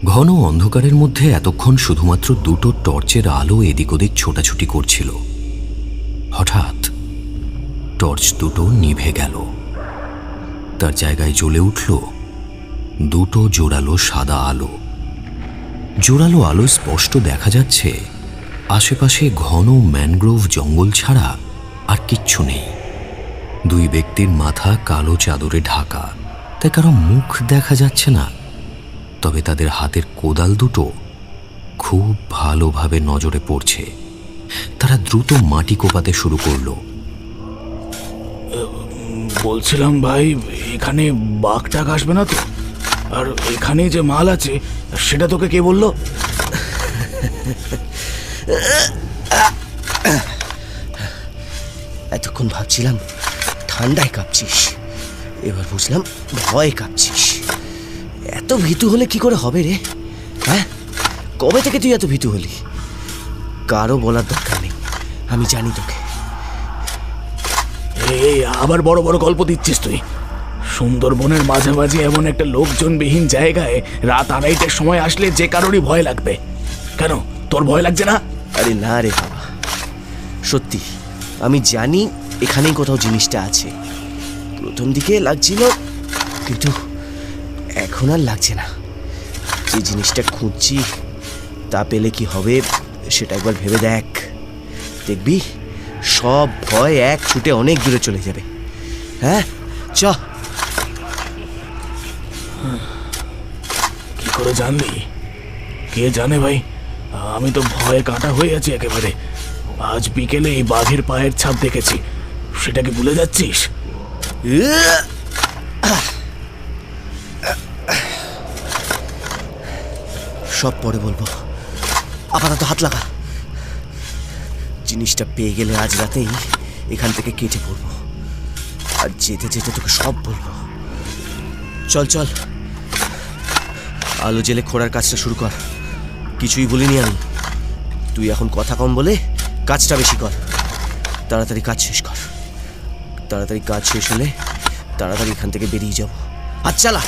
ঘন অন্ধকারের মধ্যে এতক্ষণ শুধুমাত্র দুটো টর্চের আলো এদিক ওদিক ছোটাছুটি করছিল। হঠাৎ টর্চ দুটো নিভে গেল। তার জায়গায় জ্বলে উঠল দুটো জোরালো সাদা আলো। জোরালো আলো স্পষ্ট দেখা যাচ্ছে আশেপাশে ঘন ম্যানগ্রোভ জঙ্গল ছাড়া আর কিচ্ছু নেই। দুই ব্যক্তির মাথা কালো চাদরে ঢাকা, তাই কারো মুখ দেখা যাচ্ছে না। তবে তাদের হাতের কোদাল দুটো খুব ভালোভাবে নজরে পড়ছে। তারা দ্রুত মাটি কোপাতে শুরু করলো। বলছিলাম ভাই, এখানে বাঘ টাঘ আসবে না তো? আর এখানে যে মাল আছে সেটা তোকে কে বললো? এতক্ষণ ভাবছিলাম ঠান্ডায় কাঁপছিস, এবার বুঝলাম ভয়ে কাঁপছিস। এত ভীতু হলে কি করে হবে রে? হ্যাঁ, কবে থেকে তুই এত ভীতু হলি? কারো বলার দরকার নেই, আমি জানি তোকে। এই আবার বড় বড় গল্প দিচ্ছিস তুই? সুন্দরবনের মাঝামাঝি এমন একটা লোকজনবিহীন জায়গায় রাত 2:30টার সময় আসলে যে কারোরই ভয় লাগবে। কেন, তোর ভয় লাগছে না? আরে না রে বাবা, সত্যি আমি জানি এখানেই কোথাও জিনিসটা আছে। প্রথম দিকে লাগছিল, কিন্তু এখন আর লাগছে না। যে জিনিসটা খুঁজছি তা পেলে কি হবে সেটা একবার ভেবে দেখ। দেখবি সব ভয় এক ছুটে অনেক দূরে চলে যাবে। হ্যাঁ, চ। কি করে জানলি? কে জানে ভাই, আমি তো ভয়ে কাঁটা হয়ে আছি একেবারে। আজ বিকেলে এই বাঘের পায়ের ছাপ দেখেছি, সেটা কি ভুলে যাচ্ছিস? সব পরে বলবো, আপাতত হাত লাগা। জিনিসটা পেয়ে গেলে আজ রাতেই এখান থেকে কেটে পড়বো, আর যেতে যেতে তোকে সব বলবো। চল চল, আলো জেলে খোঁড়ার কাজটা শুরু কর। কিছুই বলিনি আমি, তুই এখন কথা কম বলে কাজটা বেশি কর। তাড়াতাড়ি কাজ শেষ কর। তাড়াতাড়ি কাজ শেষ হলে তাড়াতাড়ি এখান থেকে বেরিয়ে যাব। হাত চালা।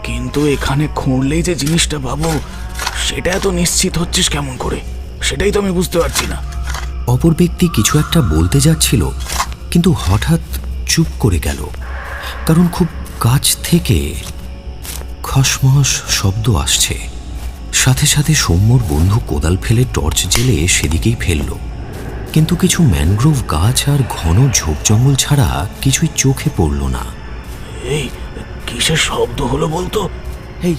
কিন্তু এখানে খুঁড়লেই যে জিনিসটা পাবো সেটা এত নিশ্চিত হচ্ছিস কেমন করে? সেটাই তো আমি বুঝতে পারছি না। অপর ব্যক্তি কিছু একটা বলতে যাচ্ছিল, কিন্তু হঠাৎ চুপ করে গেল, কারণ খুব কাছ থেকে খসমস শব্দ আসছে। সাথে সাথে সৌম্যর বন্ধু কোদাল ফেলে টর্চ জেলে সেদিকেই ফেলল, কিন্তু কিছু ম্যানগ্রোভ গাছ আর ঘন ঝোপ জঙ্গল ছাড়া কিছুই চোখে পড়ল না। এই কিসের শব্দ হলো বলতো? এই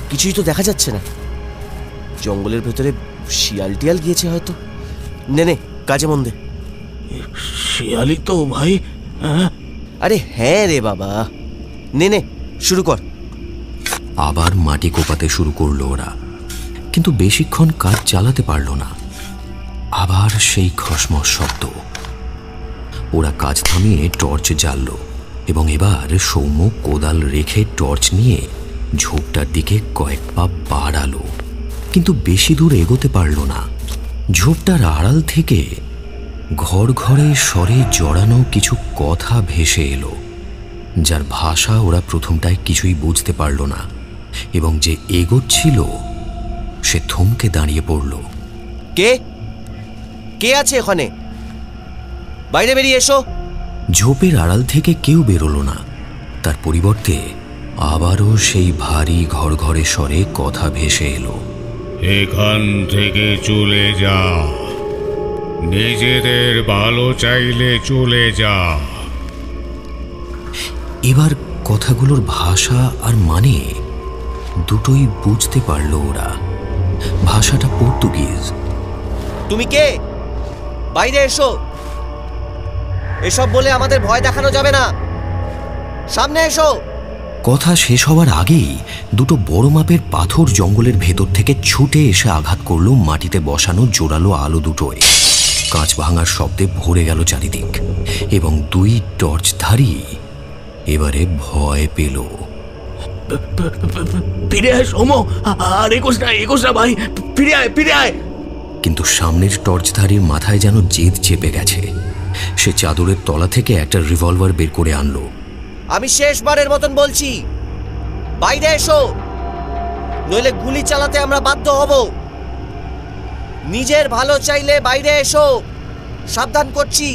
কিছুই তো দেখা যাচ্ছে না। জঙ্গলের ভেতরে শিয়াল টিয়াল গিয়েছে হয়তো। নে নে, কাজে মন দে। শিয়ালি তো ভাই। আরে হ্যাঁ রে বাবা, নে নে, শুরু কর। আবার মাটি কোপাতে শুরু করলো ওরা, কিন্তু বেশিক্ষণ কাজ চালাতে পারল না। আবার সেই খসমস শব্দ। ওরা কাজ থামিয়ে টর্চ জ্বালল, এবং এবার সৌম্য কোদাল রেখে টর্চ নিয়ে ঝোপটার দিকে কয়েক পা বাড়ালো, কিন্তু বেশি দূর এগোতে পারল না। ঝোপটার আড়াল থেকে ঘর ঘরে স্বরে জড়ানো কিছু কথা ভেসে এলো, যার ভাষা ওরা প্রথমটায় কিছুই বুঝতে পারল না, এবং যে এগোচ্ছিল সে থমকে দাঁড়িয়ে পড়ল। কে কে আছে ওখানে? বাইরে বেরিয়ে এসো। ঝোপের আড়াল থেকে কেউ বেরোলো না, তার পরিবর্তে আবারও সেই ভারী ঘরঘরে স্বরে কথা ভেসে এলো। এখান থেকে চলে যা, নিজেদের ভালো চাইলে চলে যা। এবার কথাগুলোর ভাষা আর মানে দুটোই বুঝতে পারল ওরা। ভাষাটা পর্তুগিজ। তুমি কে? বাইরে এসো। এসব বলে আমাদের ভয় দেখানো যাবে না, সামনে এসো। কথা শেষ হওয়ার আগেই দুটো বড় মাপের পাথর জঙ্গলের ভেতর থেকে ছুটে এসে আঘাত করল মাটিতে বসানো জোরালো আলো দুটোয়। কাঁচ ভাঙার শব্দে ভরে গেল চারিদিক, এবং দুই টর্চধারী এবারে ভয় পেল। ফিরে আয় সৌম্য, আর এগোস না ভাই, ফিরে আয় ফিরে আয়। কিন্তু সামনের টর্চধারীর মাথায় যেন জেদ চেপে গেছে। সে চাদরের তলা থেকে একটা রিভলভার বের করে আনলো। আমি শেষবারের মতন বলছি, বাইরে এসো। নইলে গুলি চালাতে আমরা বাধ্য হব। নিজের ভালো চাইলে বাইরে এসো, সাবধান করছি,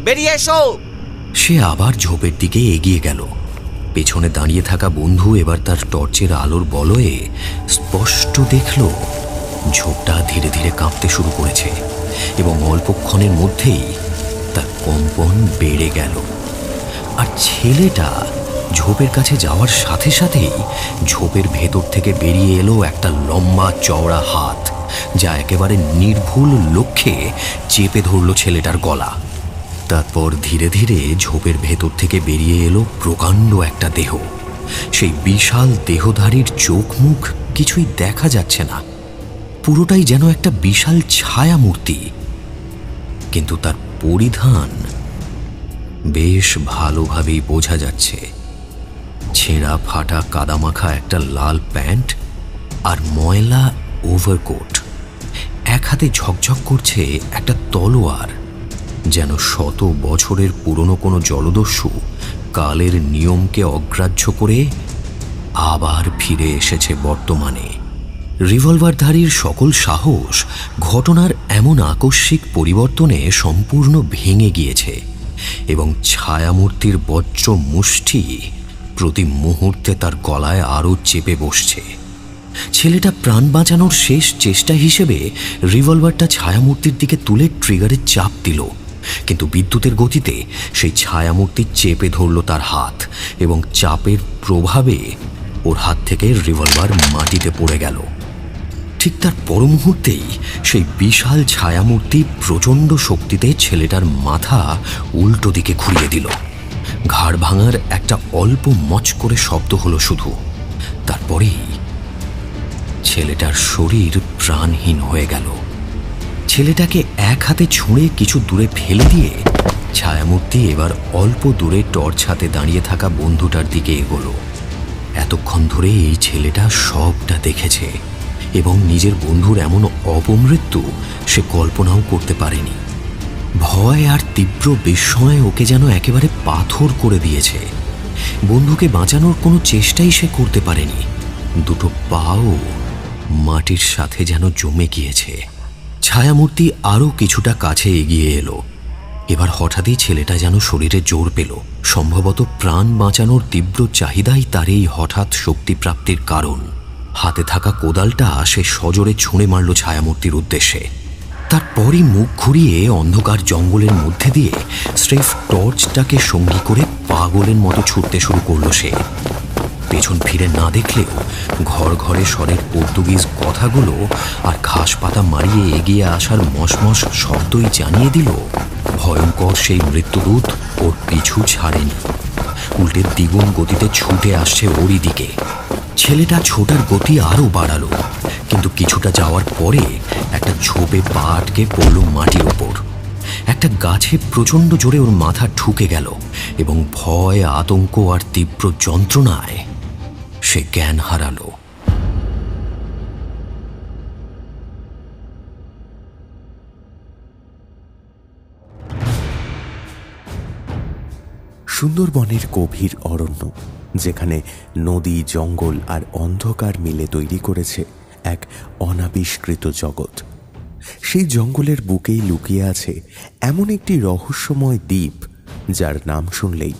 বেরিয়ে এসো। সে আবার ঝোপের দিকে এগিয়ে গেল। পেছনে দাঁড়িয়ে থাকা বন্ধু এবার তার টর্চের আলোর বলয়ে স্পষ্ট দেখল ঝোপটা ধীরে ধীরে কাঁপতে শুরু করেছে এবং অল্পক্ষণের মধ্যেই তার কম্পন বেড়ে গেল। আর ছেলেটা ঝোপের কাছে যাওয়ার সাথে সাথেই ঝোপের ভেতর থেকে বেরিয়ে এলো একটা লম্বা চওড়া হাত, যা একেবারে নির্ভুল লক্ষ্যে চেপে ধরল ছেলেটার গলা। তারপর ধীরে ধীরে ঝোপের ভেতর থেকে বেরিয়ে এলো প্রকাণ্ড একটা দেহ। সেই বিশাল দেহধারীর চোখ মুখ কিছুই দেখা যাচ্ছে না, পুরোটাই যেন একটা বিশাল ছায়া মূর্তি। কিন্তু তার পরিধান বেশ ভালোভাবেই বোঝা যাচ্ছে। ছেঁড়া ফাটা কাদামাখা একটা লাল প্যান্ট আর ময়লা ওভারকোট। এক হাতে ঝকঝক করছে একটা তলোয়ার, যেন শত বছরের পুরনো কোনো জলদস্যু কালের নিয়মকে অগ্রাহ্য করে আবার ফিরে এসেছে বর্তমানে। রিভলভারধারীর সকল সাহস ঘটনার এমন আকস্মিক পরিবর্তনে সম্পূর্ণ ভেঙে গিয়েছে এবং ছায়ামূর্তির বজ্র মুষ্টি প্রতি মুহূর্তে তার গলায় আরও চেপে বসছে। ছেলেটা প্রাণ বাঁচানোর শেষ চেষ্টা হিসেবে রিভলভারটা ছায়ামূর্তির দিকে তুলে ট্রিগারে চাপ দিল, কিন্তু বিদ্যুতের গতিতে সেই ছায়ামূর্তি চেপে ধরল তার হাত এবং চাপের প্রভাবে ওর হাত থেকে রিভলভার মাটিতে পড়ে গেল। ঠিক তার পর মুহূর্তেই সেই বিশাল ছায়ামূর্তি প্রচণ্ড শক্তিতে ছেলেটার মাথা উল্টো দিকে ঘুরিয়ে দিল। ঘাড় ভাঙার একটা অল্প মচ করে শব্দ হলো শুধু। তারপরেই ছেলেটার শরীর প্রাণহীন হয়ে গেল। ছেলেটাকে এক হাতে ছুঁড়ে কিছু দূরে ফেলে দিয়ে ছায়ামূর্তি এবার অল্প দূরে টর্চ হাতে দাঁড়িয়ে থাকা বন্ধুটার দিকে এগোলো। এতক্ষণ ধরে এই ছেলেটা সবটা দেখেছে এবং নিজের বন্ধুর এমন অপমৃত্যু সে কল্পনাও করতে পারেনি। ভয় আর তীব্র বিস্ময় ওকে যেন একেবারে পাথর করে দিয়েছে। বন্ধুকে বাঁচানোর কোনো চেষ্টাই সে করতে পারেনি। দুটো পাও মাটির সাথে যেন জমে গিয়েছে। ছায়ামূর্তি আরও কিছুটা কাছে এগিয়ে এলো। এবার হঠাৎই ছেলেটা যেন শরীরে জোর পেল। সম্ভবত প্রাণ বাঁচানোর তীব্র চাহিদাই তার এই হঠাৎ শক্তিপ্রাপ্তির কারণ। হাতে থাকা কোদালটা সে সজোরে ছুঁড়ে মারল ছায়ামূর্তির উদ্দেশ্যে। তারপরই মুখ ঘুরিয়ে অন্ধকার জঙ্গলের মধ্যে দিয়ে স্রেফ টর্চটাকে সঙ্গী করে পাগলের মতো ছুটতে শুরু করলো সে। পেছন ফিরে না দেখলেও ঘর ঘরে স্বরের পর্তুগিজ কথাগুলো আর ঘাস পাতা মারিয়ে এগিয়ে আসার মশমশ শব্দই জানিয়ে দিল ভয়ঙ্কর সেই মৃত্যুদূত ওর পিছু ছাড়েনি, উল্টে দ্বিগুণ গতিতে ছুটে আসছে ওরই দিকে। ছেলেটা ছোটার গতি আরও বাড়ালো, কিন্তু কিছুটা যাওয়ার পরে একটা ঝোপে পা আটকে পড়ল মাটির ওপর। একটা গাছে প্রচণ্ড জোরে ওর মাথা ঠুকে গেল এবং ভয়, আতঙ্ক আর তীব্র যন্ত্রণায় সে জ্ঞান হারালো। সুন্দরবনের গভীর অরণ্য, যেখানে নদী, জঙ্গল আর অন্ধকার মিলে তৈরি করেছে এক অনাবিষ্কৃত জগৎ। সেই জঙ্গলের বুকেই লুকিয়ে আছে এমন একটি রহস্যময় দ্বীপ, যার নাম শুনলেই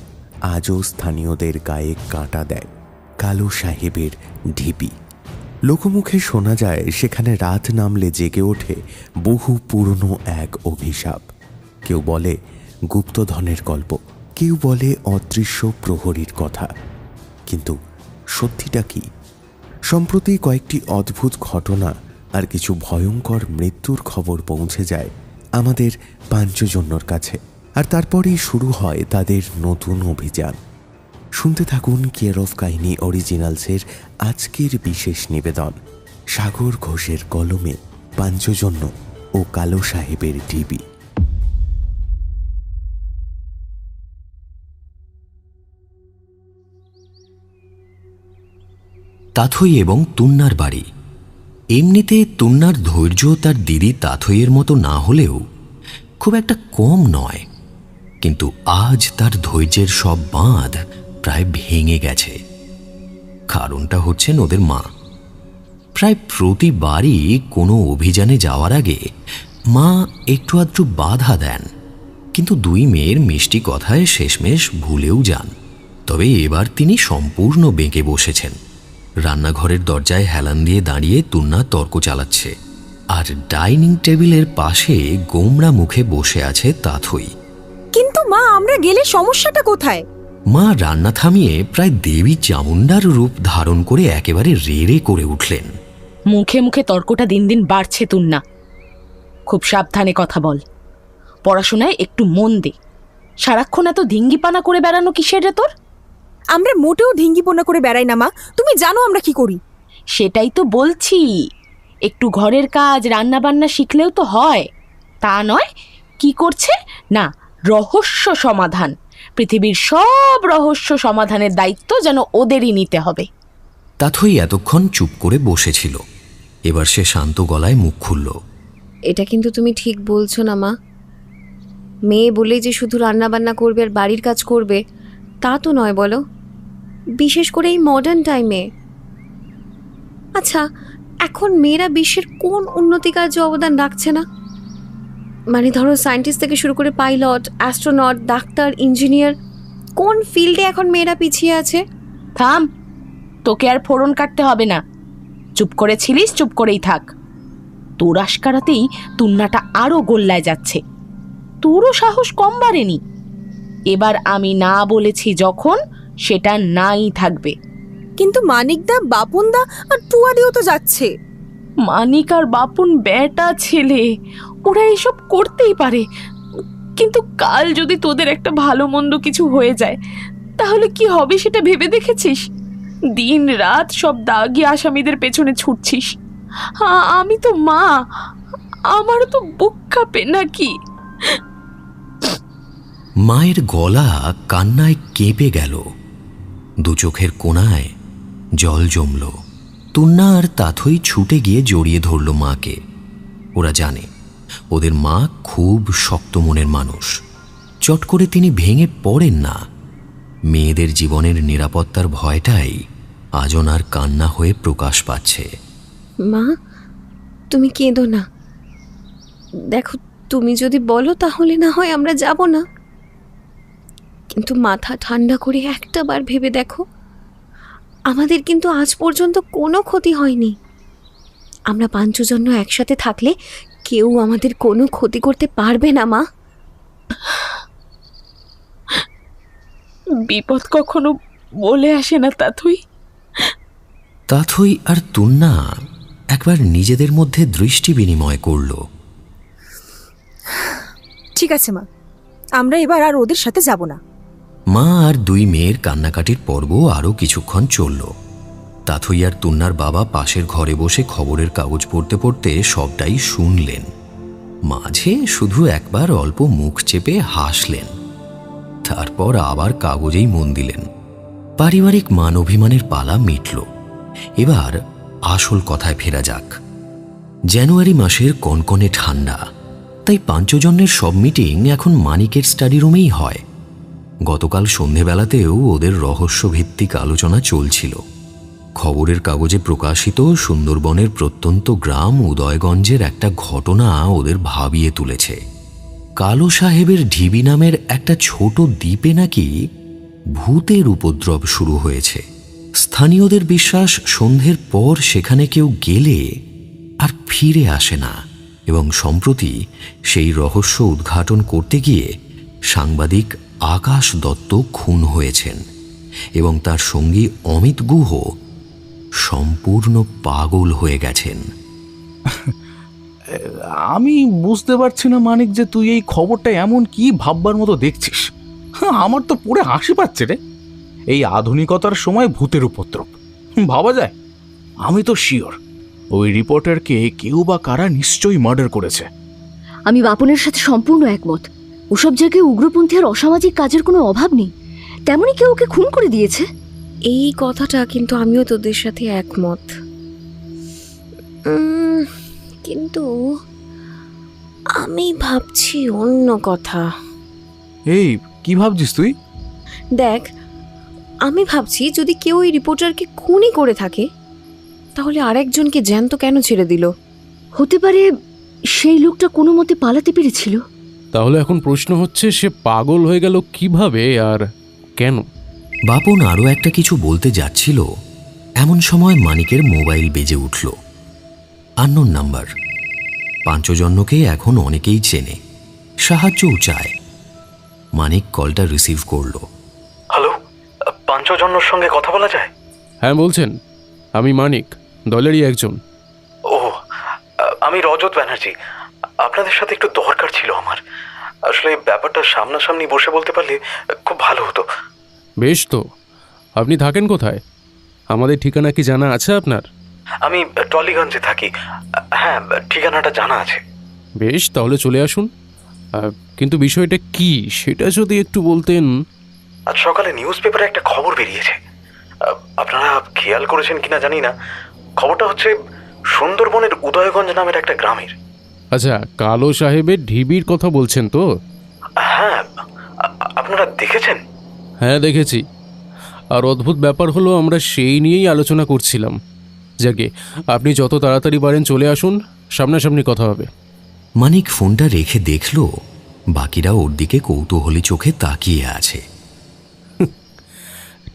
আজও স্থানীয়দের গায়ে কাঁটা দেয়, কালো সাহেবের ঢিপি। লোকমুখে শোনা যায় সেখানে রাত নামলে জেগে ওঠে বহু পুরনো এক অভিশাপ। কেউ বলে গুপ্তধনের গল্প, কেউ বলে অদৃশ্য প্রহরীর কথা। কিন্তু সত্যিটা কি? সম্প্রতি কয়েকটি অদ্ভুত ঘটনা আর কিছু ভয়ঙ্কর মৃত্যুর খবর পৌঁছে যায় আমাদের পাঞ্চজন্যর কাছে, আর তারপরেই শুরু হয় তাদের নতুন অভিযান। শুনতে থাকুন কেয়ার অফ কাহিনী অরিজিনালসের আজকের বিশেষ নিবেদন, সাগর ঘোষের কলমে পাঞ্চজন্য ও কালো সাহেবের ঢিবি। তাথই এবং তুন্নার বাড়ি। এমনিতে তুন্নার ধৈর্য তার দিদি তাথইয়ের মতো না হলেও খুব একটা কম নয়, কিন্তু আজ তার ধৈর্যের সব বাঁধ প্রায় ভেঙে গেছে। কারণটা হচ্ছেন ওদের মা। প্রায় প্রতিবারই কোনো অভিযানে যাওয়ার আগে মা একটু আধটু বাধা দেন, কিন্তু দুই মেয়ের মিষ্টি কথায় শেষমেশ ভুলেও যান। তবে এবার তিনি সম্পূর্ণ বেঁকে বসেছেন। রান্নাঘরের দরজায় হেলান দিয়ে দাঁড়িয়ে তুন্না তর্ক চালাচ্ছে, আর ডাইনিং টেবিলের পাশে গোমড়া মুখে বসে আছে তাথই। কিন্তু মা, আমরা গেলে সমস্যাটা কোথায়? মা রান্না থামিয়ে প্রায় দেবী চামুণ্ডার রূপ ধারণ করে একেবারে রেড়ে করে উঠলেন। মুখে মুখে তর্কটা দিন দিন বাড়ছে তুন্না। খুব সাবধানে কথা বল, পড়াশোনায় একটু মন দে। সারাক্ষণ এত ধিঙ্গিপানা করে বেড়ানো কিসের রে তোর? আমরা মোটেও ধিঙ্গিপোনা করে বেড়াই না মা, তুমি জানো আমরা কি করি। সেটাই তো বলছি, একটু ঘরের কাজ রান্না বান্না শিখলেও তো হয়। তা নয়, কি করছে না, রহস্য সমাধান। পৃথিবীর সব রহস্য সমাধানের দায়িত্ব যেন ওদেরই নিতে হবে। তাথই এতক্ষণ চুপ করে বসেছিল, এবার সে শান্ত গলায় মুখ খুলল। এটা কিন্তু তুমি ঠিক বলছো না মা। মেয়ে বলে যে শুধু রান্না বান্না করবে আর বাড়ির কাজ করবে তা তো নয় বলো, বিশেষ করে এই মডার্ন টাইমে। আচ্ছা, এখন মেয়েরা বিশ্বের কোন উন্নতি কার্যে অবদান রাখছে না? মানে ধরো সায়েন্টিস্ট থেকে শুরু করে পাইলট, অ্যাস্ট্রোনট, ডাক্তার, ইঞ্জিনিয়ার, কোন ফিল্ডে এখন মেয়েরা পিছিয়ে আছে? থাম, তোকে আর ফোড়ন কাটতে হবে না। চুপ করেছিলিস, চুপ করেই থাক। তোর আশকারাতেই তুন্নাটা আরো গোল্লায় যাচ্ছে। তোরও সাহস কম বাড়েনি। এবার আমি না বলেছি যখন, সেটা নাই থাকবে। কিন্তু মানিকদা, বাপনদা আর টুয়াদিও তো যাচ্ছে। মানিক আর বাপুন বেটা ছেলে, ওরা এসব করতেই পারে। কিন্তু কাল যদি তোদের একটা ভালো মন্দ কিছু হয়ে যায়, তাহলে কি হবে সেটা ভেবে দেখেছিস? দিন রাত সব দাগি আসামিদের পেছনে ছুটছিস। আমি তো মা, আমারও তো বুক কাঁপে নাকি? মায়ের গলা কান্নায় কেঁপে গেল, দু চোখের কোণায় জল জমল। তুন্না আর তাথই ছুটে গিয়ে জড়িয়ে ধরল মাকে। ওরা জানে ওদের মা খুব শক্ত মনের মানুষ, চট করে তিনি ভেঙে পড়েন না। মেয়েদের জীবনের নিরাপত্তার ভয়টাই আজ ওনার কান্না হয়ে প্রকাশ পাচ্ছে। মা, তুমি কেঁদো না। দেখো, তুমি যদি বলো তাহলে না হয় আমরা যাব না, কিন্তু মাথা ঠান্ডা করে একটা বার ভেবে দেখো, আমাদের কিন্তু আজ পর্যন্ত কোনো ক্ষতি হয়নি। আমরা পাঞ্চজন্য একসাথে থাকলে কেউ আমাদের কোনো ক্ষতি করতে পারবে না মা। বিপদ কখনো বলে আসে না তাথই। তাথই আর তুন্না একবার নিজেদের মধ্যে দৃষ্টি বিনিময় করল। ঠিক আছে মা, আমরা এবার আর ওদের সাথে যাব না। মা আর দুই মেয়ের কান্নাকাটির পর্ব আরও কিছুক্ষণ চলল। তাথই আর তুন্নার বাবা পাশের ঘরে বসে খবরের কাগজ পড়তে পড়তে সবটাই শুনলেন। মাঝে শুধু একবার অল্প মুখ চেপে হাসলেন, তারপর আবার কাগজেই মন দিলেন। পারিবারিক মান অভিমানের পালা মিটল। এবার আসল কথায় ফেরা যাক। জানুয়ারি মাসের কনকনে ঠান্ডা, তাই পাঞ্চজন্যের সব মিটিং এখন মানিকের স্টাডি রুমেই হয়। গতকাল সন্ধেবেলাতেও ওদের রহস্যভিত্তিক আলোচনা চলছিল। খবরের কাগজে প্রকাশিত সুন্দরবনের প্রত্যন্ত গ্রাম উদয়গঞ্জের একটা ঘটনা ওদের ভাবিয়ে তুলেছে। কালো সাহেবের ঢিবি নামের একটা ছোট দ্বীপে নাকি ভূতের উপদ্রব শুরু হয়েছে। স্থানীয়দের বিশ্বাস সন্ধ্যের পর সেখানে কেউ গেলে আর ফিরে আসে না, এবং সম্প্রতি সেই রহস্য উদ্ঘাটন করতে গিয়ে সাংবাদিক আকাশ দত্ত খুন হয়েছেন, এবং তার সঙ্গী অমিত গুহ সম্পূর্ণ পাগল হয়ে গেছেন। আমি বুঝতে পারছি না মানিক, যে তুই এই খবরটা এমন কি ভাববার মতো দেখছিস। আমার তো পুরো হাসি পাচ্ছে রে। এই আধুনিকতার সময় ভূতের উপদ্রব ভাবা যায়? আমি তো শিওর ওই রিপোর্টারকে কেউ বা কারা নিশ্চয়ই মার্ডার করেছে। আমি বাপনের সাথে সম্পূর্ণ একমত। ওসব জায়গায় উগ্রপন্থী আর অসামাজিক কাজের কোনো অভাব নেই। তেমনই কেউ ওকে খুন করে দিয়েছে। এই কথাটা কিন্তু আমিও তোদের সাথে একমত, কিন্তু আমি ভাবছি অন্য কথা। এই কি ভাবছিস তুই? দেখ, আমি ভাবছি যদি কেউ এই রিপোর্টারকে খুনই করে থাকে, তাহলে আরেকজনকে জ্যান্ত কেন ছেড়ে দিল? হতে পারে সেই লোকটা কোনো মতে পালাতে পেরেছিল। তাহলে এখন প্রশ্ন হচ্ছে, সে পাগল হয়ে গেল কিভাবে আর কেন? বাপন আরও একটা কিছু বলতে যাচ্ছিল, এমন সময় মানিকের মোবাইল বেজে উঠল। Unknown number. পাঞ্চজন্যকে এখন অনেকেই চেনে, সাহায্যও চায়। মানিক কলটা রিসিভ করল। হ্যালো, পাঞ্চজন্যর সঙ্গে কথা বলা যায়? হ্যাঁ বলছেন, আমি মানিক, দলেরই একজন। ও, আমি রজত ব্যানার্জি। আপনাদের সাথে একটু দরকার ছিল আমার। আসলে ব্যাপারটা সামনাসামনি বসে বলতে পারলে খুব ভালো হতো। বেশ তো, আপনি থাকেন কোথায়? আমাদের ঠিকানা কি জানা আছে আপনার? আমি টলিগঞ্জে থাকি। হ্যাঁ, ঠিকানাটা জানা আছে। বেশ, তাহলে চলে আসুন। কিন্তু বিষয়টা কি সেটা যদি একটু বলতেন। আজ সকালে নিউজ পেপারে একটা খবর বেরিয়েছে, আপনারা খেয়াল করেছেন কিনা জানি না। খবরটা হচ্ছে সুন্দরবনের উদয়গঞ্জ নামের একটা গ্রামের। আচ্ছা, কালো সাহেবের ঢিবির কথা বলছেন তো? হ্যাঁ, আপনারা দেখেছেন? হ্যাঁ দেখেছি। আর অদ্ভুত ব্যাপার হলো, আমরা সেই নিয়েই আলোচনা করছিলাম। যাকে আপনি যত তাড়াতাড়ি পারেন চলে আসুন, সামনাসামনি কথা হবে। মানিক ফোনটা রেখে দেখল বাকিরা ওর দিকে কৌতূহলী চোখে তাকিয়ে আছে।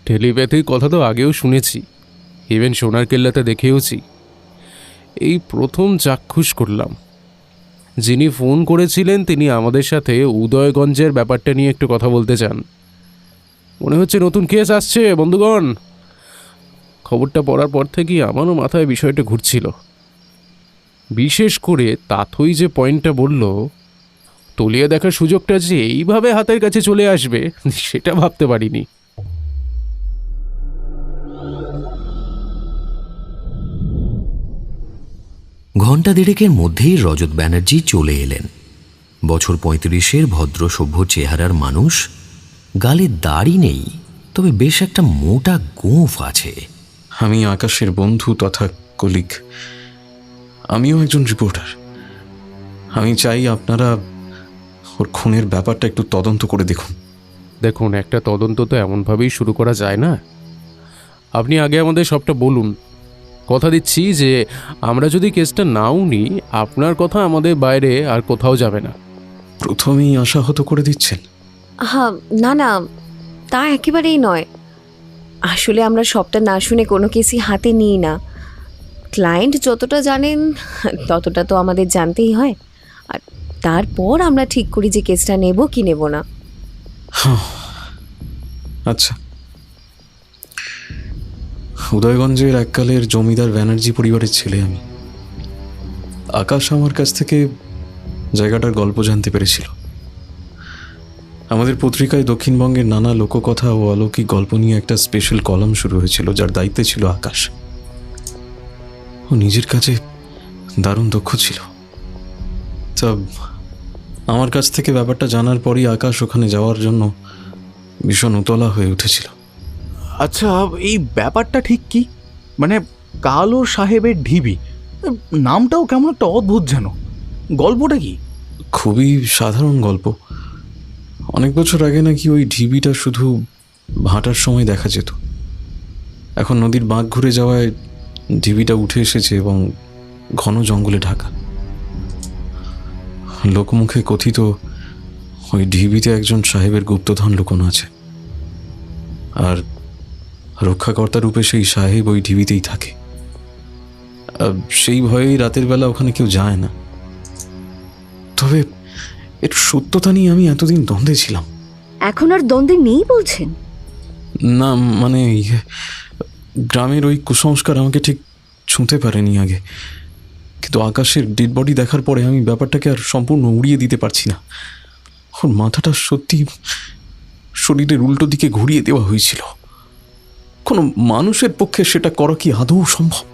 টেলিপ্যাথির কথা তো আগেও শুনেছি, ইভেন সোনার কেল্লাতে দেখেওছি। এই প্রথম চাক্ষুষ করলাম। যিনি ফোন করেছিলেন তিনি আমাদের সাথে উদয়গঞ্জের ব্যাপারটা নিয়ে একটু কথা বলতে চান। মনে হচ্ছে নতুন কেস আসছে বন্ধুগণ। খবরটা পড়ার পর থেকেই আমারও মাথায় বিষয়টা ঘুরছিল। বিশেষ করে তাথই যে পয়েন্টটা বলল, তলিয়ে দেখার সুযোগটা যে এইভাবে হাতের কাছে চলে আসবে সেটা ভাবতে পারিনি। ঘণ্টা দেড়েকের মধ্যেই রজত ব্যানার্জি চলে এলেন। বছর ৩৫-এর ভদ্র সভ্য চেহারার মানুষ। গালে দাড়ি নেই, তবে বেশ একটা মোটা গোঁফ আছে। আমি আকাশের বন্ধু তথা কলিগ। আমিও একজন রিপোর্টার। আমি চাই আপনারা ওর খুনের ব্যাপারটা একটু তদন্ত করে দেখুন। দেখুন, একটা তদন্ত তো এমনভাবেই শুরু করা যায় না। আপনি আগে আমাদের সবটা বলুন। কথা দিচ্ছি যে আমরা যদি কেসটা নাও নিই, আপনার কথা আমাদের বাইরে আর কোথাও যাবে না। প্রথমেই আশাহত করে দিচ্ছেন? হ্যাঁ, না না, তা একেবারেই নয়। আসলে আমরা সবটা না শুনে কোনো কেসই হাতে নিই না। ক্লায়েন্ট যতটা জানেন ততটা তো আমাদের জানতেই হয়, আর তারপর আমরা ঠিক করি যে কেসটা নেব কি নেব না। আচ্ছা, উদয়গঞ্জের এককালের জমিদার ব্যানার্জি পরিবারের ছেলে আমি। আকাশ আমার কাছ থেকে জায়গাটার গল্প জানতে পেরেছিল। আমাদের পত্রিকায় দক্ষিণবঙ্গের নানা লোককথা ও অলৌকিক গল্প নিয়ে একটা স্পেশাল কলাম শুরু হয়েছিল, যার দায়িত্বে ছিল আকাশ। ও নিজের কাছে দারুণ দক্ষ ছিল। তা আমার কাছ থেকে ব্যাপারটা জানার পরই আকাশ ওখানে যাওয়ার জন্য ভীষণ উতলা হয়ে উঠেছিল। আচ্ছা, এই ব্যাপারটা ঠিক কি? মানে কালো সাহেবের ঢিবি, নামটাও কেমন একটা অদ্ভুত যেন। গল্পটা কি? খুবই সাধারণ গল্প। অনেক বছর আগে নাকি ওই ঢিবিটা শুধু ভাটার সময় দেখা যেত। এখন নদীর বাঁক ঘুরে যাওয়ায় ঢিবিটা উঠে এসেছে এবং ঘন জঙ্গলে ঢাকা। লোকমুখে কথিত ওই ঢিবিতে একজন সাহেবের গুপ্তধন লুকোনো আছে, আর রক্ষাকর্তা রূপে সেই সাহেব ওই ঢিবিতেই থাকে। সেই ভয়েই রাতের বেলা ওখানে কেউ যায় না। তবে এর সত্যতা নিয়ে আমি এতদিন দ্বন্দ্বে ছিলাম। এখন আর দ্বন্দ্বে নেই বলছেন? না, মানে গ্রামের ওই কুসংস্কার আমাকে ঠিক ছুঁতে পারেনি আগে, কিন্তু আকাশের ডেড বডি দেখার পরে আমি ব্যাপারটাকে আর সম্পূর্ণ উড়িয়ে দিতে পারছি না। ওর মাথাটা সত্যি শরীরের উল্টো দিকে ঘুরিয়ে দেওয়া হয়েছিল। কোনো মানুষের পক্ষে সেটা করা কি আদৌ সম্ভব?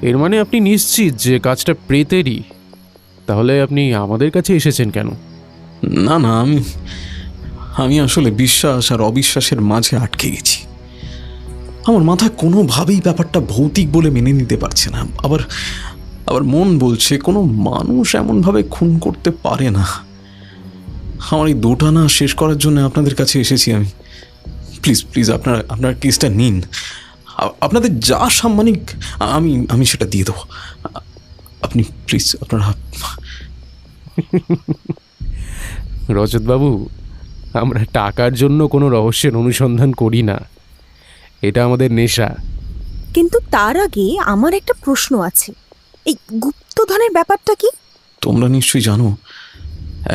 এর মানে আপনি নিশ্চিত যে কাজটা প্রেতেরই? তাহলে আপনি আমাদের কাছে এসেছেন কেন? না না, আমি আসলে বিশ্বাস আর অবিশ্বাসের মাঝে আটকে গেছি। আমার মাথা কোনোভাবেই ব্যাপারটা ভৌতিক বলে মেনে নিতে পারছে না। আবার মন বলছে কোনো মানুষ এমনভাবে খুন করতে পারে না। আমার এই দোটানা শেষ করার জন্য আপনাদের কাছে এসেছি আমি। প্লিজ প্লিজ আপনার কেসটা নিন। আপনাদের যা সাম্মানিক আমি আমি সেটা দিয়ে দেবো। আপনি প্লিজ আপনারা। রজতবাবু, আমরা টাকার জন্য কোনো রহস্যের অনুসন্ধান করি না, এটা আমাদের নেশা। কিন্তু তার আগে আমার একটা প্রশ্ন আছে, এই গুপ্তধনের ব্যাপারটা কি? তোমরা নিশ্চয়ই জানো,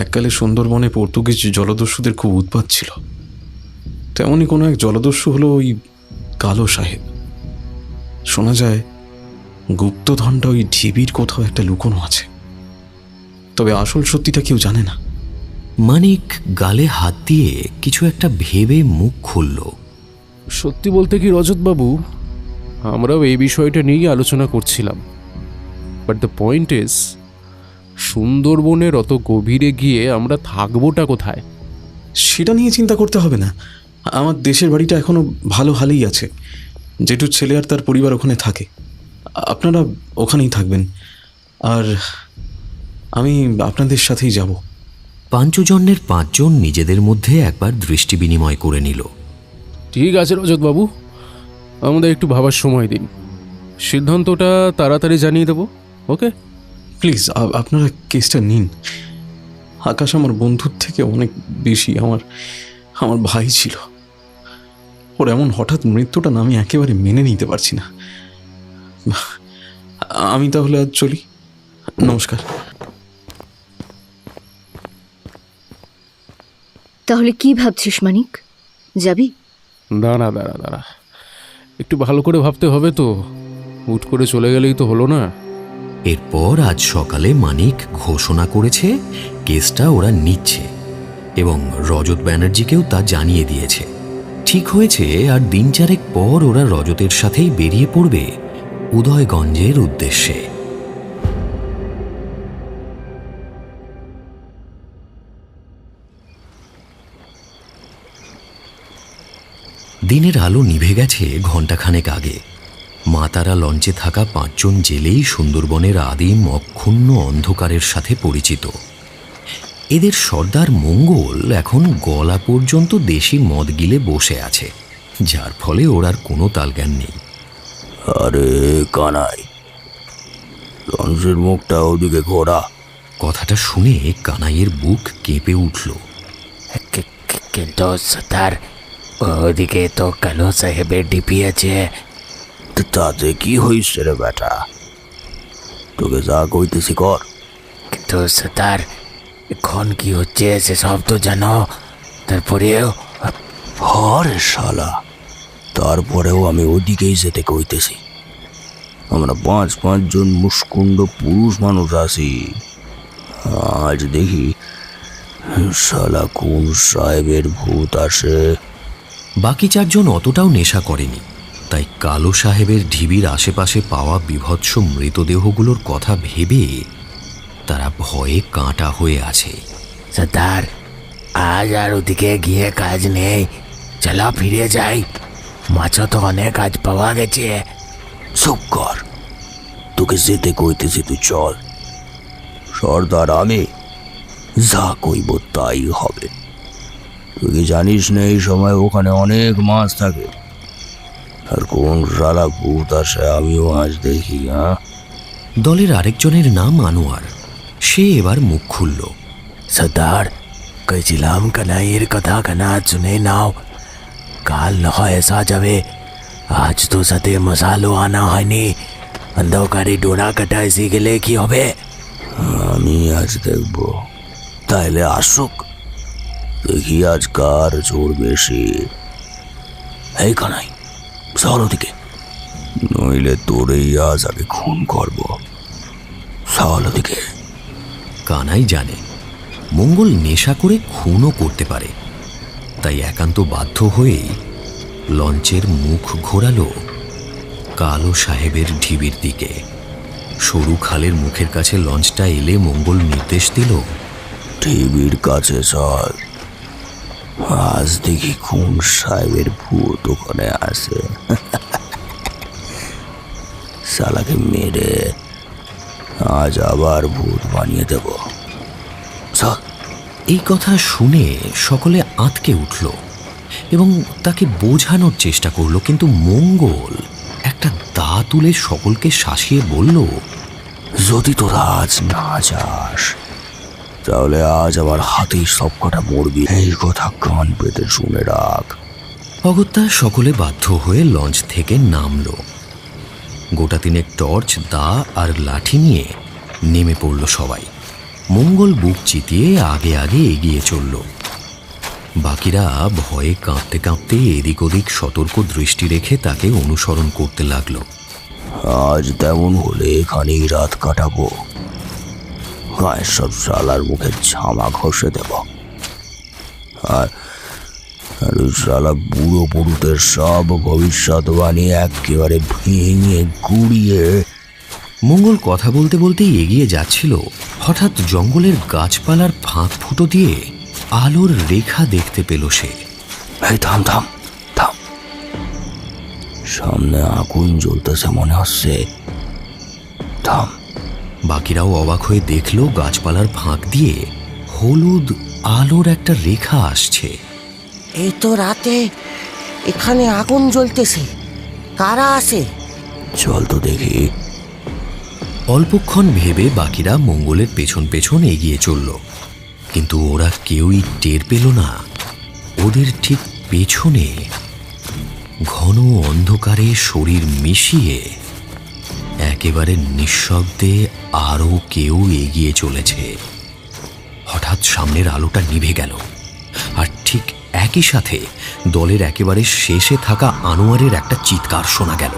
এককালে সুন্দরবনে পর্তুগিজ জলদস্যুদের খুব উৎপাত ছিল। তেমনই কোনো এক জলদস্যু হলো ওই কালো সাহেব। শোনা যায় গুপ্তধনটা ওই ঢিবির কোথাও একটা লুকোনো আছে, তবে আসল সত্যিটা কেউ জানে না। মানিক গালে হাত দিয়ে কিছু একটা ভেবে মুখ খুলল। সত্যি বলতে কি রজতবাবু, আমরাও এই বিষয়টা নিয়েই আলোচনা করছিলাম। বাট দ্য পয়েন্ট ইজ, সুন্দরবনের অত গভীরে গিয়ে আমরা থাকবোটা কোথায়? সেটা নিয়ে চিন্তা করতে হবে না। আমার দেশের বাড়িটা এখনো ভালো হালেই আছে। জেঠুর ছেলে আর তার পরিবার ওখানে থাকে। আপনারা ওখানেই থাকবেন, আর আমি আপনাদের সাথেই যাব। পাঞ্চজন্যের 5 জন নিজেদের মধ্যে একবার দৃষ্টি বিনিময় করে নিল। ঠিক আছে রজতবাবু, আমাদের একটু ভাবার সময় দিন, সিদ্ধান্তটা তাড়াতাড়ি জানিয়ে দেবো। ওকে প্লিজ আপনারা কেসটা নিন। আকাশ আমার বন্ধুর থেকে অনেক বেশি আমার ভাই ছিল। ওর এমন হঠাৎ মৃত্যুটা না আমি একেবারে মেনে নিতে পারছি না। আমি তাহলে আজ চলি, নমস্কার। তাহলে কি ভাবছিস মানিক, যাবি? দাঁড়া, একটু ভালো করে ভাবতে হবে তো, হুট করে চলে গেলেই তো হলো না। এরপর আজ সকালে মানিক ঘোষণা করেছে কেসটা ওরা নিচ্ছে, এবং রজত ব্যানার্জিকেও তা জানিয়ে দিয়েছে। ঠিক হয়েছে, আর 3-4 পর ওরা রজতের সাথেই বেরিয়ে পড়বে উদয়গঞ্জের উদ্দেশ্যে। দিনের আলো নিভে গেছে ঘণ্টাখানেক আগে। মাতারা লঞ্চে থাকা 5 জন জেলেই সুন্দরবনের আদিম অক্ষুণ্ণ অন্ধকারের সাথে পরিচিত। এদের সর্দার মঙ্গল এখন গলা পর্যন্ত দেশি মদ গিলে বসে আছে, যার ফলে ওর আর কোনো তালজ্ঞান নেই। আরে কানাই, লঞ্চের মুখটা ওদিকে ঘোরা। কথাটা শুনে কানাইয়ের বুক কেঁপে উঠল। কিন্তু সর্দার, ওদিকে তো কালো সাহেবের ডিপি আছে, তাতে কি হয়েছে রে বেটা? তোকে যা কইতেছি কর। কিন্তু সর্দার, এখন কি হচ্ছে সেসব তো জানো, তারপরেও হরে শালা, তারপরেও আমি ওদিকেই যেতে কইতেছি। আমরা 5 জন মুষ্কুণ্ড পুরুষ মানুষ আছি। আজ দেখি শালা কোন সাহেবের ভূত আসে। বাকি 4 জন অতটাও নেশা করেনি, তাই কালো সাহেবের ঢিবির আশেপাশে পাওয়া বিভৎস মৃতদেহগুলোর কথা ভেবে তারা ভয়ে কাঁটা হয়ে আছে। সর্দার, আজ আর ওদিকে গিয়ে কাজ নেই, চলো ফিরে যাই। মাছও তো অনেক কাজ পাওয়া গেছে। চুপ কর, তোকে যেতে কইতেছি, তুই চল। সর্দার আমি, যা কইব তাই হবে। তুই কি জানিস না এই সময় ওখানে অনেক মাছ থাকে, আর কোন শালা ভূত আসে আমিও আজ দেখি। দলের আরেকজনের নাম আনোয়ার। সে এবার মুখ খুলল। সর্দার, কইছিলাম কানাইয়ের কথা কানা শুনে নাও, কাল না হয় এসা যাবে। আজ তো সাথে মশালো আনা হয়নি, অন্ধকারে ডোনা কাটা এসে গেলে কি হবে? আমি আজ দেখব, তাইলে আসুক, দেখি আজ কার জোর বেশি। এই কানাই, চল ওদিকে, নইলে তোরেই আজ আগে খুন করব। চল ওদিকে। কানাই জানে মঙ্গল নেশা করে খুনও করতে পারে, তাই একান্ত বাধ্য হয়েই লঞ্চের মুখ ঘোরালো কালো সাহেবের ঢিবির দিকে। সরু খালের মুখের কাছে লঞ্চটা এলে মঙ্গল নির্দেশ দিল, ঢিবির কাছে চল, আজ দেখি কোন সাহেবের ভূত ওখানে আছে। শালাকে মেরে আজ আবার ভূত বানিয়ে দেব। চল। এই কথা শুনে সকলে আঁতকে উঠল এবং তাকে বোঝানোর চেষ্টা করলো, কিন্তু মঙ্গল একটা দা তুলে সকলকে শাসিয়ে বলল, যদি তোরা আজ না যাস তাহলে আজ আবার হাতেই সব কটা মরবি, এই কথা কান পেতে শুনে রাখ। অগত্যা সকলে বাধ্য হয়ে লঞ্চ থেকে নামলো। গোটা তিনেক টর্চ, দা আর লাঠি নিয়ে নেমে পড়ল সবাই। মঙ্গল বুক চিতিয়ে আগে আগে এগিয়ে চলল। বাকিরা ভয়ে কাঁপতে কাঁপতে এদিক ওদিক সতর্ক দৃষ্টি রেখে তাকে অনুসরণ করতে লাগলো। আজ তেমন হলে এখানেই রাত কাটাবো, সব শালার মুখে ঝামা ঘষে দেব, আর ওই শালা বুড়ো পুরুতের সব ভবিষ্যৎবাণী একেবারে ভেঙে গুড়িয়ে। মঙ্গল কথা বলতে বলতেই এগিয়ে যাচ্ছিল, হঠাৎ জঙ্গলের গাছপালার ফাঁক ফুটো দিয়ে আলোর রেখা দেখতে পেল সে। এই থাম থাম থাম, সামনে আগুন জ্বলতেছে মনে হচ্ছে, থাম। বাকিরাও অবাক হয়ে দেখল গাছপালার ফাঁক দিয়ে হলুদ আলোর একটা রেখা আসছে। এই তো রাতে এখানে আগুন জ্বলতেছে, কারা আছে? চল তো দেখি। অল্পক্ষণ ভেবে বাকিরা মঙ্গলের পেছন পেছন এগিয়ে চলল, কিন্তু ওরা কেউই টের পেল না ওদের ঠিক পেছনে ঘন অন্ধকারে শরীর মিশিয়ে একেবারে নিঃশব্দে আরও কেউ এগিয়ে চলেছে। হঠাৎ সামনের আলোটা নিভে গেল, আর ঠিক একই সাথে দলের একেবারে শেষে থাকা আনোয়ারের একটা চিৎকার শোনা গেল।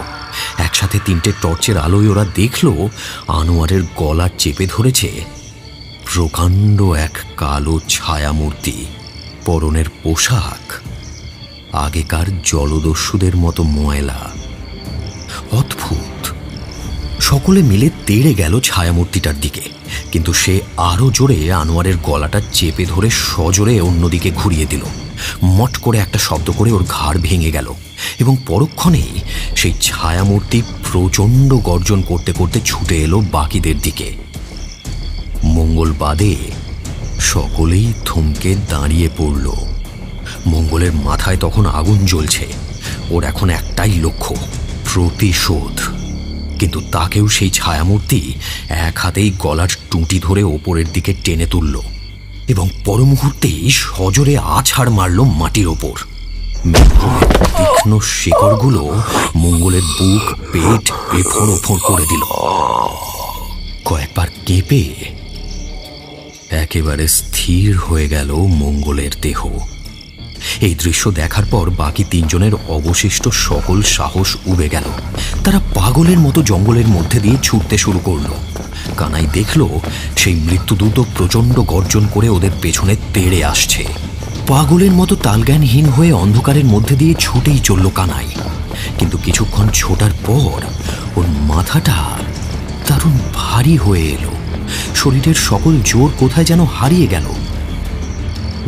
একসাথে তিনটে টর্চের আলোয় ওরা দেখল আনোয়ারের গলা চেপে ধরেছে প্রকাণ্ড এক কালো ছায়ামূর্তি। পরনের পোশাক আগেকার জলদস্যুদের মতো ময়লা। অদ্ভুত। সকলে মিলে তেড়ে গেল ছায়ামূর্তিটার দিকে, কিন্তু সে আরও জোরে আনোয়ারের গলাটা চেপে ধরে সজোরে অন্যদিকে ঘুরিয়ে দিল। মট করে একটা শব্দ করে ওর ঘাড় ভেঙে গেল, এবং পরক্ষণেই সেই ছায়ামূর্তি প্রচণ্ড গর্জন করতে করতে ছুটে এলো বাকিদের দিকে। মঙ্গল বাদে সকলেই থমকে দাঁড়িয়ে পড়ল। মঙ্গলের মাথায় তখন আগুন জ্বলছে। ওর এখন একটাই লক্ষ্য, প্রতিশোধ। কিন্তু তাকেও সেই ছায়ামূর্তি এক হাতেই গলার টুঁটি ধরে ওপরের দিকে টেনে তুলল, এবং পরমুহূর্তেই সজোরে আছাড় মারল মাটির ওপর। তীক্ষ্ণ শিকড়গুলো মঙ্গলের বুক, পেট এফোঁড় ওফোঁড় করে দিল। কয়েকবার কেঁপে একেবারে স্থির হয়ে গেল মঙ্গলের দেহ। এই দৃশ্য দেখার পর বাকি তিনজনের অবশিষ্ট সকল সাহস উবে গেল। তারা পাগলের মতো জঙ্গলের মধ্যে দিয়ে ছুটতে শুরু করল। কানাই দেখল সেই মৃত্যুদূত প্রচণ্ড গর্জন করে ওদের পেছনে তেড়ে আসছে। পাগলের মতো তালজ্ঞানহীন হয়ে অন্ধকারের মধ্যে দিয়ে ছুটেই চলল কানাই। কিন্তু কিছুক্ষণ ছোটার পর ওর মাথাটা দারুণ ভারী হয়ে এলো। শরীরের সকল জোর কোথায় যেন হারিয়ে গেল।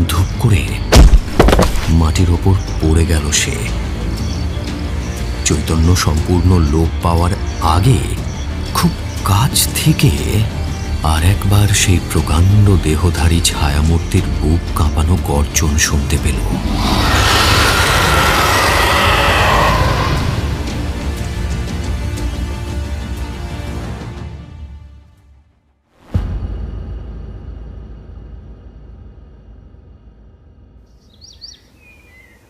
ধূপ করে মাটির ওপর পড়ে গেল সে। চৈতন্য সম্পূর্ণ লোপ পাওয়ার আগে খুব কাছ থেকে আর একবার সেই প্রকাণ্ড দেহধারী ছায়ামূর্তির বুক কাঁপানো গর্জন শুনতে পেল।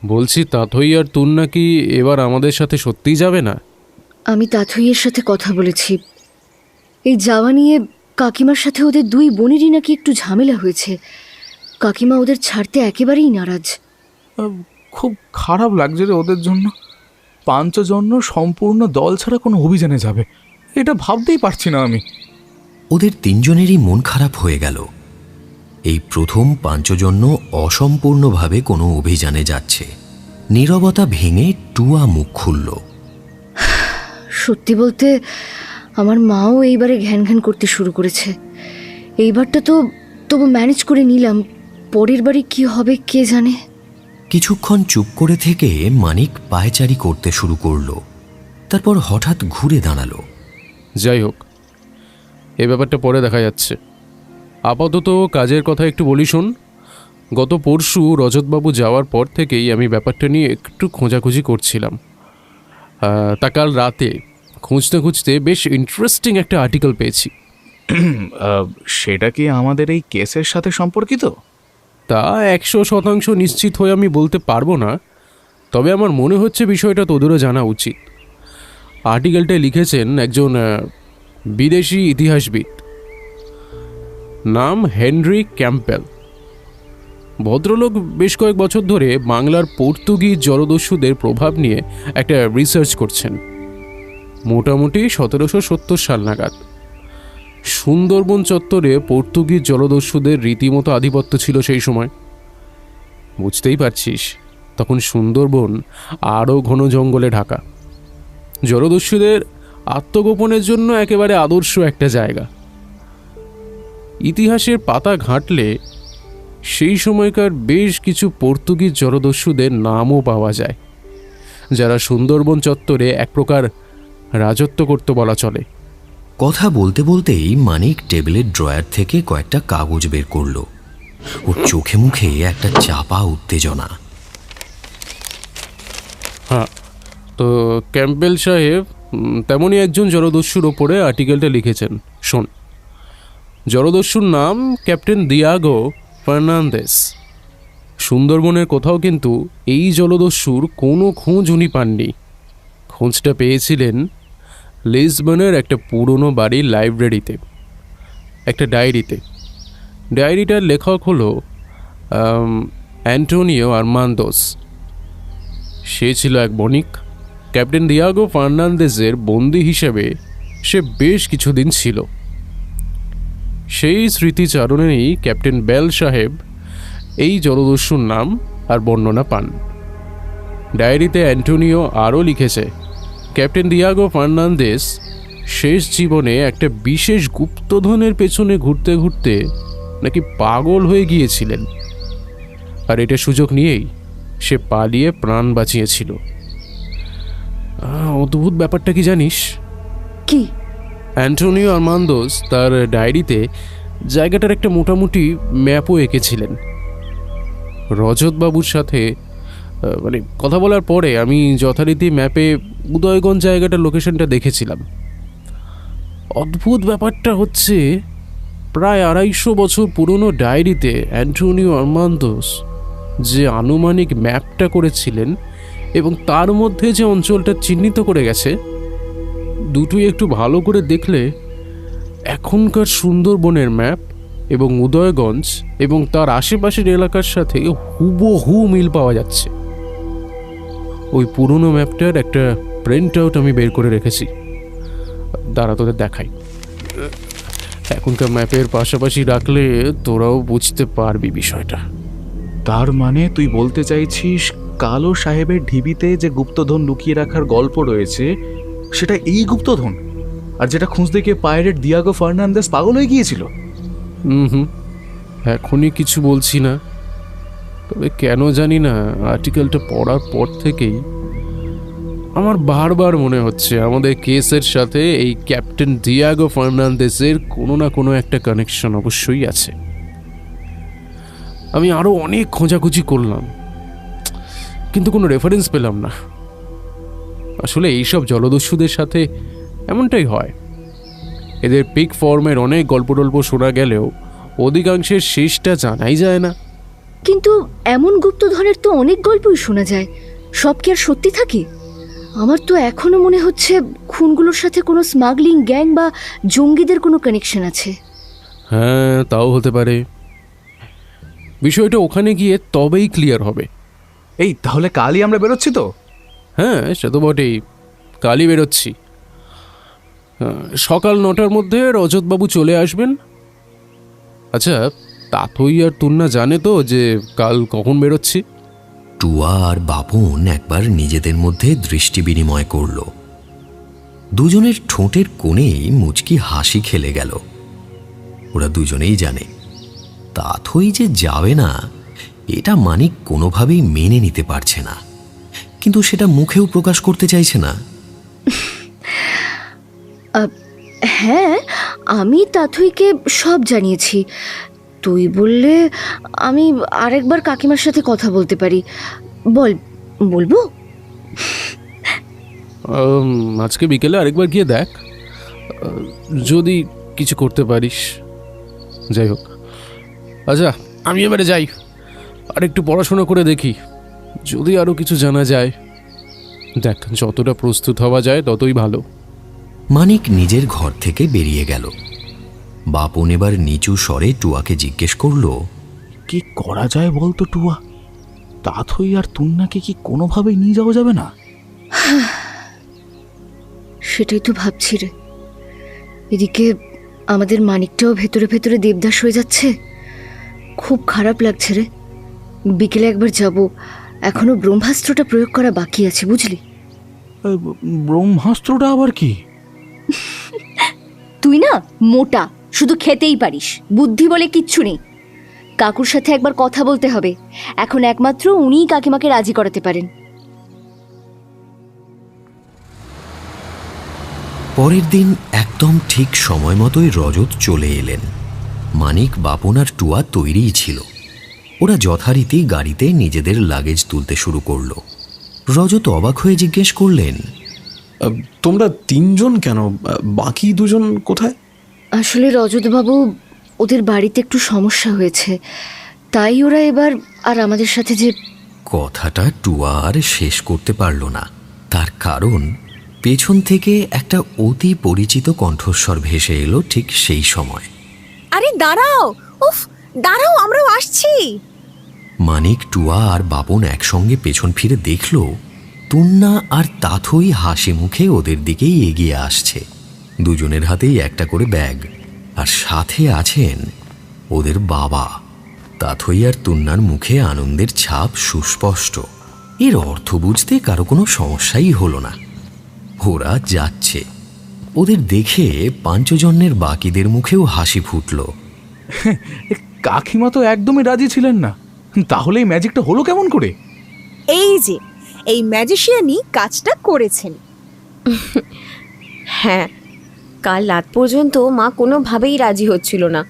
বলছি তাথই আর তুন নাকি এবার আমাদের সাথে সত্যিই যাবে না? আমি তাথইয়ের সাথে কথা বলেছি। এই যাওয়া নিয়ে কাকিমার সাথে ওদের দুই বোনেরই নাকি একটু ঝামেলা হয়েছে। কাকিমা ওদের ছাড়তে একেবারেই নারাজ। খুব খারাপ লাগছে রে ওদের জন্য। পাঞ্চজন্য সম্পূর্ণ দল ছাড়া কোনো অভিযানে যাবে, এটা ভাবতেই পারছি না আমি। ওদের তিনজনেরই মন খারাপ হয়ে গেল। এই প্রথম পাঞ্চজন্য অসম্পূর্ণভাবে কোনো অভিযানে যাচ্ছে। নীরবতা ভেঙে টুয়া মুখ খুলল। সত্যি বলতে আমার মাও এইবারে ঘ্যান ঘ্যান করতে শুরু করেছে। এইবারটা তো তবু ম্যানেজ করে নিলাম, পরের বারে কি হবে কে জানে। কিছুক্ষণ চুপ করে থেকে মানিক পায়চারি করতে শুরু করল। তারপর হঠাৎ ঘুরে দাঁড়ালো। যাই হোক, এ ব্যাপারটা পরে দেখা যাচ্ছে। আপাতত কাজের কথা একটু বলি শোন। গত পরশু রজতবাবু যাওয়ার পর থেকেই আমি ব্যাপারটা নিয়ে একটু খোঁজাখুঁজি করছিলাম। তা কাল রাতে খুঁজতে খুঁজতে বেশ ইন্টারেস্টিং একটা আর্টিকেল পেয়েছি। সেটা কি আমাদের এই কেসের সাথে সম্পর্কিত? তা 100% নিশ্চিত হয়ে আমি বলতে পারবো না, তবে আমার মনে হচ্ছে বিষয়টা তোদেরও জানা উচিত। আর্টিকেলটায় লিখেছেন একজন বিদেশি ইতিহাসবিদ, নাম হেনরি ক্যাম্পবেল। ভদ্রলোক বেশ কয়েক বছর ধরে বাংলার পর্তুগিজ জলদস্যুদের প্রভাব নিয়ে একটা রিসার্চ করছেন। মোটামুটি 1770 সাল নাগাদ সুন্দরবন চত্বরে পর্তুগিজ জলদস্যুদের রীতিমতো আধিপত্য ছিল সেই সময়। বুঝতেই পারছিস, তখন সুন্দরবন আরও ঘন জঙ্গলে ঢাকা। জলদস্যুদের আত্মগোপনের জন্য একেবারে আদর্শ একটা জায়গা। ইতিহাসের পাতা ঘাঁটলে সেই সময়কার বেশ কিছু পর্তুগিজ জলদস্যুদের নামও পাওয়া যায়, যারা সুন্দরবন চত্বরে এক প্রকার রাজত্ব করতে বলা চলে। কথা বলতে বলতেই মানিক টেবিলের ড্রয়ার থেকে কয়েকটা কাগজ বের করলো। ওর চোখে মুখে একটা চাপা উত্তেজনা। হ্যাঁ, তো ক্যাম্পবেল সাহেব তেমনই একজন জলদস্যুর ওপরে আর্টিকেলটা লিখেছেন। শোন, জলদস্যুর নাম ক্যাপ্টেন দিয়াগো ফার্নান্দেস। সুন্দরবনের কোথাও কিন্তু এই জলদস্যুর কোনো খোঁজ উনি পাননি। খোঁজটা পেয়েছিলেন লিসবনের একটা পুরনো বাড়ির লাইব্রেরিতে, একটা ডায়েরিতে। ডায়েরিটার লেখক হলো অ্যান্টোনিও আর্মান্দোস। সে ছিল এক বণিক। ক্যাপ্টেন দিয়াগো ফার্নান্দেজের বন্দী হিসেবে সে বেশ কিছুদিন ছিল। সেই স্মৃতিচারণেই ক্যাপ্টেন বেল সাহেব এই জলদস্যুর নাম আর বর্ণনা পান। ডায়েরিতে অ্যান্টোনিও আরও লিখেছে, ক্যাপ্টেন দিয়াগো ফার্নান্দেস শেষ জীবনে একটা বিশেষ গুপ্তধনের পেছনে ঘুরতে ঘুরতে নাকি পাগল হয়ে গিয়েছিলেন, আর এটা সুযোগ নিয়েই সে পালিয়ে প্রাণ বাঁচিয়েছিল। অদ্ভুত ব্যাপারটা কি জানিস? কি? অ্যান্টোনিও আর্মান্দোস তার ডায়েরিতে জায়গাটার একটা মোটামুটি ম্যাপও এঁকেছিলেন। রজতবাবুর সাথে মানে কথা বলার পরে আমি যথারীতি ম্যাপে উদয়গঞ্জ জায়গাটার লোকেশনটা দেখেছিলাম। অদ্ভুত ব্যাপারটা হচ্ছে, প্রায় 250 বছর পুরনো ডায়েরিতে অ্যান্টোনিও আর্মান্দোস যে আনুমানিক ম্যাপটা করেছিলেন এবং তার মধ্যে যে অঞ্চলটা চিহ্নিত করে গেছে, দুটোই একটু ভালো করে দেখলে এখনকার সুন্দরবনের ম্যাপ এবং উদয়গঞ্জ এবং তার আশেপাশের এলাকার সাথে হুবহু মিল পাওয়া যাচ্ছে। ওই পুরনো ম্যাপটার একটা প্রিন্ট আউট আমি বের করে রেখেছি, দাঁড়া তোদের দেখাই। এখনকার ম্যাপের পাশাপাশি রাখলে তোরাও বুঝতে পারবি বিষয়টা। তার মানে তুই বলতে চাইছিস কালো সাহেবের ঢিবিতে যে গুপ্তধন লুকিয়ে রাখার গল্প রয়েছে সেটা এই গুপ্তধন, আর যেটা খুঁজতে গিয়ে পাইরেট দিয়াগো ফার্নান্দেস পাগল হয়ে গিয়েছিল? এখনই কিছু বলছি না, তবে কেন জানি না আর্টিকেলটা পড়ার পর থেকেই আমার বারবার মনে হচ্ছে আমাদের কেসের সাথে এই ক্যাপ্টেন দিয়াগো ফার্নান্দেসের কোনো না কোনো একটা কানেকশন অবশ্যই আছে। আমি আরও অনেক খোঁজাখুঁজি করলাম, কিন্তু কোনো রেফারেন্স পেলাম না। আসলে এইসব জলদস্যুদের সাথে এমনটাই হয়। এদের পিক ফর্মের অনেক গল্প টল্প শোনা গেলেও অধিকাংশের শেষটা জানাই যায় না। কিন্তু এমন গুপ্তধনের তো অনেক গল্পই শোনা যায়, সব কি আর সত্যি থাকে? আমার তো এখনো মনে হচ্ছে খুনগুলোর সাথে কোনো স্মাগলিং গ্যাং বা জঙ্গিদের কোনো কানেকশন আছে। হ্যাঁ, তাও হতে পারে। বিষয়টা ওখানে গিয়ে তবেই ক্লিয়ার হবে। এই তাহলে কালই আমরা বেরোচ্ছি তো? হ্যাঁ, সে তো বটেই, কালই বেরোচ্ছি। সকাল 9টার মধ্যে রজতবাবু চলে আসবেন। আচ্ছা, তাতই আর তুন্না জানে তো যে কাল কখন বেরোচ্ছি? টুয়া আর বাপন একবার নিজেদের মধ্যে দৃষ্টি বিনিময় করল। দুজনের ঠোঁটের কোণেই মুচকি হাসি খেলে গেল। ওরা দুজনেই জানে তাতই যে যাবে না, এটা মানিক কোনোভাবেই মেনে নিতে পারছে না, কিন্তু সেটা মুখেও প্রকাশ করতে চাইছে না। হ্যাঁ, আমি তাথইকে সব জানিয়েছি। তুই বললে আমি আরেকবার কাকিমার সাথে কথা বলতে পারি। বলবো? আজকে বিকেলে আরেকবার গিয়ে দেখ, যদি কিছু করতে পারিস। যাই হোক, আচ্ছা আমি এবারে যাই, আর একটু পড়াশোনা করে দেখি, যদি আরও কিছু জানা যায়। দেখ, যতটা প্রস্তুত হওয়া যায় ততই ভালো। মানিক নিজের ঘর থেকে বেরিয়ে গেল। বাপন এবার নিচু স্বরে টুয়াকে জিজ্ঞেস করল, কি করা যায় বলতো টুয়া? তাথই আর তুন্নাকে কি কোনোভাবেই নিয়ে যাওয়া যাবে না? সেটাই তো ভাবছি রে। এদিকে আমাদের মানিকটাও ভেতরে ভেতরে দেবদাস হয়ে যাচ্ছে, খুব খারাপ লাগছে রে। বিকেলে একবার যাব, এখনো ব্রহ্মাস্ত্রটা প্রয়োগ করা বাকি আছে, বুঝলি? ব্রহ্মাস্ত্রটা আবার কি? তুই না মোটা, শুধু খেতেই পারিস, বুদ্ধি বলে কিচ্ছু নেই। কাকুর সাথে একবার কথা বলতে হবে, এখন একমাত্র উনিই কাকিমাকে রাজি করাতে পারেন। পরের দিন একদম ঠিক সময় মতোই রজত চলে এলেন। মানিক, বাপন আর টুয়া তৈরিই ছিল। ওরা যথারীতি গাড়িতে নিজেদের লাগেজ তুলতে শুরু করল। রজত অবাক হয়ে জিজ্ঞেস করলেন, তোমরা তিনজন কেন? বাকি দুজন কোথায়? আসলে রজতবাবু, ওদের বাড়িতে একটু সমস্যা হয়েছে, তাই ওরা এবার আর আমাদের সাথে যে... কথাটা টুয়া আর শেষ করতে পারল না। তার কারণ পেছন থেকে একটা অতি পরিচিত কণ্ঠস্বর ভেসে এলো ঠিক সেই সময়। আরে দাঁড়াও, উফ দাঁড়াও, আমরাও আসছি। মানিক, টুয়া আর বাপন একসঙ্গে পেছন ফিরে দেখল তুন্না আর তাথই হাসি মুখে ওদের দিকেই এগিয়ে আসছে। দুজনের হাতেই একটা করে ব্যাগ, আর সাথে আছেন ওদের বাবা। তাথই আর তুন্নার মুখে আনন্দের ছাপ সুস্পষ্ট। এর অর্থ বুঝতে কারো কোনো সমস্যাই হলো না। ওরা যাচ্ছে। ওদের দেখে পাঞ্চজন্যের বাকিদের মুখেও হাসি ফুটল। কাকিমা তো একদমই রাজি ছিলেন না, তাহলে এই ম্যাজিকটা হলো কেমন করে? এই যে এই ম্যাজিশিয়ানই কাজটা করেছেন। হ্যাঁ, কাল রাত পর্যন্ত মা কোনোভাবেই রাজি হচ্ছিল না,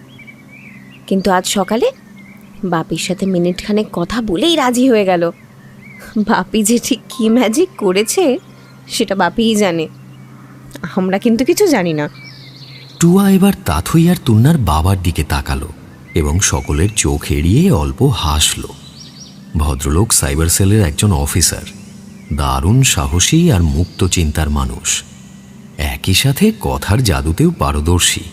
কিন্তু আজ সকালে বাপির সাথে মিনিটখানেক কথা বলেই রাজি হয়ে গেল। বাপি যে ঠিক কী ম্যাজিক করেছে সেটা বাপিই জানে, আমরা কিন্তু কিছু জানি না। টুয়া এবার তাথই আর তুন্নার বাবার দিকে তাকালো এবং সকলের চোখ এড়িয়ে অল্প হাসল। ভদ্রলোক সাইবার সেলের একজন অফিসার, দারুণ সাহসী আর মুক্ত চিন্তার মানুষ। একই সাথে কথার জাদুতেও পারদর্শী।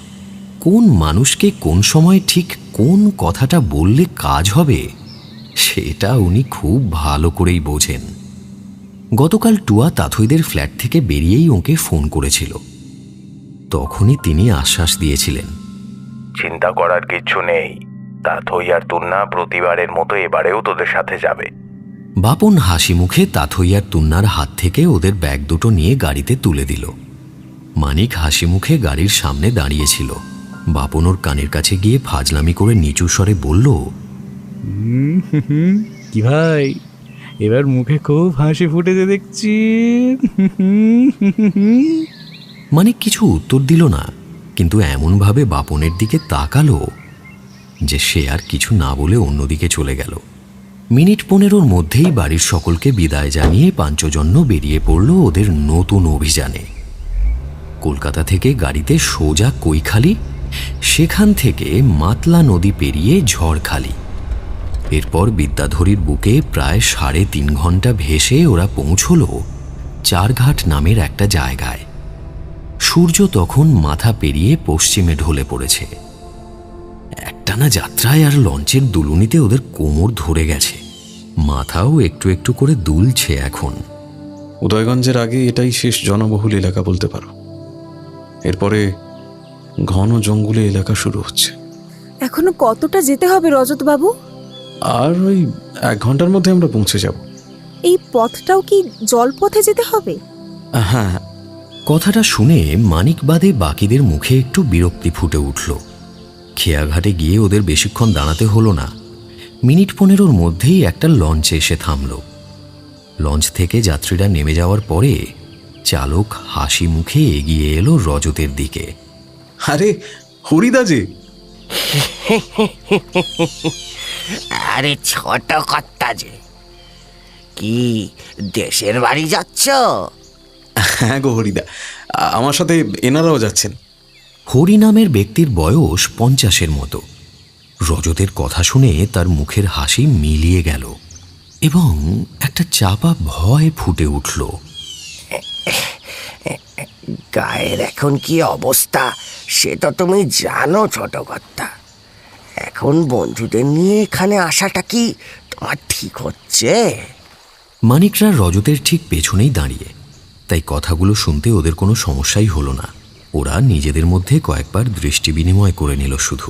কোন মানুষকে কোন সময় ঠিক কোন কথাটা বললে কাজ হবে সেটা উনি খুব ভালো করেই বোঝেন। গতকাল টুয়া তাথইদের ফ্ল্যাট থেকে বেরিয়েই ওকে ফোন করেছিল। তখনই তিনি আশ্বাস দিয়েছিলেন, চিন্তা করার কিচ্ছু নেই, তাথই আর তুন্না প্রতিবারের মতো এবারেও তোদের সাথে যাবে। বাপন হাসি মুখে তাথই আর তুন্নার হাত থেকে ওদের ব্যাগ দুটো নিয়ে গাড়িতে তুলে দিল। মানিক হাসি মুখে গাড়ির সামনে দাঁড়িয়েছিল। বাপন ওর কানের কাছে গিয়ে ফাজলামি করে নিচু স্বরে বলল, কি ভাই, এবার মুখে খুব হাসি ফুটেছে দেখছি। মানিক কিছু উত্তর দিল না, কিন্তু এমনভাবে বাপনের দিকে তাকালো যে সে আর কিছু না বলে অন্যদিকে চলে গেল। মিনিট 15 মধ্যেই বাড়ির সকলকে বিদায় জানিয়ে পাঞ্চজন্য বেরিয়ে পড়ল ওদের নতুন অভিযানে। কলকাতা থেকে গাড়িতে সোজা কৈখালি, সেখান থেকে মাতলা নদী পেরিয়ে ঝড়খালি, এরপর বিদ্যাধরীর বুকে প্রায় 3.5 ঘন্টা ভেসে ওরা পৌঁছল চারঘাট নামের একটা জায়গায়। সূর্য তখন মাথা পেরিয়ে পশ্চিমে ঢলে পড়েছে। একটানা যাত্রায় আর লঞ্চের দুলুনিতে ওদের কোমর ধরে গেছে, মাথাও একটু একটু করে দুলছে। এখন উদয়গঞ্জের আগে এটাই শেষ জনবহুল এলাকা বলতে পারো। এরপরে ঘন জঙ্গলে এলাকা শুরু হচ্ছে। এখনো কতটা যেতে হবে রজত বাবু? আর ওই 1 ঘন্টার মধ্যে আমরা পৌঁছে যাব। এই পথটাও কি জলপথে যেতে হবে? হ্যাঁ। কথাটা শুনে মানিক বাদে বাকিদের মুখে একটু বিরক্তি ফুটে উঠল। খেয়াঘাটে গিয়ে ওদের বেশিক্ষণ দাঁড়াতে হলো না। মিনিট 15 মধ্যেই একটা লঞ্চ এসে থামল। লঞ্চ থেকে যাত্রীরা নেমে যাওয়ার পরে চালক হাসি মুখে এগিয়ে এলো রজতের দিকে। আরে হরিদা যে! আরে ছোট কর্তা যে, কি দেশের বাড়ি যাচ্ছ? হ্যাঁ গো হরিদা, আমার সাথে এনারাও যাচ্ছেন। হরি নামের ব্যক্তির বয়স 50-এর মতো। রজতের কথা শুনে তার মুখের হাসি মিলিয়ে গেল এবং একটা চাপা ভয় ফুটে উঠল। গায়ের এখন কি অবস্থা সে তো তুমি জানো ছোট কর্তা। এখন বন্ধুদের নিয়ে এখানে আসাটা কি তোমার ঠিক হচ্ছে? মানিকরা রজতের ঠিক পেছনেই দাঁড়িয়ে, তাই কথাগুলো শুনতে ওদের কোনো সমস্যাই হলো না। ওরা নিজেদের মধ্যে কয়েকবার দৃষ্টি বিনিময় করে নিল শুধু।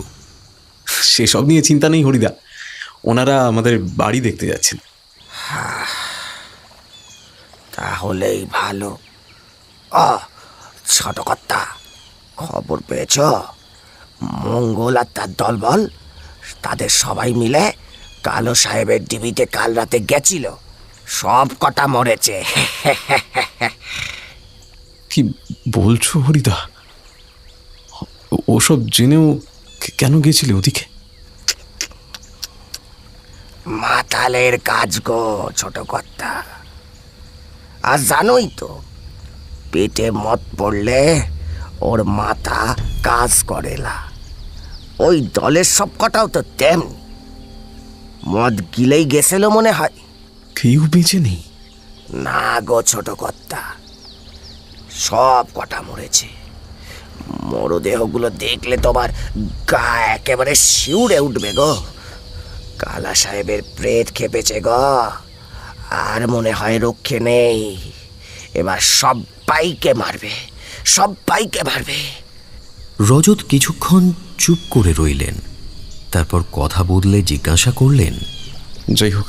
সেসব নিয়ে চিন্তা নেই হরিদা, ওনারা আমাদের বাড়ি দেখতে যাচ্ছেন। তাহলেই ভালো। ছোট কর্তা, খবর পেয়েছ? মঙ্গল আর তার দলবল, তাদের সবাই মিলে কালো সাহেবের ডিবিতে কাল রাতে গেছিল। সব কটা মরেছে। কি বলছো হরিদা? ওসব জেনেও কেন গেছিলে ওদিকে? মাতালের কাজ গো ছোট কর্তা। আর জানোই তো, পেটে মদ পড়লে ওর মাথা কাজ করে না। ওই দলের সব কটাও তো তেমনি। মদ গিলেই গেছিল মনে হয়। কেউ বেঁচে নেই? না গো ছোট কর্তা, সব কটা মরেছে। মরদেহগুলো দেখলে তোমার গা একেবারে শিউরে উঠবে গো। কালা সাহেবের প্রেত খেপেছে গো, আর মনে হয় রক্ষে নেই। এবার সবাইকে মারবে, সবাইকে মারবে। রজত কিছুক্ষণ চুপ করে রইলেন, তারপর কথা বদলে জিজ্ঞাসা করলেন, যাই হোক,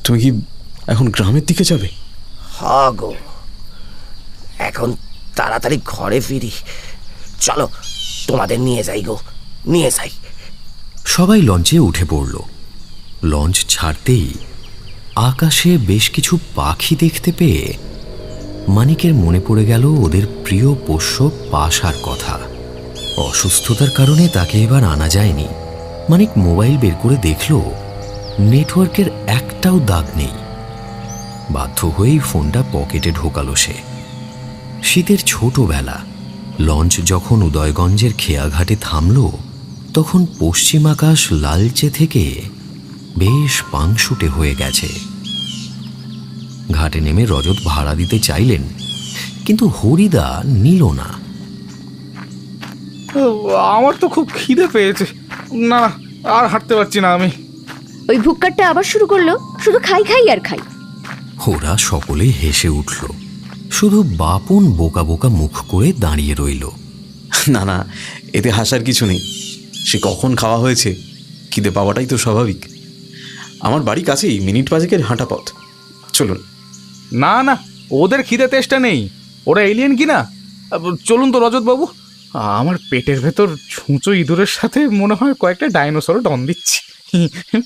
তুমি কি এখন গ্রামের দিকে যাবে? হ্যাঁ গো, এখন তাড়াতাড়ি ঘরে ফিরি। চলো তোমাদের নিয়ে যাই গো, নিয়ে যাই। সবাই লঞ্চে উঠে পড়ল। লঞ্চ ছাড়তেই আকাশে বেশ কিছু পাখি দেখতে পেয়ে মানিকের মনে পড়ে গেল ওদের প্রিয় পোষ্য পাশার কথা। অসুস্থতার কারণে তাকে এবার আনা যায়নি। মানিক মোবাইল বের করে দেখল নেটওয়ার্কের একটাও দাগ নেই। বাধ্য হয়েই ফোনটা পকেটে ঢোকালো সে। শীতের ছোটবেলা লঞ্চ যখন উদয়গঞ্জের খেয়াঘাটে থামল, তখন পশ্চিম আকাশ লালচে থেকে বেশ পাংশুটে হয়ে গেছে। ঘাটে নেমে রজত ভাড়া দিতে চাইলেন, কিন্তু হরিদা নিল না। আমার তো খুব খিদে পেয়েছে, না আর হাঁটতে পারছি না আমি। ওই ভুক্কারটা আবার শুরু করলো, শুধু খাই খাই আর খাই। ওরা সকলেই হেসে উঠল, শুধু বাপন বোকা বোকা মুখ করে দাঁড়িয়ে রইল। না না, এতে হাসার কিছু নেই। সে কখন খাওয়া হয়েছে, খিদে পাওয়াটাই তো স্বাভাবিক। আমার বাড়ি কাছেই, মিনিট 5 হাঁটা পথ। চলুন। না না, ওদের খিদে তেষ্টা নেই, ওরা এলিয়েন কি না। চলুন তো রজত বাবু, আমার পেটের ভেতর ছুঁচো ইঁদুরের সাথে মনে হয় কয়েকটা ডাইনোসরও ডন দিচ্ছি।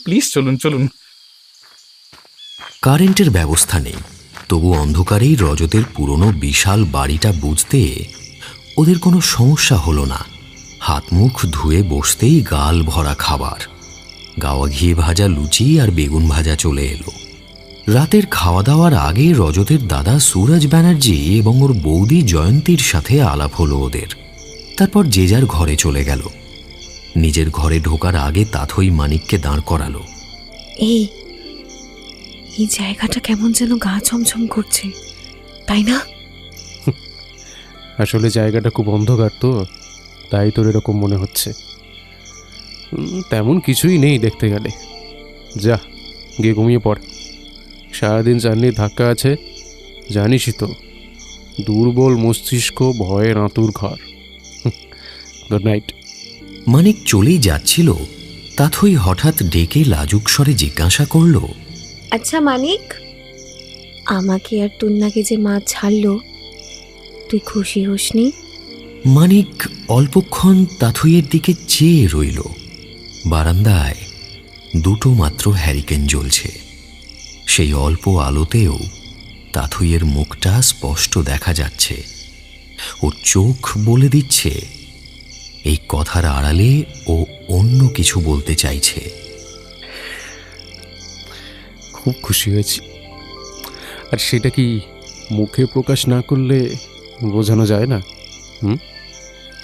প্লিজ চলুন চলুন। কারেন্টের ব্যবস্থা নেই, তবু অন্ধকারেই রজতের পুরনো বিশাল বাড়িটা বুঝতে ওদের কোনো সমস্যা হলো না। হাত মুখ ধুয়ে বসতেই গাল ভরা খাবার, গাওয়া ঘিয়ে ভাজা লুচি আর বেগুন ভাজা চলে এলো। রাতের খাওয়া দাওয়ার আগে রজতের দাদা সুরজ ব্যানার্জি এবং ওর বৌদি জয়ন্তীর সাথে আলাপ হলো ওদের। তারপর যে যার ঘরে চলে গেল। নিজের ঘরে ঢোকার আগে তাথই মানিককে দাঁড় করালো। এই জায়গাটা কেমন যেন গা ছমছম করছে, তাই না? আসলে জায়গাটা খুব অন্ধকার তো, তাই তোর এরকম মনে হচ্ছে। তেমন কিছুই নেই দেখতে গেলে। যা গিয়ে ঘুমিয়ে পড়, সারাদিন জার্নির ধাক্কা আছে, জানিসই তো। দুর্বল মস্তিষ্ক, ভয়ের আঁতুর ঘর। Good night. মানিক চলেই যাচ্ছিল, তাথই হঠাৎ ডেকে লাজুক স্বরে জিজ্ঞাসা করল, আচ্ছা মানিক, আমাকে আর তুন্নাকে যে মা ছাড়লো, তুই খুশি হোসনি? মানিক অল্পক্ষণ তাথইয়ের দিকে চেয়ে রইল। বারান্দায় দুটো মাত্র হ্যারিকেন জ্বলছে। সেই অল্প আলোতেও তাথইয়ের মুখটা স্পষ্ট দেখা যাচ্ছে। ওর চোখ বলে দিচ্ছে এই কথার আড়ালে ও অন্য কিছু বলতে চাইছে। খুব খুশি হয়েছি, আর সেটা কি মুখে প্রকাশ না করলে বোঝানো যায় না।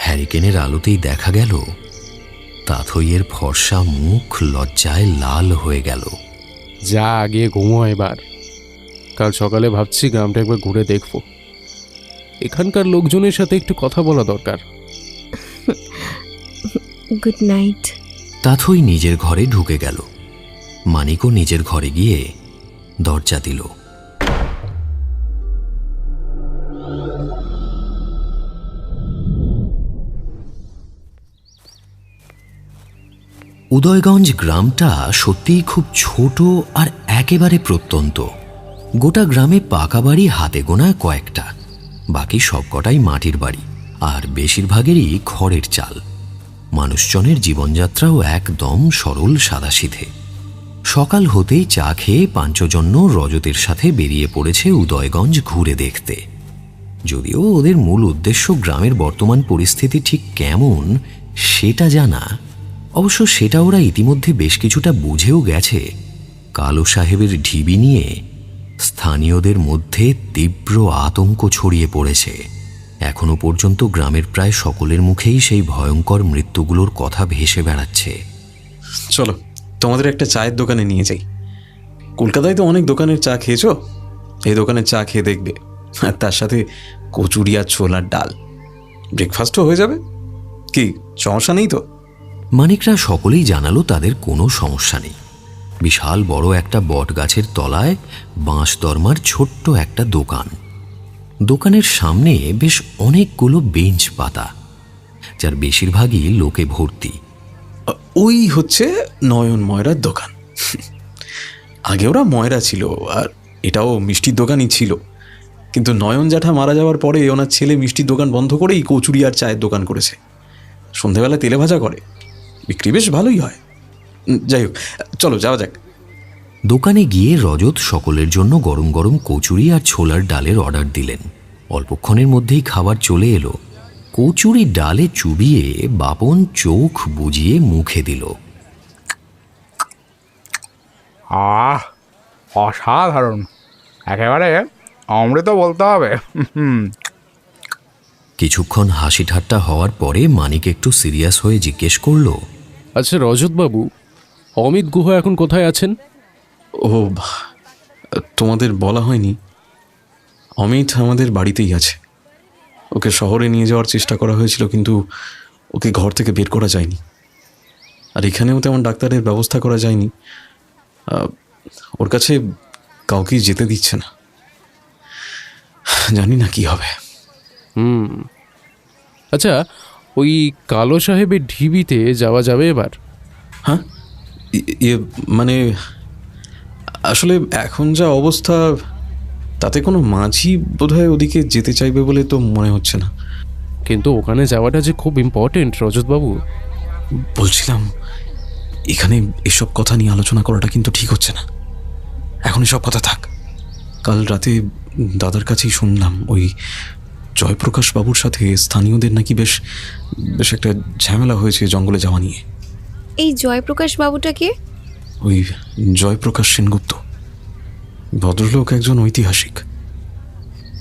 হ্যারিকেনের আলোতেই দেখা গেল তাথইয়ের ফর্সা মুখ লজ্জায় লাল হয়ে গেল। যা আগে ঘুমো এবার, কাল সকালে ভাবছি গ্রামটা একবার ঘুরে দেখব। এখানকার লোকজনের সাথে একটু কথা বলা দরকার। Good night. তাথই নিজের ঘরে ঢুকে গেল। মানিকও নিজের ঘরে গিয়ে দরজা দিল। উদয়গঞ্জ গ্রামটা সত্যিই খুব ছোট আর একেবারে প্রত্যন্ত। গোটা গ্রামে পাকা বাড়ি হাতে গোনা কয়েকটা, বাকি সবকটাই মাটির বাড়ি, আর বেশিরভাগেরই খড়ের চাল। মানুষজনের জীবনযাত্রাও একদম সরল সাদাসিধে। সকাল হতেই চা খেয়ে পাঞ্চজন্য রজতের সাথে বেরিয়ে পড়েছে উদয়গঞ্জ ঘুরে দেখতে। যদিও ওদের মূল উদ্দেশ্য গ্রামের বর্তমান পরিস্থিতি ঠিক কেমন সেটা জানা। অবশ্য সেটা ওরা ইতিমধ্যে বেশ কিছুটা বুঝেও গেছে। কালো সাহেবের ঢিবি নিয়ে স্থানীয়দের মধ্যে তীব্র আতঙ্ক ছড়িয়ে পড়েছে। এখনো পর্যন্ত গ্রামের প্রায় সকলের মুখেই সেই ভয়ঙ্কর মৃত্যুগুলোর কথা ভেসে বেড়াচ্ছে। চলো তোমাদের একটা চায়ের দোকানে নিয়ে যাই। কলকাতায় তো অনেক দোকানের চা খেয়েছো, এই দোকানের চা খেয়ে দেখবে, আর তার সাথে কচুরি আর ছোলার ডাল, ব্রেকফাস্টও হয়ে যাবে। কি সমস্যা নেই তো? মানিকরা সকলেই জানালো তাদের কোনো সমস্যা নেই। বিশাল বড় একটা বট গাছের তলায় বাঁশ দরমার ছোট্ট একটা দোকান। দোকানের সামনে বেশ অনেকগুলো বেঞ্চ পাতা, যার বেশিরভাগই লোকে ভর্তি। ওই হচ্ছে নয়ন ময়রার দোকান। আগে ওরা ময়রা ছিল, আর এটাও মিষ্টির দোকানই ছিল, কিন্তু নয়ন জ্যাঠা মারা যাওয়ার পরে ওনার ছেলে মিষ্টির দোকান বন্ধ করেই কচুরি আর চায়ের দোকান করেছে। সন্ধেবেলা তেলে ভাজা করে, বিক্রি বেশ ভালোই হয়। যাই হোক, চলো যাওয়া যাক। দোকানে গিয়ে রজত সকলের জন্য গরম গরম কচুরি আর ছোলার ডালের অর্ডার দিলেন। অল্পক্ষণের মধ্যেই খাবার চলে এলো। কচুরি ডালে চুবিয়ে বাপন চোখ বুজিয়ে মুখে দিল। অসাধারণ, একেবারে অমৃত বলতে হবে। কিছুক্ষণ হাসি ঠাট্টা হওয়ার পরে মানিক একটু সিরিয়াস হয়ে জিজ্ঞেস করলো, আচ্ছা রজতবাবু, অমিত গুহ এখন কোথায় আছেন? ও, তোমাদের বলা হয়নি, অমিত আমাদের বাড়িতেই আছে। ওকে শহরে নিয়ে যাওয়ার চেষ্টা করা হয়েছিল, কিন্তু ওকে ঘর থেকে বের করা যায়নি। আর এখানেও তেমন ডাক্তারের ব্যবস্থা করা যায়নি। ওর কাছে কাউকেই যেতে দিচ্ছে না। জানি না কি হবে। আচ্ছা, ওই কালো সাহেবের ঢিবিতে যাওয়া যাবে এবার? হ্যাঁ, মানে আসলে এখন যা অবস্থা, তাতে কোনো মাঝি বোধহয় ওদিকে যেতে চাইবে বলে তো মনে হচ্ছে না। কিন্তু ওখানে যাওয়াটা যে খুব ইম্পর্টেন্ট রজতবাবু। বলছিলাম, এখানে এসব কথা নিয়ে আলোচনা করাটা কিন্তু ঠিক হচ্ছে না। এখন এসব কথা থাক। কাল রাতে দাদার কাছেই শুনলাম ওই জয়প্রকাশ বাবুর সাথে স্থানীয়দের নাকি বেশ বেশ একটা ঝামেলা হয়েছে জঙ্গলে যাওয়া নিয়ে। এই জয়প্রকাশ বাবুটা কে? ওই জয়প্রকাশ সেনগুপ্ত ভদ্রলোক একজন ঐতিহাসিক,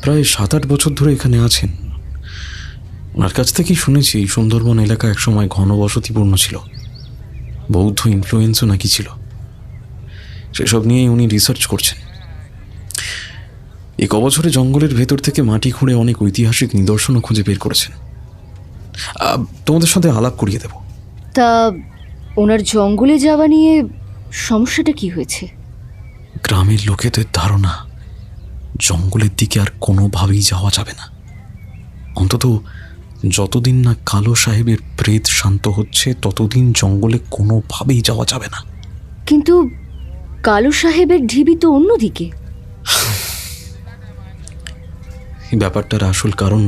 প্রায় 7-8 বছর ধরে এখানে আছেন। ওনার কাছ থেকেই শুনেছি সুন্দরবন এলাকা একসময় ঘনবসতিপূর্ণ ছিল, বৌদ্ধ ইনফ্লুয়েন্সও নাকি ছিল। সেসব নিয়েই উনি রিসার্চ করছেন। এই কবছরে জঙ্গলের ভেতর থেকে মাটি খুঁড়ে অনেক ঐতিহাসিক নিদর্শনও খুঁজে বের করেছেন। তোমাদের সাথে আলাপ করিয়ে দেব। তা ওনার জঙ্গলে যাওয়া নিয়ে সমস্যাটা কি হয়েছে? গ্রামের লোকেদের ধারণা জঙ্গলের দিকে আর কোনোভাবেই যাওয়া যাবে না, অন্তত যতদিন না কালো সাহেবের প্রেত শান্ত হচ্ছে ততদিন জঙ্গলে কোনোভাবেই যাওয়া যাবে না। কিন্তু কালো সাহেবের ঢিবি তো অন্যদিকে। এই ব্যাপারটার আসল কারণ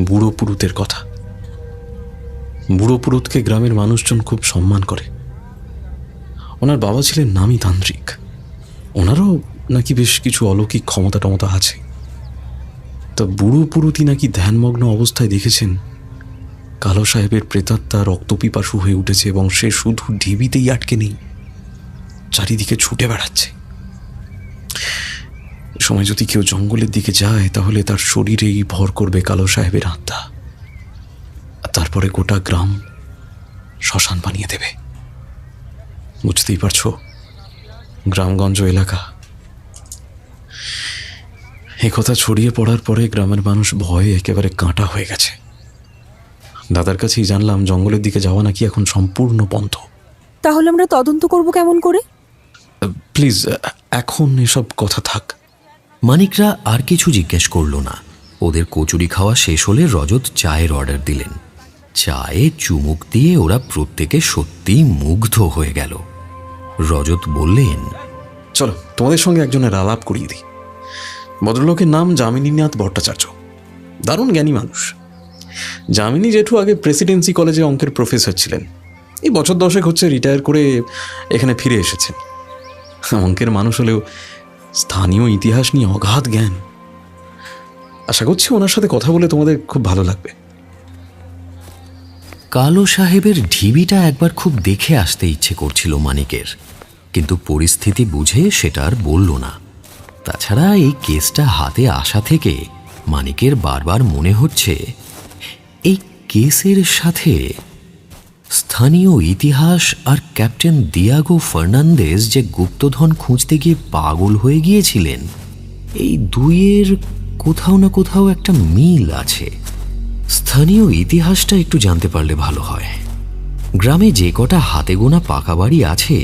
বুড়ো পুরুতের কথা। বুড়ো পুরুতকে গ্রামের মানুষজন খুব সম্মান করে। ওনার বাবা ছিলেন নামী তান্ত্রিক, ওনারও নাকি বেশ কিছু অলৌকিক ক্ষমতা টমতা আছে। তা বুড়ো পুরুতি নাকি ধ্যানমগ্ন অবস্থায় দেখেছেন কালো সাহেবের প্রেতাত্মা রক্তপিপাসু হয়ে উঠেছে এবং সে শুধু ঢিবিতেই আটকে নেই, চারিদিকে ছুটে বেড়াচ্ছে। সময় যদি কেউ জঙ্গলের দিকে যায় তাহলে তার শরীরেই ভর করবে কালো সাহেবের আত্মা, আর তারপরে গোটা গ্রাম শ্মশান বানিয়ে দেবে। বুঝতেই পারছো, গ্রামগঞ্জ এলাকা। এ কথা ছড়িয়ে পড়ার পরে গ্রামের মানুষ ভয়ে একেবারে কাঁটা হয়ে গেছে। দাদার কাছেই জানলাম জঙ্গলের দিকে যাওয়া নাকি এখন সম্পূর্ণ বন্ধ। তাহলে আমরা তদন্ত করব কেমন করে? প্লিজ এখন এসব কথা থাক। মানিকরা আর কিছু জিজ্ঞেস করল না। ওদের কচুরি খাওয়া শেষ হলে রজত চায়ের অর্ডার দিলেন। চায়ে চুমুক দিয়ে ওরা প্রত্যেকে সত্যি মুগ্ধ হয়ে গেল। রজত বললেন, চলো তোমাদের সঙ্গে একজনের আলাপ করিয়ে দিই। ভদ্রলোকের নাম যামিনীনাথ ভট্টাচার্য, দারুণ জ্ঞানী মানুষ। যামিনী জেঠু আগে প্রেসিডেন্সি কলেজে অঙ্কের প্রফেসর ছিলেন। এই বছর 10 হচ্ছে রিটায়ার করে এখানে ফিরে এসেছেন। অঙ্কের মানুষ হলেও স্থানীয় ইতিহাস নিয়ে অগাধ জ্ঞান। আশা করছি ওনার সাথে কথা বলে তোমাদের খুব ভালো লাগবে। কালো সাহেবের ঢিবিটা একবার খুব দেখে আসতে ইচ্ছে করছিল মানিকের, কিন্তু পরিস্থিতি বুঝে সেটা আর বলল না। তাছাড়া এই কেসটা হাতে আসা থেকে মানিকের বারবার মনে হচ্ছে এই কেসের সাথে স্থানীয় ইতিহাস আর ক্যাপ্টেন দিয়াগো ফার্নান্দেজ যে গুপ্তধন খুঁজতে গিয়ে পাগল হয়ে গিয়েছিলেন, এই দুইয়ের কোথাও না কোথাও একটা মিল আছে। স্থানীয় ইতিহাসটা একটু জানতে পারলে ভালো হয়। গ্রামে যে কটা হাতে গোনা পাকা বাড়ি আছে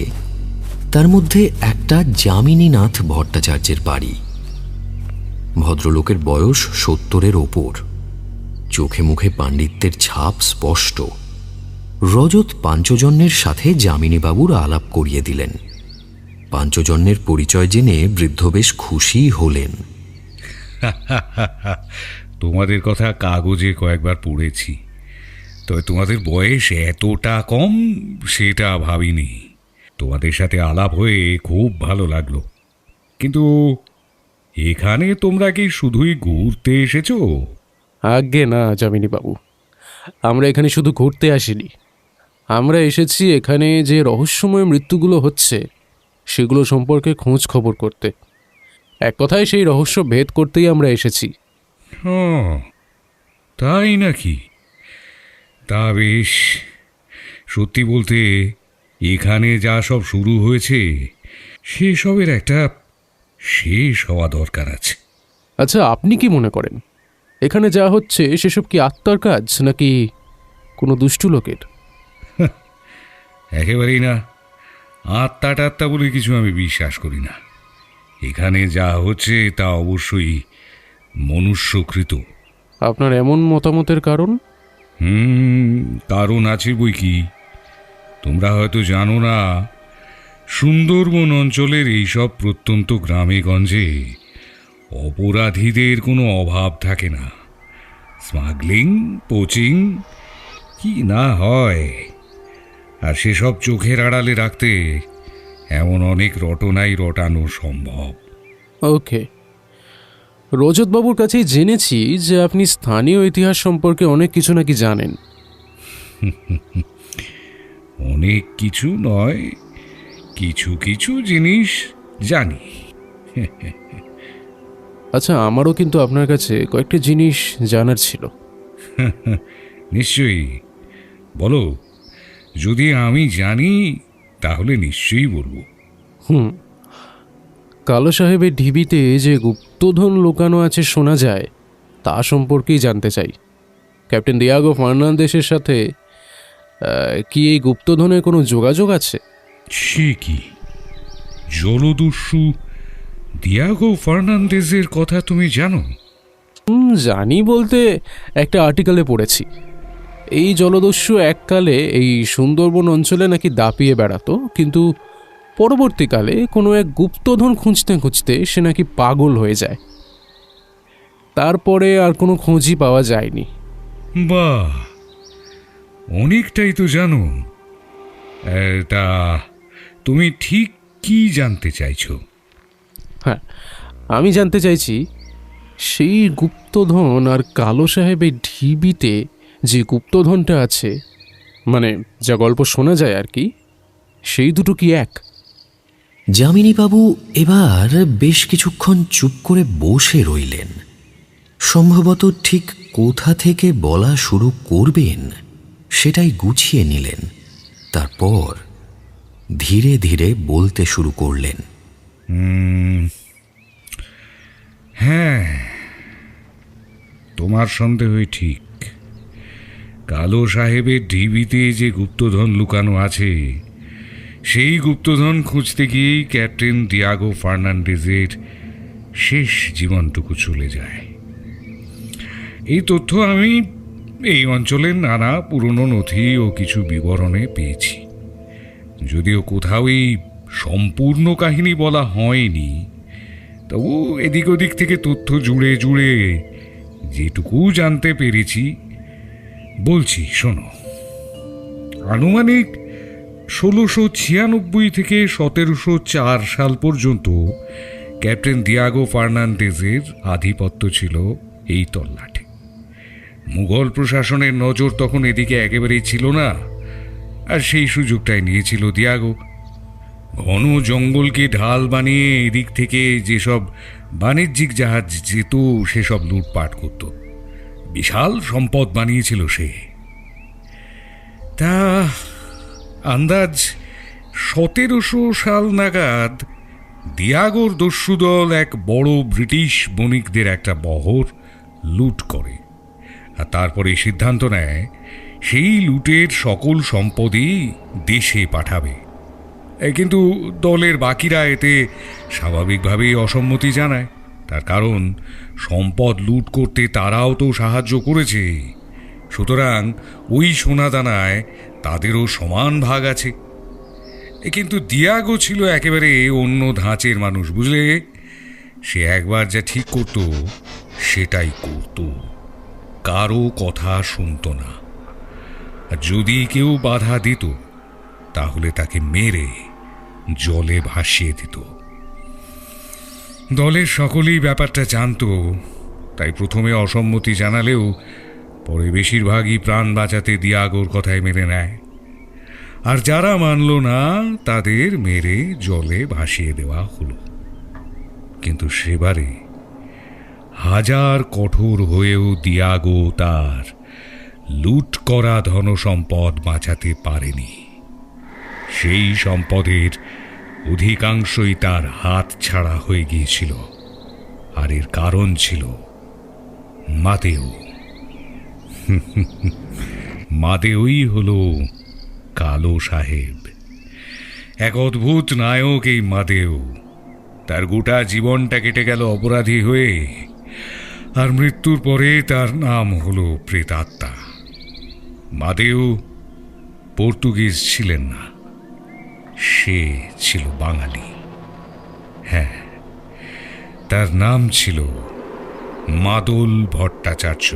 তার মধ্যে একটা যামিনীনাথ ভট্টাচার্যের বাড়ি। ভদ্রলোকের বয়স 70-এর ওপর, চোখে মুখে পাণ্ডিত্যের ছাপ স্পষ্ট। রজত পাঞ্চজন্যের সাথে যামিনীবাবুর আলাপ করিয়ে দিলেন। পাঞ্চজন্যের পরিচয় জেনে বৃদ্ধ বেশ খুশি হলেন। তোমাদের কথা কাগজে কয়েকবার পড়েছি, তবে তোমাদের বয়স এতটা কম সেটা ভাবিনি। তোমাদের সাথে আলাপ হয়ে খুব ভালো লাগলো। কিন্তু এখানে তোমরা কি শুধুই ঘুরতে এসেছো? আজ্ঞে না যামিনীবাবু, আমরা এখানে শুধু ঘুরতে আসিনি। আমরা এসেছি এখানে যে রহস্যময় মৃত্যুগুলো হচ্ছে সেগুলো সম্পর্কে খোঁজ খবর করতে। এক কথায় সেই রহস্য ভেদ করতেই আমরা এসেছি। তাই নাকি? তা বেশ। সত্যি বলতে এখানে যা সব শুরু হয়েছে সেসবের একটা শেষ হওয়া দরকার আছে। আচ্ছা, আপনি কি মনে করেন এখানে যা হচ্ছে সেসব কি আত্মার কাজ নাকি কোনো দুষ্টু লোকের? একেবারেই না। আত্মা টাত্মা বলে কিছু আমি বিশ্বাস করি না। এখানে যা হচ্ছে তা অবশ্যই মনুষ্যকৃত। আপনার এমন মতামতের কারণ? কারণ আছে বই কি। তোমরা হয়তো জানো না, সুন্দরবন অঞ্চলের এইসব প্রত্যন্ত গ্রামে গঞ্জে অপরাধীদের কোনো অভাব থাকে না। স্মাগলিং, পোচিং কি না হয়, আর সেসব চোখের আড়ালে রাখতে এমন অনেক রটনাই রটানো সম্ভব। ওকে, রজতবাবুর কাছেই জেনেছি যে আপনি স্থানীয় ইতিহাস সম্পর্কে অনেক কিছু নাকি জানেন। অনেক কিছু নয়, কিছু কিছু জিনিস জানি। আচ্ছা, আমারও কিন্তু আপনার কাছে কয়েকটা জিনিস জানার ছিল। নিশ্চয়ই, বলো। যদি আমি জানি তাহলে নিশ্চয়ই বলবো। কালো সাহেবের ঢিবিতে যে গুপ্তধন লুকানো আছে শোনা যায়, তা সম্পর্কেই জানতে চাই। ক্যাপ্টেন দিয়াগো ফার্নান্দেসের সাথে কি এই গুপ্তধনের কোনো যোগাযোগ আছে? সে কি, জলদস্যু দিয়াগো ফার্নান্দেজের কথা তুমি জানো? জানি বলতে একটা আর্টিকেলে পড়েছি। এই জলদস্যু এককালে এই সুন্দরবন অঞ্চলে নাকি দাপিয়ে বেড়াতো, কিন্তু পরবর্তীকালে কোনো এক গুপ্তধন খুঁজতে খুঁজতে সে নাকি পাগল হয়ে যায়। তারপরে আর কোনো খোঁজই পাওয়া যায়নি। বাহ, অনেকটাই তো জানো। তা তুমি ঠিক কি জানতে চাইছো? হ্যাঁ, আমি জানতে চাইছি সেই গুপ্তধন আর কালো সাহেবের ঢিবিতে যে গুপ্তধনটা আছে, মানে যা গল্প শোনা যায় আর কি, সেই দুটো কি এক? যামিনীবাবু এবার বেশ কিছুক্ষণ চুপ করে বসে রইলেন। সম্ভবত ঠিক কোথা থেকে বলা শুরু করবেন সেটাই গুছিয়ে নিলেন। তারপর ধীরে ধীরে বলতে শুরু করলেন। হ্যাঁ, তোমার সন্দেহই ঠিক। কালো সাহেবের ঢিবিতে যে গুপ্তধন লুকানো আছে, সেই গুপ্তধন খুঁজতে গিয়েই ক্যাপ্টেন ডিয়াগো ফার্নান্ডেজের শেষ জীবনটুকু চলে যায়। এই তথ্য আমি এই অঞ্চলের নানা পুরনো নথি ও কিছু বিবরণে পেয়েছি। যদিও কোথাও এই সম্পূর্ণ কাহিনী বলা হয়নি, তবু এদিক ওদিক থেকে তথ্য জুড়ে জুড়ে যেটুকু জানতে পেরেছি বলছি, শোনো। আনুমানিক 1696 থেকে 1704 সাল পর্যন্ত ক্যাপ্টেন ডিয়াগো ফার্নান্ডেজের আধিপত্য ছিল এই তল্লাটে। মুঘল প্রশাসনের নজর তখন এদিকে একেবারেই ছিল না, আর সেই সুযোগটাই নিয়েছিল ডিয়াগো। ঘন জঙ্গলকে ঢাল বানিয়ে এদিক থেকে যেসব বাণিজ্যিক জাহাজ যেত সেসব লুটপাট করত। বিশাল সম্পদ বানিয়েছিল সে। তা আন্দাজ 1700 সাল নাগাদ ডিয়াগোর দস্যু দল এক বড় ব্রিটিশ বণিকদের একটা বহর লুট করে, আর তারপরে সিদ্ধান্ত নেয় সেই লুটের সকল সম্পদই দেশে পাঠাবে। কিন্তু দলের বাকিরা এতে স্বাভাবিকভাবেই অসম্মতি জানায়। তার কারণ সম্পদ লুট করতে তারাও তো সাহায্য করেছে, সুতরাং ওই সোনাদানায় তাদেরও সমান ভাগ আছে। কিন্তু ডিয়াগো ছিল একেবারে অন্য ধাঁচের মানুষ, বুঝলে। সে একবার যা ঠিক করত সেটাই করত, কারো কথা শুনত না। আর যদি কেউ বাধা দিত তাহলে তাকে মেরে জলে ভাসিয়ে দিত। দলের সকলেই ব্যাপারটা জানত, তাই প্রথমে অসম্মতি জানালেও পরে বেশিরভাগই প্রাণ বাঁচাতে ডিয়াগোর কথায় মেনে নেয়। আর যারা মানল না তাদের মেরে জলে ভাসিয়ে দেওয়া হলো। কিন্তু সেবারে হাজার কঠোর হয়েও ডিয়াগো তার লুট করা ধনসম্পদ বাঁচাতে পারেনি। সেই সম্পদের অধিকাংশই তার হাত ছাড়া হয়ে গিয়েছিল, আর এর কারণ ছিল মাদেও। মাদেওই হলো কালো সাহেব, এক অদ্ভুত নায়ক এই মাদেও। তার গোটা জীবনটা কেটে গেল অপরাধী হয়ে, আর মৃত্যুর পরে তার নাম হলো প্রেতাত্মা। মাদেও পর্তুগিজ ছিলেন না, সে ছিল বাঙালি। হ্যাঁ, তার নাম ছিল মাদল ভট্টাচার্য।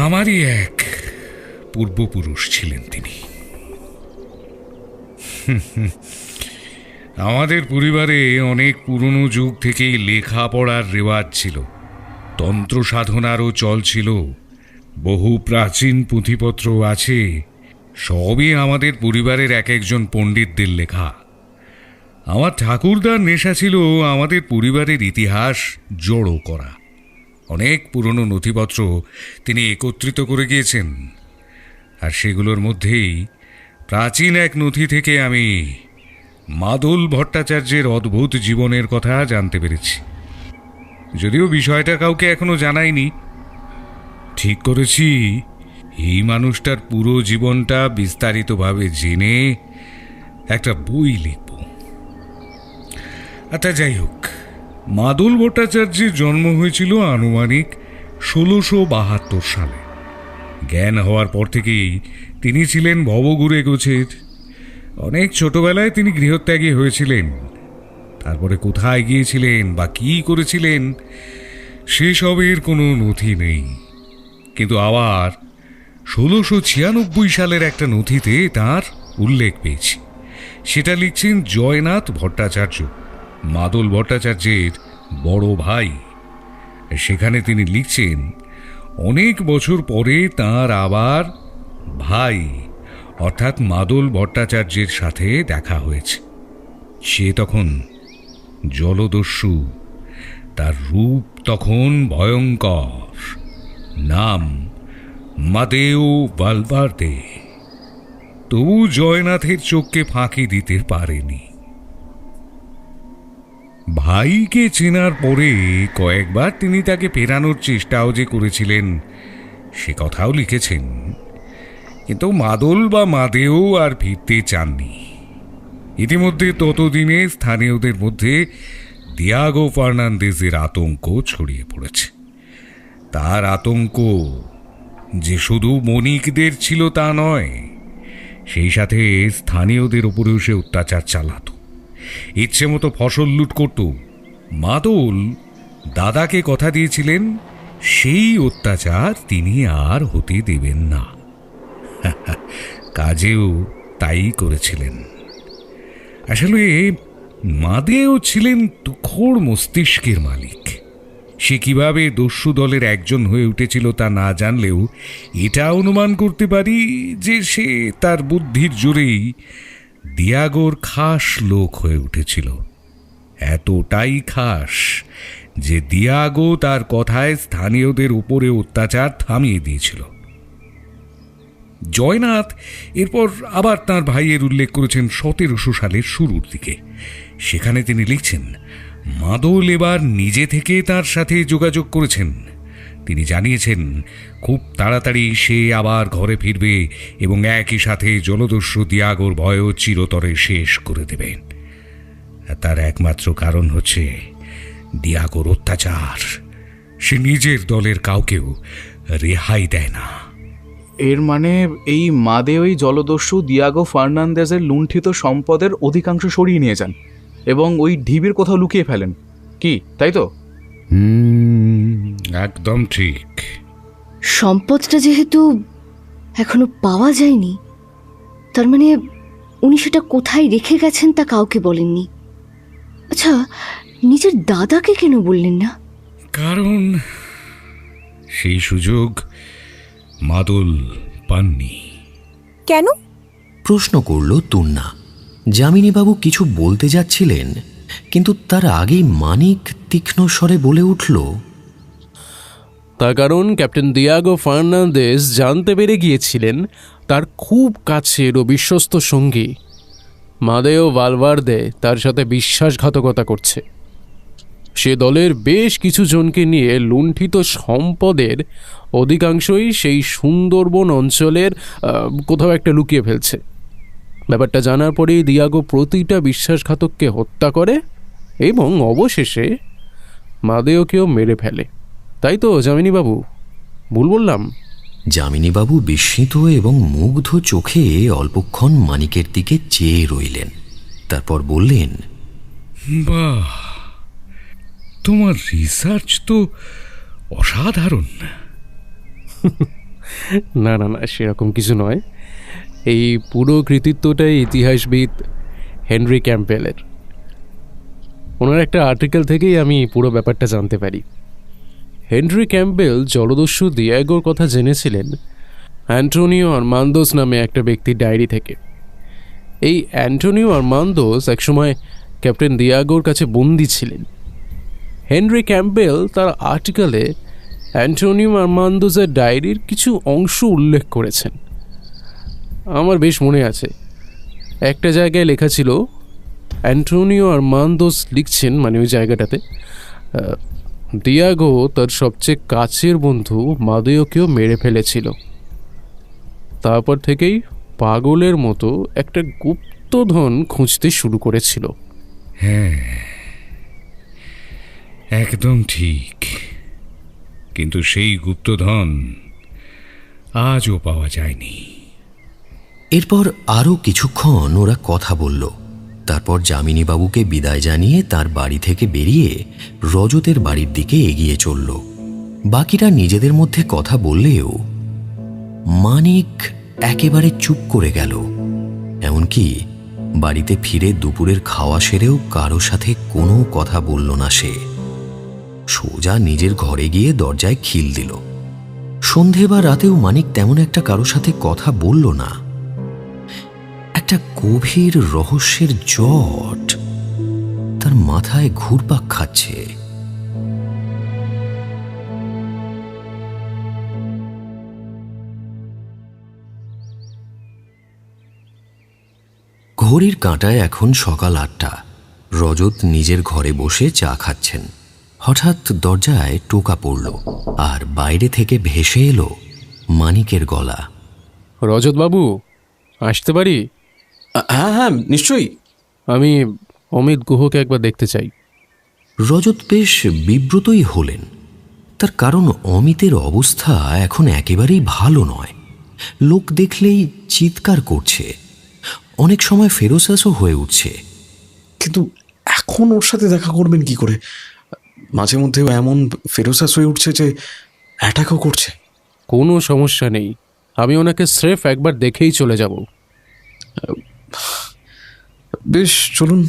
আমারই এক পূর্বপুরুষ ছিলেন তিনি। আমাদের পরিবারে অনেক পুরনো যুগ থেকেই লেখাপড়ার রেওয়াজ ছিল, তন্ত্র সাধনারও চল ছিল। বহু প্রাচীন পুঁথিপত্র আছে, সবই আমাদের পরিবারের এক একজন পণ্ডিতদের লেখা। আমার ঠাকুরদার নেশা ছিল আমাদের পরিবারের ইতিহাস জড়ো করা। অনেক পুরনো নথিপত্র তিনি একত্রিত করে গিয়েছেন, আর সেগুলোর মধ্যেই প্রাচীন এক নথি থেকে আমি মাদল ভট্টাচার্যের অদ্ভুত জীবনের কথা জানতে পেরেছি। যদিও বিষয়টা কাউকে এখনো জানাইনি। ঠিক করেছি এই মানুষটার পুরো জীবনটা বিস্তারিতভাবে জেনে একটা বই লিখব। আচ্ছা, যাই হোক, মাদল ভট্টাচার্যের জন্ম হয়েছিল আনুমানিক 1672 সালে। জ্ঞান হওয়ার পর থেকেই তিনি ছিলেন ভবঘুরে গোছের। অনেক ছোটবেলায় তিনি গৃহত্যাগী হয়েছিলেন। তারপরে কোথায় গিয়েছিলেন বা কী করেছিলেন সেসবের কোনো নথি নেই। কিন্তু আবার 1696 সালের একটা নথিতে তার উল্লেখ পেয়েছি। সেটা লিখছেন জয়নাথ ভট্টাচার্য, মাদল ভট্টাচার্যের বড় ভাই। সেখানে তিনি লিখছেন অনেক বছর পরে তার আবার ভাই অর্থাৎ মাদল ভট্টাচার্যের সাথে দেখা হয়েছে। সে তখন জলদস্যু, তার রূপ তখন ভয়ঙ্কর, নাম মাদেও ভালভার্দে। তবু জয়নাথের চোখকে ফাঁকি দিতে পারেনি। ভাইকে চেনার পরে কয়েকবার তিনি তাকে ফেরানোর চেষ্টাও যে করেছিলেন সে কথাও লিখেছেন, কিন্তু মাদল বা মাদেও আর ফিরতে চাননি। ইতিমধ্যে ততদিনে স্থানীয়দের মধ্যে দিয়াগো ফার্নান্দেজের আতঙ্ক ছড়িয়ে পড়েছে। তার আতঙ্ক যে শুধু মনিকদের ছিল তা নয়, সেই সাথে স্থানীয়দের উপরেও সে অত্যাচার চালাত, ইচ্ছে মতো ফসল লুট করত। মাদল দাদাকে কথা দিয়েছিলেন সেই অত্যাচার তিনি আর হতে দেবেন না। কাজেও তাই করেছিলেন। আসলে মাদেও ছিলেন তুখোড় মস্তিষ্কের মালিক। সে কিভাবে দস্যু দলের একজন হয়ে উঠেছিল তা না জানলেও এটা অনুমান করতে পারি যে সে তার বুদ্ধির জোরেই দিয়াগোর খাস লোক হয়ে উঠেছিল। এতটাই খাস যে দিয়াগো তার কথায় স্থানীয়দের উপরে অত্যাচার থামিয়ে দিয়েছিল। জয়নাথ এরপর আবার তার ভাইয়ের উল্লেখ করেছেন 1700 সালের শুরুর দিকে। সেখানে তিনি লিখছেন, মাদল এবার নিজে থেকে তার সাথে যোগাযোগ করেছেন। তিনি জানিয়েছেন খুব তাড়াতাড়ি সে আবার ঘরে ফিরবে এবং একই সাথে জলদস্যু দিয়াগোর ভয়ও চিরতরে শেষ করে দেবেন। তার একমাত্র কারণ হচ্ছে দিয়াগোর অত্যাচার। সে নিজের দলের কাউকেও রেহাই দেয় না। এর মানে এই মাদেওই জলদস্যু দিয়াগো ফার্নান্দেজের লুণ্ঠিত সম্পদের অধিকাংশ সরিয়ে নিয়ে যান এবং ওই ঢিবির কোথাও লুকিয়ে ফেলেন, কি তাই তো? একদম ঠিক। সম্পদটা যেহেতু এখনো পাওয়া যায়নি, তার মানে উনি সেটা কোথায় রেখে গেছেন তা কাউকে বলেননি। আচ্ছা, নিজের দাদাকে কেন বললেন না? কারণ সেই সুযোগ মাদল পাননি। কেন? প্রশ্ন করল তুন্না। যামিনীবাবু কিছু বলতে যাচ্ছিলেন, কিন্তু তার আগেই মানিক তীক্ষ্ণ স্বরে বলে উঠল, তার কারণ ক্যাপ্টেন দিয়াগো ফার্নান্দেজ জানতে পেরে গিয়েছিলেন তার খুব কাছের ও বিশ্বস্ত সঙ্গী মাদেও ভালভার্দে তার সাথে বিশ্বাসঘাতকতা করছে। সে দলের বেশ কিছু জনকে নিয়ে লুণ্ঠিত সম্পদের অধিকাংশই সেই সুন্দরবন অঞ্চলের কোথাও একটা লুকিয়ে ফেলছে। ব্যাপারটা জানার পরেই দিয়াগো প্রতিটা বিশ্বাসঘাতককে হত্যা করে এবং অবশেষে মাদেওকেও মেরে ফেলে। তাই তো যামিনীবাবু, ভুল বললাম? যামিনীবাবু বিস্মিত এবং মুগ্ধ চোখে অল্পক্ষণ মানিকের দিকে চেয়ে রইলেন। তারপর বললেন, বাহ, তোমার রিসার্চ তো অসাধারণ। না না না, সেরকম কিছু নয়। এই পুরো কৃতিত্বটাই ইতিহাসবিদ হেনরি ক্যাম্পবেলের। ওনার একটা আর্টিকেল থেকেই আমি পুরো ব্যাপারটা জানতে পারি। হেনরি ক্যাম্পবেল জলদস্যু দিয়াগোর কথা জেনেছিলেন অ্যান্টোনিও আরমান্দোস নামে একটা ব্যক্তির ডায়েরি থেকে। এই অ্যান্টোনিও আরমান্দোস একসময় ক্যাপ্টেন দিয়াগোর কাছে বন্দী ছিলেন। হেনরি ক্যাম্পবেল তার আর্টিকেলে অ্যান্টোনিও আরমান্দোসের ডায়েরির কিছু অংশ উল্লেখ করেছেন। আমার বেশ মনে আছে, একটা জায়গায় লেখা ছিল অ্যান্টোনিও আরমান্দোস লিখছেন, মানে ওই জায়গাটাতে, দিয়াগো তার সবচেয়ে কাছের বন্ধু মাদেওকেও মেরে ফেলেছিল। তারপর থেকেই পাগলের মতো একটা গুপ্তধন খুঁজতে শুরু করেছিল। হ্যাঁ, একদম ঠিক। কিন্তু সেই গুপ্তধন আজও পাওয়া যায়নি। এরপর আরও কিছুক্ষণ ওরা কথা বলল। তারপর যামিনীবাবুকে বিদায় জানিয়ে তার বাড়ি থেকে বেরিয়ে রজতের বাড়ির দিকে এগিয়ে চলল। বাকিরা নিজেদের মধ্যে কথা বললেও মানিক একেবারে চুপ করে গেল। এমনকি বাড়িতে ফিরে দুপুরের খাওয়া সেরেও কারো সাথে কোনো কথা বলল না। সে সোজা নিজের ঘরে গিয়ে দরজায় খিল দিল। সন্ধে বা রাতেও মানিক তেমন একটা কারো সাথে কথা বলল না। একটা গভীর রহস্যের জট তার মাথায় ঘুরপাক খাচ্ছে। ঘড়ির কাঁটায় এখন সকাল 8টা। রজত নিজের ঘরে বসে চা খাচ্ছেন। হঠাৎ দরজায় টোকা পড়ল আর বাইরে থেকে ভেসে এলো মানিকের গলা। রজত বাবু, আসতে পারি? হ্যাঁ হ্যাঁ, নিশ্চয়ই। আমি অমিত গুহকে একবার দেখতে চাই। রজত বেশ বিব্রতই হলেন, তার কারণ অমিতের অবস্থা এখন একেবারেই ভালো নয়। লোক দেখলেই চিৎকার করছে, অনেক সময় ফেরোসাসও হয়ে উঠছে। কিন্তু এখন ওর সাথে দেখা করবেন কি করে? মাঝে মধ্যেও এমন ফেরোসাস হয়ে উঠছে যে অ্যাটাকও করছে। কোনো সমস্যা নেই, আমি ওনাকে স্রেফ একবার দেখেই চলে যাব। বেশ, চলুন।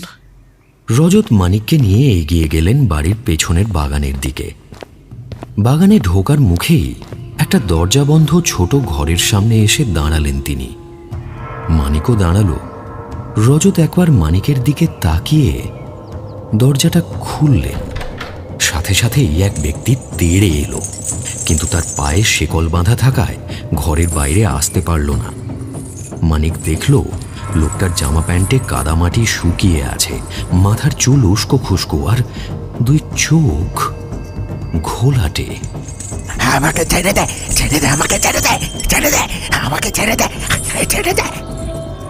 রজত মানিককে নিয়ে এগিয়ে গেলেন বাড়ির পেছনের বাগানের দিকে। বাগানে ঢোকার মুখেই একটা দরজাবন্ধ ছোট ঘরের সামনে এসে দাঁড়ালেন তিনি। মানিকও দাঁড়ালো। রজত একবার মানিকের দিকে তাকিয়ে দরজাটা খুললেন। সাথে সাথেই এক ব্যক্তি তেড়ে এলো, কিন্তু তার পায়ে শেকল বাঁধা থাকায় ঘরের বাইরে আসতে পারল না। মানিক দেখল লোকটার জামা প্যান্টে কাদামাটি শুকিয়ে আছে, মাথার চুল উস্কো খুস্কো, আর দুই চোখ ঘোলাটে। আমাকে ছেড়ে দে, ছেড়ে দে, আমাকে ছেড়ে দে, ছেড়ে দে, আমাকে ছেড়ে দে, ছেড়ে দে।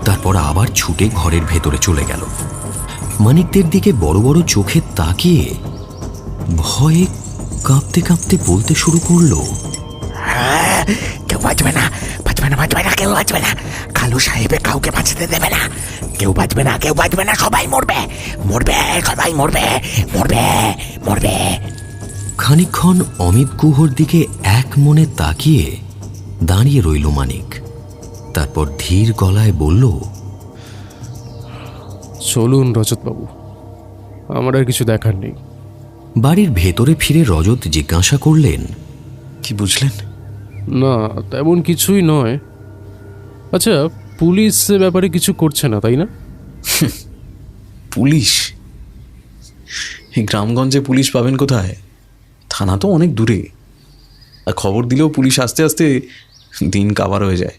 তারপর আবার ছুটে ঘরের ভেতরে চলে গেল। মানিকদের দিকে বড় বড় চোখে তাকিয়ে ভয়ে কাঁপতে কাঁপতে বলতে শুরু করলো, কেউ বাঁচবে না, বাঁচবে না, বাঁচবে না, কেউ বাঁচবে না। কালু সাহেবে কাউকে বাঁচতে দেবে না। কেউ বাঁচবে না, কেউ বাঁচবে না, সবাই মরবে, মরবে, সবাই মরবে, মরবে, মরবে। খানিকক্ষণ অমিত গুহর দিকে এক মনে তাকিয়ে দাঁড়িয়ে রইল মানিক। তারপর ধীর গলায় বলল, চলুন রজতবাবু, আমার আর কিছু দেখার নেই। বাড়ির ভেতরে ফিরে রজত জিজ্ঞাসা করলেন, কি বুঝলেন? না, তেমন কিছুই নয়। আচ্ছা, পুলিশ ব্যাপারে কিছু করছে না, তাই না? পুলিশ? এই গ্রামগঞ্জে পুলিশ পাবেন কোথায়? থানা তো অনেক দূরে, আর খবর দিলেও পুলিশ আসতে আসতে দিন কাবার হয়ে যায়।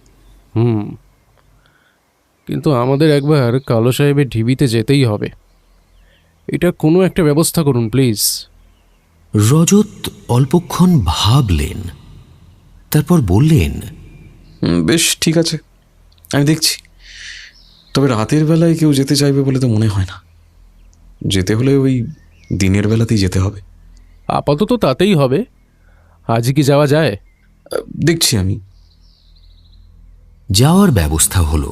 কিন্তু আমাদের একবার কালো সাহেবের ঢিবিতে যেতেই হবে। এটা কোনো একটা ব্যবস্থা করুন প্লিজ। রজত অল্পক্ষণ ভাবলেন, তারপর বললেন, বেশ, ঠিক আছে, আমি দেখছি। তবে রাতের বেলায় কেউ যেতে চাইবে বলে তো মনে হয় না। যেতে হলে ওই দিনের বেলাতেই যেতে হবে। আপাতত তাতেই হবে। আজ কি যাওয়া যায়? দেখছি আমি। যাওয়ার ব্যবস্থা হলো।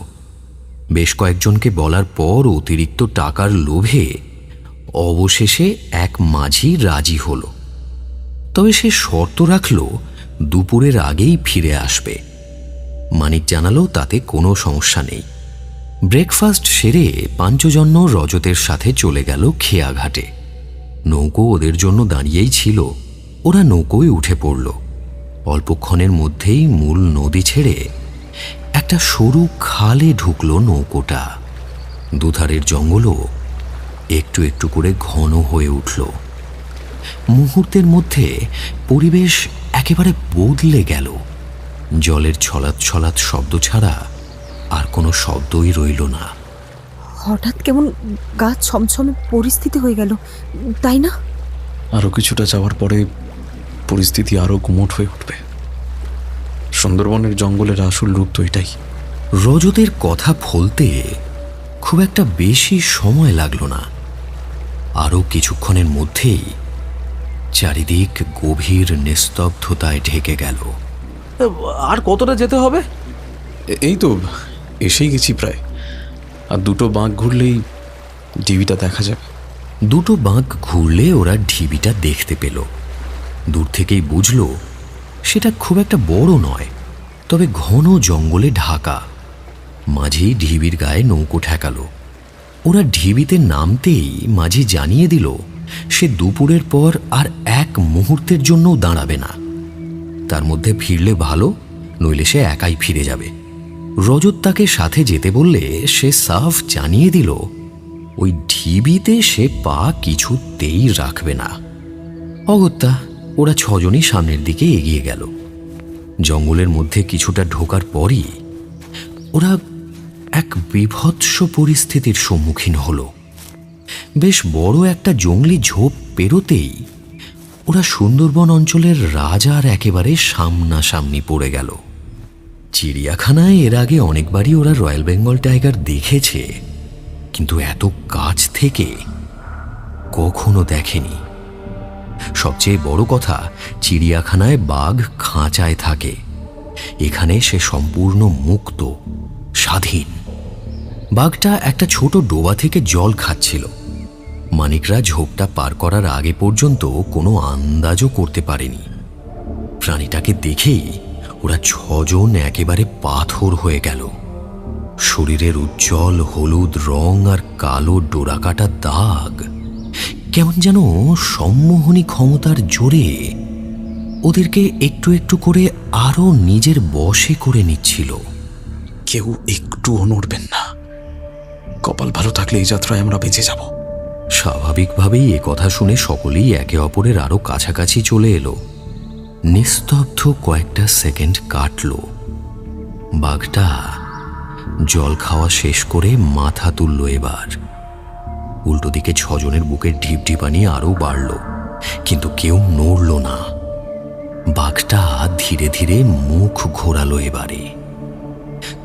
বেশ কয়েকজনকে বলার পর অতিরিক্ত টাকার লোভে অবশেষে এক মাঝি রাজি হল। তবে সে শর্ত রাখল দুপুরের আগেই ফিরে আসবে। মানিক জানালো তাতে কোনো সমস্যা নেই। ব্রেকফাস্ট সেরে পাঞ্চজন্য রজতের সাথে চলে গেল খেয়াঘাটে। নৌকো ওদের জন্য দাঁড়িয়েই ছিল। ওরা নৌকোয় উঠে পড়ল। অল্পক্ষণের মধ্যেই মূল নদী ছেড়ে একটা সরু খালে ঢুকল নৌকোটা। দুধারের জঙ্গলও একটু একটু করে ঘন হয়ে উঠল। মুহূর্তের মধ্যে পরিবেশ একেবারে বদলে গেল। জলের ছলাৎ ছলাৎ শব্দ ছাড়া আর কোনো শব্দই রইল না। হঠাৎ কেমন গা ছমছমে পরিস্থিতি হয়ে গেল, তাই না? আরো কিছুটা যাওয়ার পরে পরিস্থিতি আরো গুমোট হয়ে উঠবে। সুন্দরবনের জঙ্গলের আসল রূপ তো এটাই। রজতের কথা ফলতে খুব একটা বেশি সময় লাগলো না। আরও কিছুক্ষণের মধ্যেই চারিদিক গভীর নিস্তব্ধতায় ঢেকে গেল। আর কতটা যেতে হবে? এই তো এসেই গেছি প্রায়। আর দুটো বাঁক ঘুরলেই ঢিবিটা দেখা যাবে। দুটো বাঁক ঘুরলে ওরা ঢিবিটা দেখতে পেল। দূর থেকেই বুঝল সেটা খুব একটা বড় নয়, তবে ঘন জঙ্গলে ঢাকা। মাঝি ঢিবির গায়ে নৌকো ঠেকালো। ওরা ঢিবিতে নামতেই মাঝি জানিয়ে দিল সে দুপুরের পর আর এক মুহূর্তের জন্যও দাঁড়াবে না। তার মধ্যে ফিরলে ভালো, নইলে সে একাই ফিরে যাবে। রজত তাকে সাথে যেতে বললে সে সাফ জানিয়ে দিল ওই ঢিবিতে সে পা কিছুতেই রাখবে না। অগত্যা ওরা ছজনই সামনের দিকে এগিয়ে গেল। জঙ্গলের মধ্যে কিছুটা ঢোকার পরই ওরা এক বিভৎস পরিস্থিতির সম্মুখীন হল। বেশ বড় একটা জঙ্গলি ঝোপ পেরোতেই ওরা সুন্দরবন অঞ্চলের রাজার একেবারে সামনাসামনি পড়ে গেল। চিড়িয়াখানায় এর আগে অনেকবারই ওরা রয়্যাল বেঙ্গল টাইগার দেখেছে, কিন্তু এত কাছ থেকে কখনো দেখেনি। সবচেয়ে বড় কথা, চিড়িয়াখানায় বাঘ খাঁচায় থাকে, এখানে সে সম্পূর্ণ মুক্ত, স্বাধীন। বাঘটা একটা ছোট ডোবা থেকে জল খাচ্ছিল। মানিকরা ঝোপটা পার করার আগে পর্যন্ত কোনো আন্দাজও করতে পারেনি। প্রাণীটাকে দেখেই ওরা ছজন একেবারে পাথর হয়ে গেল। শরীরের উজ্জ্বল হলুদ রং আর কালো ডোরাকাটা দাগ কেমন যেন সম্মোহনী ক্ষমতার জোরে ওদেরকে একটু একটু করে আরো নিজের বশে করে নিচ্ছিল। কেউ একটুও নড়বেন না, কপাল ভালো থাকলে এই যাত্রায় আমরা বেঁচে যাব। স্বাভাবিকভাবেই এ কথা শুনে সকলেই একে অপরের আরো কাছাকাছি চলে এলো। নিস্তব্ধ কয়েকটা সেকেন্ড কাটল। বাঘটা জল খাওয়া শেষ করে মাথা তুলল। এবার উল্টো দিকে ছজনের বুকের ঢিপঢিপানি আরো বাড়ল, কিন্তু কেউ নড়ল না। বাঘটা ধীরে ধীরে মুখ ঘোরালো। এবারে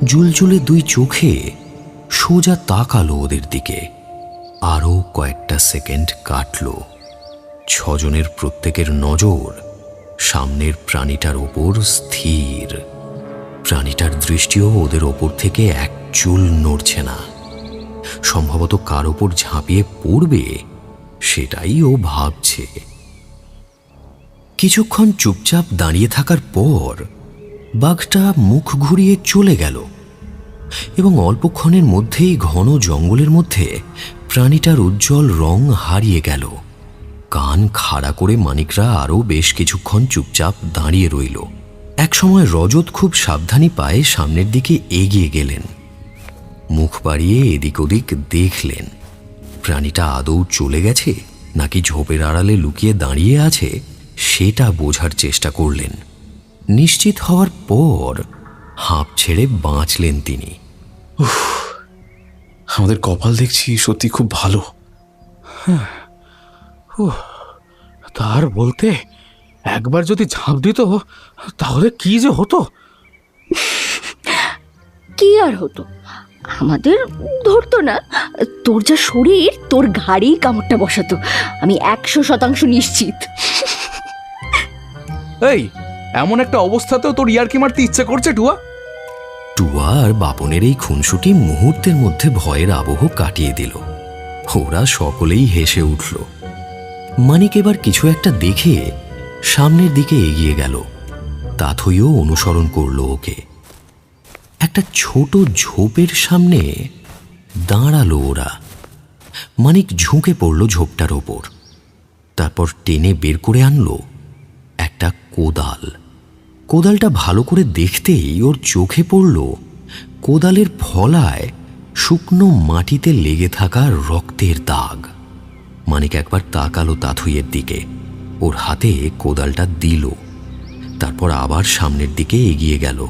জুলজুলে দুই চোখে সোজা তাকালো ওদের দিকে। আরো কয়েকটা সেকেন্ড কাটল। ছজনের প্রত্যেকের নজর সামনের প্রাণীটার ওপর স্থির। প্রাণীটার দৃষ্টিও ওদের ওপর থেকে এক চুল নড়ছে না। সম্ভবত কার ওপর ঝাঁপিয়ে পড়বে সেটাই ও ভাবছে। কিছুক্ষণ চুপচাপ দাঁড়িয়ে থাকার পর বাঘটা মুখ ঘুরিয়ে চলে গেল এবং অল্পক্ষণের মধ্যেই ঘন জঙ্গলের মধ্যে প্রাণীটার উজ্জ্বল রং হারিয়ে গেল। কান খাড়া করে মানিকরা আরও বেশ কিছুক্ষণ চুপচাপ দাঁড়িয়ে রইল। একসময় রজত খুব সাবধানী পায়ে সামনের দিকে এগিয়ে গেলেন। মুখ বাড়িয়ে এদিক ওদিক দেখলেন প্রাণীটা আদৌ চলে গেছে নাকি ঝোপের আড়ালে লুকিয়ে দাঁড়িয়ে আছে সেটা বোঝার চেষ্টা করলেন। নিশ্চিত হওয়ার পর হাঁপ ছেড়ে বাঁচলেন তিনি। আমাদের কপাল দেখছি সত্যি খুব ভালো। তার বলতে একবার যদি ঝাঁপ দিত তাহলে কি যে হতো। কি আর হতো, আমাদের ধরতো না। তোর যা শরীর, তোর ঘাড়েই কামড়টা বসাতো, আমি 100% নিশ্চিত। এই এমন একটা অবস্থাতেও তোর ইয়ার্কি মারতে ইচ্ছে করছে টুয়া? টুয়া আর বাপনের এই খুনসুটি মুহূর্তের মধ্যে ভয়ের আবহ কাটিয়ে দিল। ওরা সকলেই হেসে উঠল। মানিক এবার কিছু একটা দেখে সামনের দিকে এগিয়ে গেল। তাথইও অনুসরণ করল ওকে। একটা ছোট ঝোপের সামনে দাঁড়ালো ওরা। মানিক ঝুঁকে পড়ল ঝোপটার ওপর। তারপর টেনে বের করে আনলো একটা কোদাল। কোদালটা ভালো করে দেখতেই ওর চোখে পড়ল কোদালের ফলায় শুকনো মাটিতে লেগে থাকা রক্তের দাগ। মানিক একবার তাকালো তাথইয়ের দিকে, ওর হাতে কোদালটা দিল। তারপর আবার সামনের দিকে এগিয়ে গেল।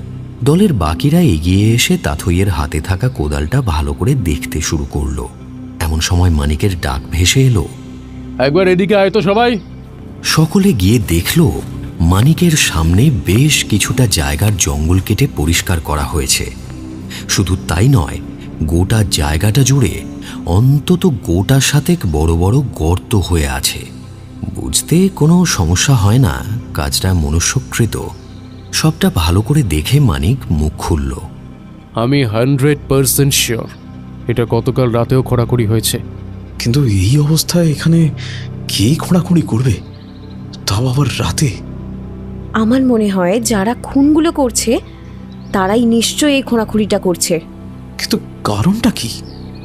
দলের বাকিরা এগিয়ে এসে তাথইয়ের হাতে থাকা কোদালটা ভালো করে দেখতে শুরু করলো। এমন সময় মানিকের ডাক ভেসে এলো, একবার এদিকে আয় তো সবাই। সকলে গিয়ে দেখল মানিকের সামনে বেশ কিছুটা জায়গার জঙ্গল কেটে পরিষ্কার করা হয়েছে। শুধু তাই নয়, গোটা জায়গাটা জুড়ে অন্তত গোটা সাতেক বড় বড় গর্ত হয়ে আছে। বুঝতে কোনো সমস্যা হয় না, কাজটা মনুষ্যকৃত। সবটা ভালো করে দেখে মানিক মুখ খুলল। আমি 100% শিওর এটা গতকাল রাতেও খোঁড়াখুড়ি হয়েছে। কিন্তু এই অবস্থায় এখানে কে খোঁড়াখুড়ি করবে, তাও আবার রাতে? আমার মনে হয় যারা খুনগুলো করছে তারাই নিশ্চয়ই এই খোঁড়াখুড়িটা করছে। কিন্তু কারণটা কি?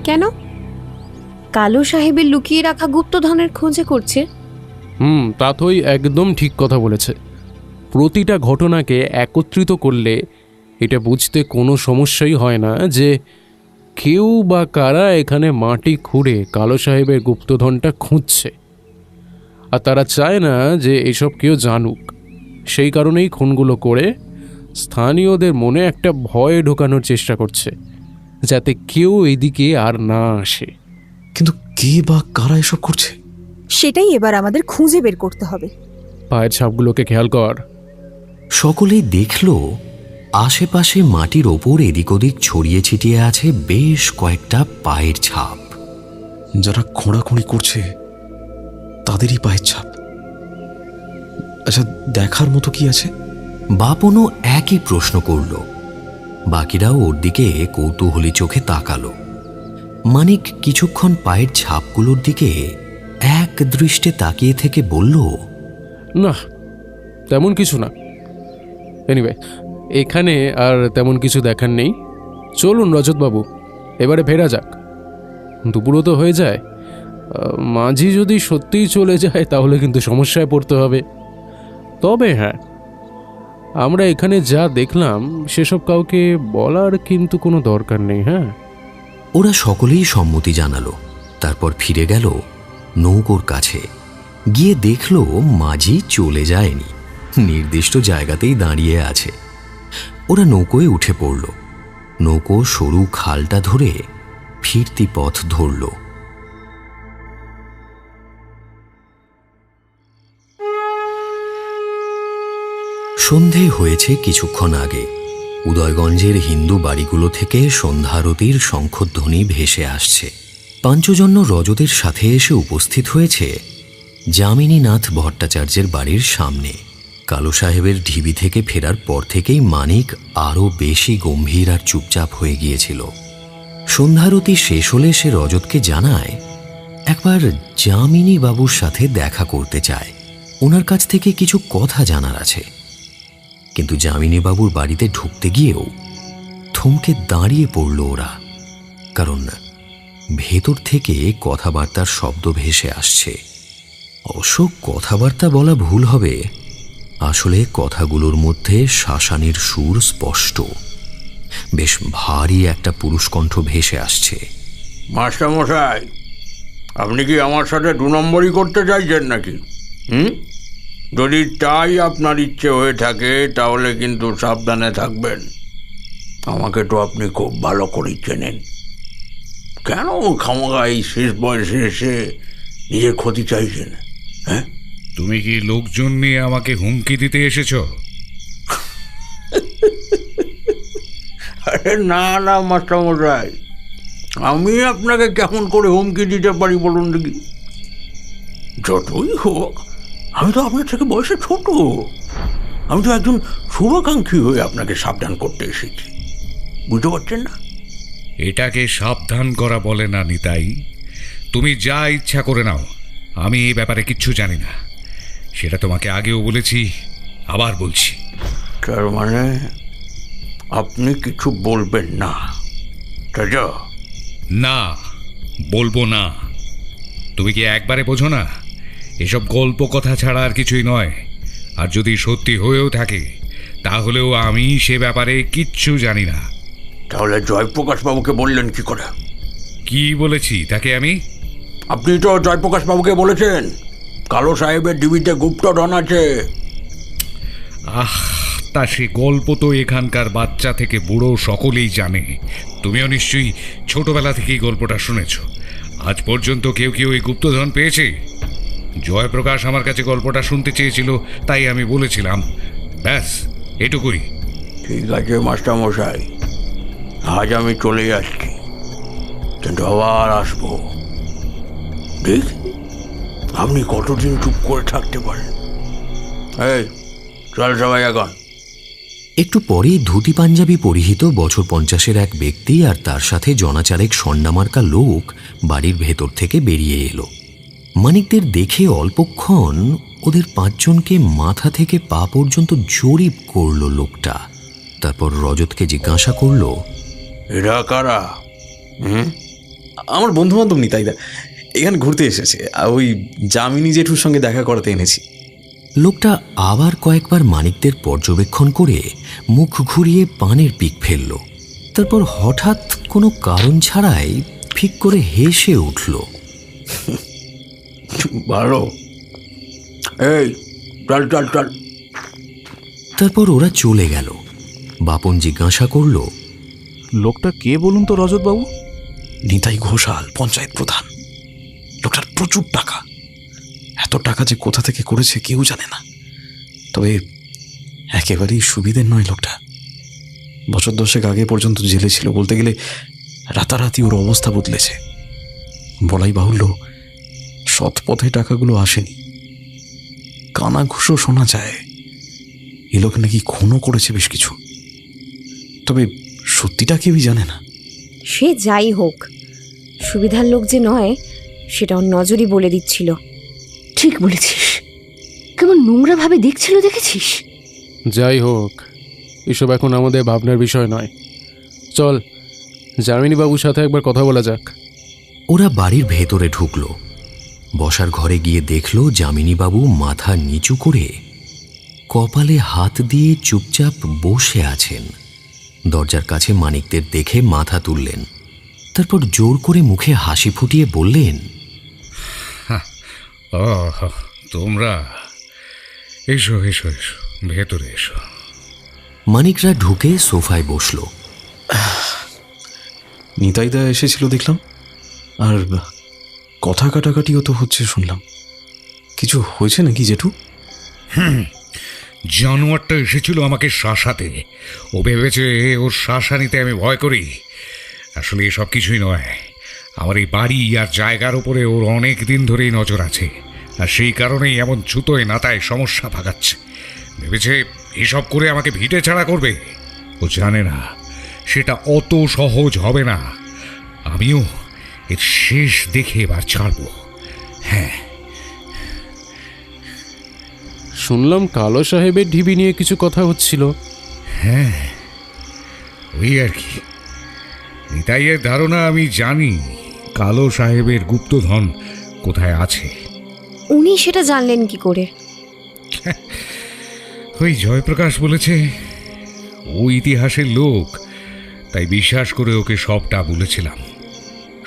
কেন? কালো সাহেবের লুকিয়ে রাখা গুপ্তধনের খোঁজে করছে। তাথই একদম ঠিক কথা বলেছে। প্রতিটা ঘটনাকে একত্রিত করলে এটা বুঝতে কোনো সমস্যাই হয় না যে কেউ বা কারা এখানে মাটি খুঁড়ে কালো সাহেবের গুপ্তধনটা খুঁজছে, আর তারা চায় না যে এসব কেউ জানুক। সেই কারণেই খুনগুলো করে স্থানীয়দের মনে একটা ভয় ঢোকানোর চেষ্টা করছে, যাতে কেউ এইদিকে আর না আসে। কিন্তু কে বা কারা এসব করছে সেটাই এবার আমাদের খুঁজে বের করতে হবে। পায়ের ছাপগুলোকে খেয়াল কর। সকলেই দেখল আশেপাশে মাটির ওপর এদিক ওদিক ছড়িয়ে ছিটিয়ে আছে বেশ কয়েকটা পায়ের ছাপ। যারা খোঁড়াখুঁড়ি করছে তাদেরই পায়ের ছাপ। আচ্ছা, দেখার মতো কি আছে? বাপনও একই প্রশ্ন করল। বাকিরাও ওর দিকে কৌতূহলী চোখে তাকালো। মানিক কিছুক্ষণ পায়ের ছাপগুলোর দিকে এক দৃষ্টে তাকিয়ে থেকে বলল, না, তেমন কিছু না। এনিওয়ে, এখানে আর তেমন কিছু দেখার নেই। চলুন রজতবাবু, এবারে ফেরা যাক। দুপুরও তো হয়ে যায়। মাঝি যদি সত্যিই চলে যায় তাহলে কিন্তু সমস্যায় পড়তে হবে। তবে হ্যাঁ, আমরা এখানে যা দেখলাম সেসব কাউকে বলার কিন্তু কোনো দরকার নেই। হ্যাঁ, ওরা সকলেই সম্মতি জানালো। তারপর ফিরে গেল নৌকোর কাছে। গিয়ে দেখল মাঝি চলে যায়নি, নির্দিষ্ট জায়গাতেই দাঁড়িয়ে আছে। ওরা নৌকোয় উঠে পড়ল। নৌকো সরু খালটা ধরে ফিরতি পথ ধরল। সন্ধে হয়েছে কিছুক্ষণ আগে। উদয়গঞ্জের হিন্দু বাড়িগুলো থেকে সন্ধ্যারতির শঙ্খধ্বনি ভেসে আসছে। পাঞ্চজন্য রজতের সাথে এসে উপস্থিত হয়েছে যামিনীনাথ ভট্টাচার্যের বাড়ির সামনে। কালো সাহেবের ঢিবি থেকে ফেরার পর থেকেই মানিক আরও বেশি গম্ভীর আর চুপচাপ হয়ে গিয়েছিল। সন্ধ্যারতি শেষ হলে সে রজতকে জানায় একবার যামিনী বাবুর সাথে দেখা করতে চায়, ওনার কাছ থেকে কিছু কথা জানার আছে। কিন্তু যামিনী বাবুর বাড়িতে ঢুকতে গিয়েও থমকে দাঁড়িয়ে পড়ল ওরা, কারণ ভেতর থেকে কথাবার্তার শব্দ ভেসে আসছে। অবশ্য কথাবার্তা বলা ভুল হবে, আসলে কথাগুলোর মধ্যে শাসানির সুর স্পষ্ট। বেশ ভারী একটা পুরুষকণ্ঠ ভেসে আসছে। মাস্টারমশাই, আপনি কি আমার সাথে 2 নম্বরই করতে চাইছেন নাকি? যদি তাই আপনার ইচ্ছে হয়ে থাকে তাহলে কিন্তু সাবধানে থাকবেন। আমাকে তো আপনি খুব ভালো করেই চেনেন। কেন খামোখা এই শেষ বয়সে এসে নিজের ক্ষতি চাইছেন? হ্যাঁ, তুমি কি লোকজন নিয়ে আমাকে হুমকি দিতে এসেছ? আরে না না মাস্টারমশাই, আমি আপনাকে কেমন করে হুমকি দিতে পারি বলুন দেখি? যতই হোক আমি তো আপনার থেকে বয়সে ছোট। আমি তো একজন শুভাকাঙ্ক্ষী হয়ে আপনাকে সাবধান করতে এসেছি, বুঝতে পারছেন না? এটাকে সাবধান করা বলে না নিতাই। তুমি যা ইচ্ছা করে নাও, আমি এই ব্যাপারে কিচ্ছু জানি না। সেটা তোমাকে আগেও বলেছি, আবার বলছি। তার মানে আপনি কিছু বলবেন না? না, বলবো না। তুমি কি একবারে বোঝো না এসব গল্প কথা ছাড়া আর কিছুই নয়? আর যদি সত্যি হয়েও থাকে তাহলেও আমি সে ব্যাপারে কিচ্ছু জানি না। তাহলে জয়প্রকাশ বাবুকে বললেন কি করে? কি বলেছি তাকে আমি? আপনি তো জয়প্রকাশ বাবুকে বলেছেন কালো সাহেবের ডিবিতে গুপ্তধন আছে। তা সে গল্প তো এখানকার বাচ্চা থেকে বুড়ো সকলেই জানে। তুমিও নিশ্চয়ই ছোটবেলা থেকেই গল্পটা শুনেছ। আজ পর্যন্ত কেউ কেউ এই গুপ্তধন পেয়েছে? জয়প্রকাশ আমার কাছে গল্পটা শুনতে চেয়েছিল, তাই আমি বলেছিলাম। ব্যাস, এটুকুই। ঠিক আছে মাস্টারমশাই, আজ আমি চলে যাচ্ছি, কিন্তু আবার আসবো। দেখি আপনি কতদিন চুপ করে থাকতে পারেন। এই চল সবাই এখন। একটু পরেই ধুতি পাঞ্জাবি পরিহিত বছর 50-এর এক ব্যক্তি আর তার সাথে জনাচারেক সন্ডামার্কা লোক বাড়ির ভেতর থেকে বেরিয়ে এলো। মানিকদের দেখে অল্পক্ষণ ওদের 5 জনকে মাথা থেকে পা পর্যন্ত জরিপ করল লোকটা। তারপর রজতকে জিজ্ঞাসা করল, এরা কারা? আমার বন্ধু বান্ধব নিতাইদা, এখানে ঘুরতে এসেছে। ওই যামিনী জেঠুর সঙ্গে দেখা করাতে এনেছি। লোকটা আবার কয়েকবার মানিকদের পর্যবেক্ষণ করে মুখ ঘুরিয়ে পানের পিক ফেলল। তারপর হঠাৎ কোনো কারণ ছাড়াই ফিক করে হেসে উঠল। ভালো, এই চল চল চল। তারপর ওরা চলে গেল। বাপন জিজ্ঞাসা করল, লোকটা কে বলুন তো রজতবাবু? নিতাই ঘোষাল, পঞ্চায়েত প্রধান। লোকটার প্রচুর টাকা, এত টাকা যে কোথা থেকে করেছে কেউ জানে না। তবে একেবারেই সুবিধের নয় লোকটা। বছর 10 আগে পর্যন্ত জেলে ছিল, বলতে গেলে রাতারাতি ওর অবস্থা বদলেছে। বলাই বাহুল্য, সৎ পথে টাকাগুলো আসেনি, কানা ঘুষও শোনা যায়। এ লোক নাকি খুনও করেছে বেশ কিছু, তবে সত্যিটা কেউই জানে না। সে যাই হোক, সুবিধার লোক যে নয় সেটা ওর নজরই বলে দিচ্ছিল। ঠিক বলেছিস, কেমন নোংরা ভাবে দেখছিল দেখেছিস? যাই হোক, এসব এখন আমাদের ভাবনার বিষয় নয়। চল যামিনী বাবুর সাথে একবার কথা বলা যাক। ওরা বাড়ির ভেতরে ঢুকল। বসার ঘরে গিয়ে দেখল যামিনী বাবু মাথা নিচু করে কপালে হাত দিয়ে চুপচাপ বসে আছেন। দরজার কাছে মানিকদের দেখে মাথা তুললেন, তারপর জোর করে মুখে হাসি ফুটিয়ে বললেন, ও তোমরা এসো এসো এসো, ভেতরে এসো। মানিকরা ঢুকে সোফায় বসল। নিতাইদা এসেছিল দেখলাম, আর কথা কাটাকাটিও তো হচ্ছে শুনলাম। কিছু হয়েছে নাকি জেঠু? জানোয়ারটা এসেছিল আমাকে শাসাতে। ও ভেবেছে ওর শাসানিতে আমি ভয় করি। আসলে এসব কিছুই নয়। আমার এই বাড়ি আর জায়গার উপরে ওর অনেক দিন ধরেই নজর আছে, আর সেই কারণেই এমন ছুতোয় নাতায় সমস্যা ভাগাচ্ছে। ভেবেছে এসব করে আমাকে ভিটে ছাড়া করবে। ও জানে না সেটা অত সহজ হবে না। আমিও এর শেষ দেখে এবার ছাড়ব। হ্যাঁ, শুনলাম কালো সাহেবের ঢিবি নিয়ে কিছু কথা হচ্ছিল। হ্যাঁ, ওই আর কি। নিতাইয়ের ধারণা আমি জানি কালো সাহেবের গুপ্তধন কোথায় আছে। উনি সেটা জানলেন কি করে? ওই জয়প্রকাশ বলেছে। ও ইতিহাসের লোক, তাই বিশ্বাস করে ওকে সবটা বলেছিলাম।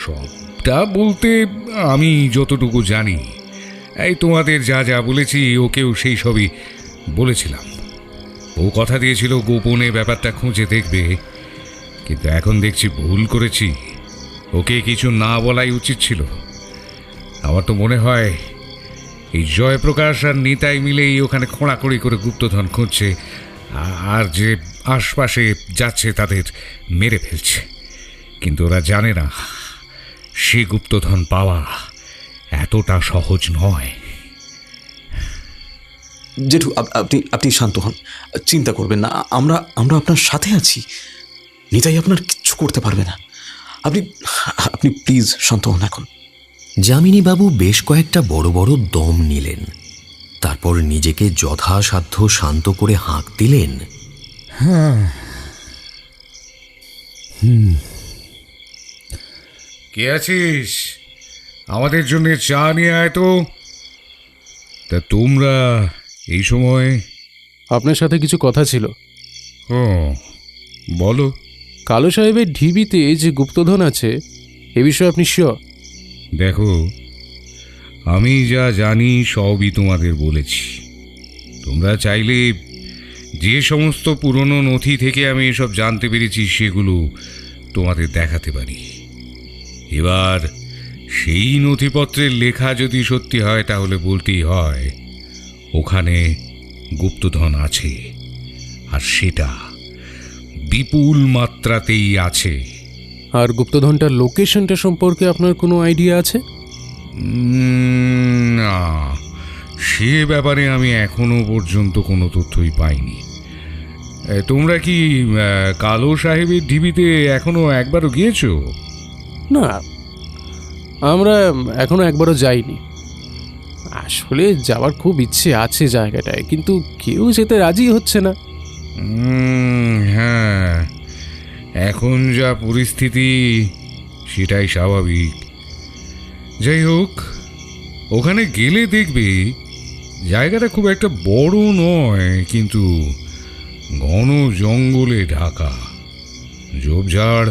সবটা বলতে আমি যতটুকু জানি, এই তোমাদের যা যা বলেছি ওকেও সেই সবই বলেছিলাম। ও কথা দিয়েছিল গোপনে ব্যাপারটা খুঁজে দেখবে, কিন্তু এখন দেখছি ভুল করেছি। ওকে কিছু না বলাই উচিত ছিল। আমার তো মনে হয় এই জয়প্রকাশ আর নিতাই মিলেই ওখানে খোঁড়াখড়ি করে গুপ্তধন খুঁজছে, আর যে আশপাশে যাচ্ছে তাদের মেরে ফেলছে। কিন্তু ওরা জানে না সে গুপ্তধন পাওয়া এতটা সহজ নয়। জেঠু, আপনি শান্ত হন, চিন্তা করবেন না। আমরা আপনার সাথে আছি। নিতাই আপনার কিচ্ছু করতে পারবে না। আপনি প্লিজ শান্ত হন এখন। যামিনী বাবু বেশ কয়েকটা বড় বড় দম নিলেন, তারপর নিজেকে যথাসাধ্য শান্ত করে হাঁক দিলেন। কে আছিস? আমাদের জন্য চা নিয়ে আয় তো। তা তোমরা এই সময়? আপনার সাথে কিছু কথা ছিল। ও বলো। কালো সাহেবের ঢিবিতে যে গুপ্তধন আছে এ বিষয়ে আপনি শিওর? দেখো, আমি যা জানি সবই তোমাদের বলেছি। তোমরা চাইলে যে সমস্ত পুরনো নথি থেকে আমি এসব জানতে পেরেছি সেগুলো তোমাদের দেখাতে পারি। এবার সেই নথিপত্রের লেখা যদি সত্যি হয় তাহলে বলতেই হয় ওখানে গুপ্তধন আছে, আর সেটা বিপুল মাত্রাতেই আছে। আর গুপ্তধনটার লোকেশনটা সম্পর্কে আপনার কোনো আইডিয়া আছে? না, সে ব্যাপারে আমি এখনো পর্যন্ত কোনো তথ্যই পাইনি। তোমরা কি কালো সাহেবের ঢিবিতে এখনো একবারও গিয়েছো? না, আমরা এখনো একবারও যাইনি। আসলে যাওয়ার খুব ইচ্ছে আছে জায়গাটায়, কিন্তু কেউ যেতে রাজি হচ্ছে না। হ্যাঁ, এখন যা পরিস্থিতি সেটাই স্বাভাবিক। যাই হোক, ওখানে গেলে দেখবে জায়গাটা খুব একটা বড় নয়, কিন্তু ঘন জঙ্গলে ঢাকা। ঝোপঝাড়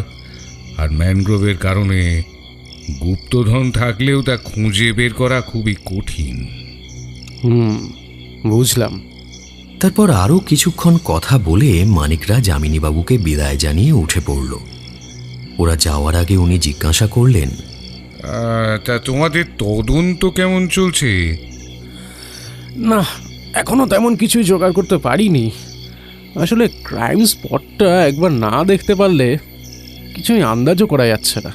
আর ম্যানগ্রোভের কারণে গুপ্তধন থাকলেও তা খুঁজে বের করা খুবই কঠিন। বুঝলাম। তারপর আরও কিছুক্ষণ কথা বলে মানিকরা যামিনীবাবুকে বিদায় জানিয়ে উঠে পড়ল। ওরা যাওয়ার আগে উনি জিজ্ঞাসা করলেন, তা তোমাদের তদন্ত কেমন চলছে? না, এখনো তেমন কিছুই জোগাড় করতে পারিনি। আসলে ক্রাইম স্পটটা একবার না দেখতে পারলে কিছুই আন্দাজও করা যাচ্ছে না।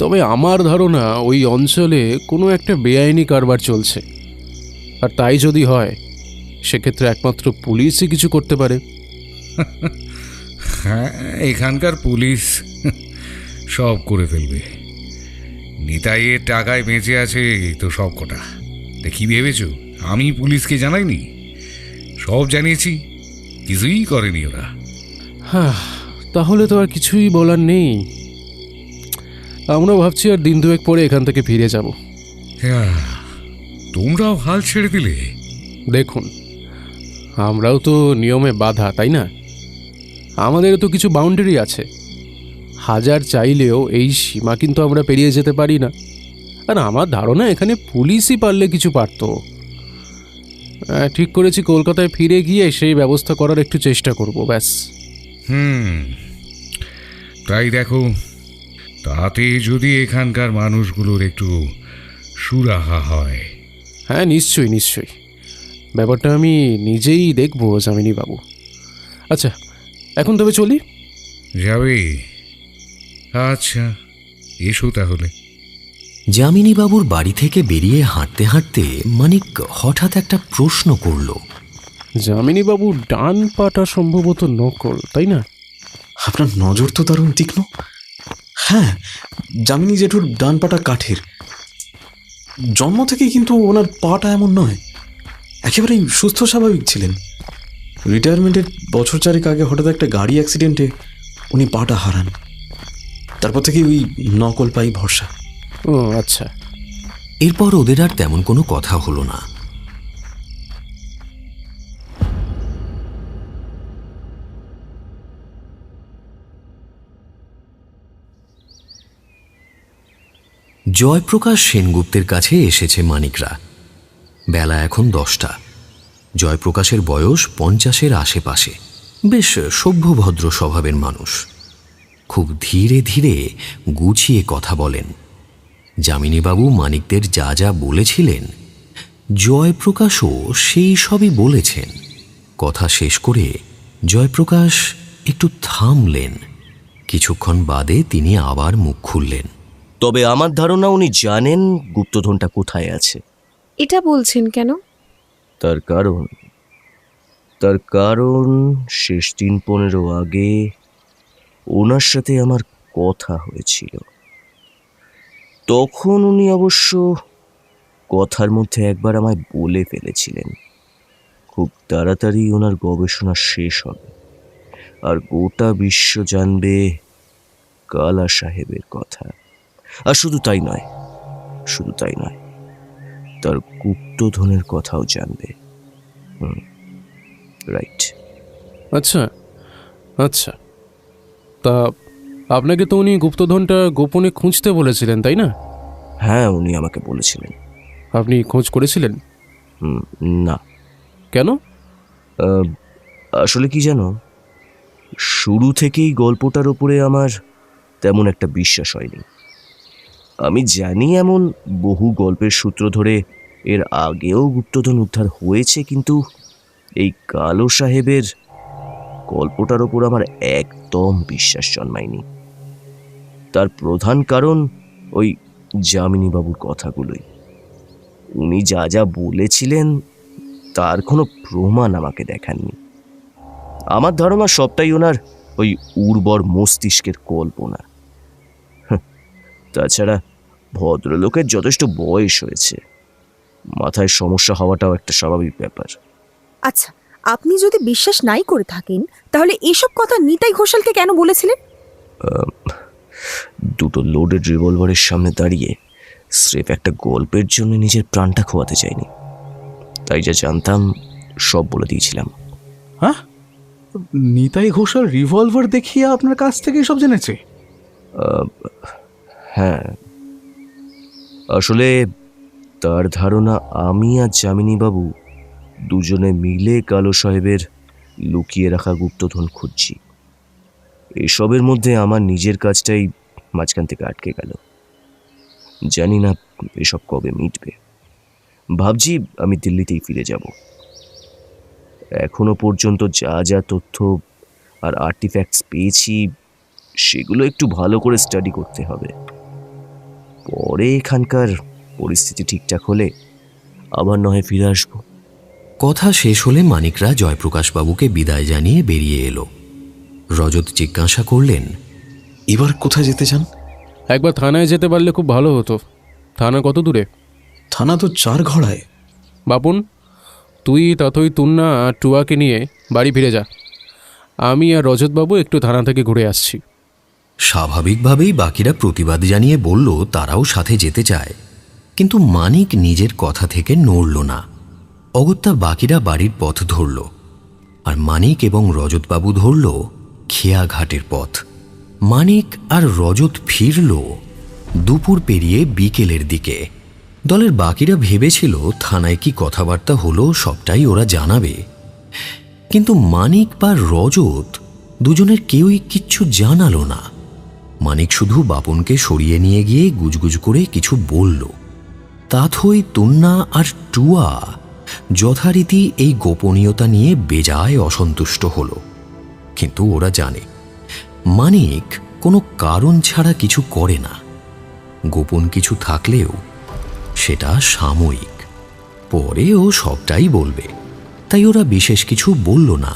তবে আমার ধারণা ওই অঞ্চলে কোনো একটা বেআইনি কারবার চলছে, আর তাই যদি হয় সেক্ষেত্রে একমাত্র পুলিশই কিছু করতে পারে। হ্যাঁ, এখানকার পুলিশ সব করে ফেলবে। নিতাইয়ের টাকায় বেঁচে আছে তো সব কটা। কি ভেবেছ আমি পুলিশকে জানাইনি? সব জানিয়েছি, কিছুই করেনি ওরা। হ্যাঁ, তাহলে তো আর কিছুই বলার নেই। আমরা ভাবছি আর দিন দুয়েক পরে এখান থেকে ফিরে যাব। হ্যাঁ, তোমরাও হাল ছেড়ে দিলে? দেখুন, আমরাও তো নিয়মে বাধা, তাই না? আমাদেরও তো কিছু বাউন্ডারি আছে। হাজার চাইলেও এই সীমা কিন্তু আমরা পেরিয়ে যেতে পারি না। আর আমার ধারণা এখানে পুলিশই পারলে কিছু পারত। ঠিক করেছি কলকাতায় ফিরে গিয়ে সেই ব্যবস্থা করার একটু চেষ্টা করব, ব্যাস। তাই দেখো, তাতে যদি এখানকার মানুষগুলোর একটু সুরাহা হয়। হ্যাঁ, নিশ্চয়ই নিশ্চয়ই। ব্যাপারটা আমি নিজেই দেখব যামিনীবাবু। আচ্ছা, এখন তবে চলি। যাবে? আচ্ছা, এসো তাহলে। যামিনীবাবুর বাড়ি থেকে বেরিয়ে হাঁটতে হাঁটতে মানিক হঠাৎ একটা প্রশ্ন করল। যামিনীবাবুর ডান পাটা সম্ভবত নকল, তাই না? আপনার নজর তো দারুণ তীক্ষ্ণ। হ্যাঁ, যামিনী জেঠুর ডান পাটা কাঠের। জন্ম থেকেই কিন্তু ওনার পাটা এমন নয়, একেবারেই সুস্থ স্বাভাবিক ছিলেন। রিটায়ারমেন্টের বছর চারেক আগে হঠাৎ একটা গাড়ি অ্যাক্সিডেন্টে উনি পাটা হারান। তারপর থেকে ওই নকল পাই ভরসা। ও আচ্ছা। এরপর ওদের আর তেমন কোনো কথা হলো না। জয়প্রকাশ সেনগুপ্তের কাছে এসেছে মানিকরা। বেলা এখন 10টা। জয়প্রকাশের বয়স 50-এর আশেপাশে। বেশ সভ্যভদ্র স্বভাবের মানুষ। খুব ধীরে ধীরে গুছিয়ে কথা বলেন। যামিনীবাবু মানিকদের যা যা বলেছিলেন, জয়প্রকাশও সেই সবই বলেছেন। কথা শেষ করে জয়প্রকাশ একটু থামলেন। কিছুক্ষণ বাদে তিনি আবার মুখ খুললেন। তবে আমার ধারণা উনি জানেন গুপ্তধনটা কোথায় আছে। এটা বলছেন কেন? তার কারণ শেষ 3-15 আগে ওনার সাথে আমার কথা হয়েছিল। তখন উনি অবশ্য কথার মধ্যে একবার আমায় বলে ফেলেছিলেন খুব তাড়াতাড়ি ওনার গবেষণা শেষ হবে আর গোটা বিশ্ব জানবে কালা সাহেবের কথা। আর শুধু তাই নয়, তার গুপ্তধনের কথাও জানবে। রাইট। আচ্ছা আচ্ছা, তা আপনাকে তো উনি গুপ্তধনটা গোপনে খুঁজতে বলেছিলেন, তাই না? হ্যাঁ, উনি আমাকে বলেছিলেন। আপনি খোঁজ করেছিলেন? না। কেন? আসলে কি জানো, শুরু থেকেই গল্পটার ওপরে আমার তেমন একটা বিশ্বাস হয়নি। আমি জানি এমন বহু গল্পের সূত্র ধরে এর আগেও গুপ্তধন উদ্ধার হয়েছে, কিন্তু এই কালো সাহেবের গল্পটার ওপর আমার একদম বিশ্বাস জন্মায়নি। তার প্রধান কারণ ওই যামিনীবাবুর কথাগুলোই। উনি যা যা বলেছিলেন তার কোনো প্রমাণ আমাকে দেখাননি। আমার ধারণা সবটাই ওনার ওই উর্বর মস্তিষ্কের কল্পনা। তাছাড়া ভদ্রলোকের যথেষ্ট বয়স হয়েছে, মাথায় সমস্যা হওয়াটাও একটা স্বাভাবিক ব্যাপার। আচ্ছা, আপনি যদি বিশ্বাস নাই করে থাকেন তাহলে এসব কথা নিতাই ঘোষালকে কেন বলেছিলেন? দুটো লোডেড রিভলভারের সামনে দাঁড়িয়ে স্রেফ একটা গল্পের জন্য নিজের প্রাণটা খোয়াতে চাইনি। তাই যা জানতাম সব বলে দিয়েছিলাম। হ্যাঁ, নিতাই ঘোষাল রিভলভার দেখিয়ে আপনার কাছ থেকে সব জেনেছে? হ্যাঁ, আসলে তার ধারণা আমি আর যামিনী বাবু দুজনে মিলে কালো সাহেবের লুকিয়ে রাখা গুপ্তধন খুঁজছি। এসবের মধ্যে আমার নিজের কাজটাই মাঝখান থেকে আটকে গেল। জানি না এসব কবে মিটবে। ভাবছি আমি দিল্লিতেই ফিরে যাব। এখনো পর্যন্ত যা যা তথ্য আর আর্টিফ্যাক্টস পেয়েছি সেগুলো একটু ভালো করে স্টাডি করতে হবে। পরে এখানকার পরিস্থিতি ঠিকঠাক হলে আবার নয় ফিরে আসবো। কথা শেষ হলে মানিকরা জয়প্রকাশবাবুকে বিদায় জানিয়ে বেরিয়ে এলো। রজত জিজ্ঞাসা করলেন, এবার কোথায় যেতে চান? একবার থানায় যেতে পারলে খুব ভালো হতো। থানা কত দূরে? থানা তো 4 ঘড়ায়। বাপুন, তুই তাতই তুন্না আর টুয়াকে নিয়ে বাড়ি ফিরে যা। আমি আর রজতবাবু একটু থানা থেকে ঘুরে আসছি। স্বাভাবিকভাবেই বাকিরা প্রতিবাদ জানিয়ে বলল তারাও সাথে যেতে চায়, কিন্তু মানিক নিজের কথা থেকে নড়ল না। অগত্যা বাকিরা বাড়ির পথ ধরল, আর মানিক এবং রজতবাবু ধরল খেয়াঘাটের পথ। মানিক আর রজত ফিরল দুপুর পেরিয়ে বিকেলের দিকে। দলের বাকিরা ভেবেছিল থানায় কি কথাবার্তা হলো সবটাই ওরা জানাবে, কিন্তু মানিক বা রজত দুজনের কেউই কিচ্ছু জানালো না। মানিক শুধু বাপনকে সরিয়ে নিয়ে গিয়ে গুজগুজ করে কিছু বলল। তাথই তুন্না আর টুয়া যথারীতি এই গোপনীয়তা নিয়ে বেজায় অসন্তুষ্ট হল, কিন্তু ওরা জানে মানিক কোনো কারণ ছাড়া কিছু করে না। গোপন কিছু থাকলেও সেটা সাময়িক, পরে ও সবটাই বলবে, তাই ওরা বিশেষ কিছু বলল না।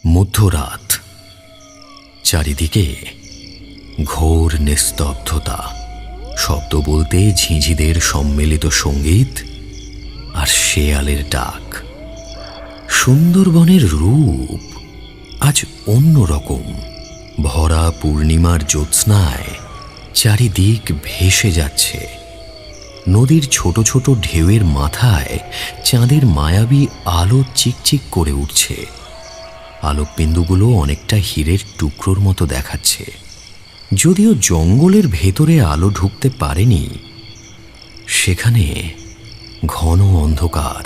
মধ্যরাত, চারিদিকে ঘোর নিস্তব্ধতা। শব্দ বলতে ঝিঁঝিদের সম্মিলিত সঙ্গীত আর শেয়ালের ডাক। সুন্দরবনের রূপ আজ অন্যরকম। ভরা পূর্ণিমার জ্যোৎস্নায় চারিদিক ভেসে যাচ্ছে। নদীর ছোট ছোট ঢেউয়ের মাথায় চাঁদের মায়াবী আলো চিকচিক করে উঠছে। আলোকবিন্দুগুলো অনেকটা হীরের টুকরোর মতো দেখাচ্ছে। যদিও জঙ্গলের ভেতরে আলো ঢুকতে পারেনি, সেখানে ঘন অন্ধকার।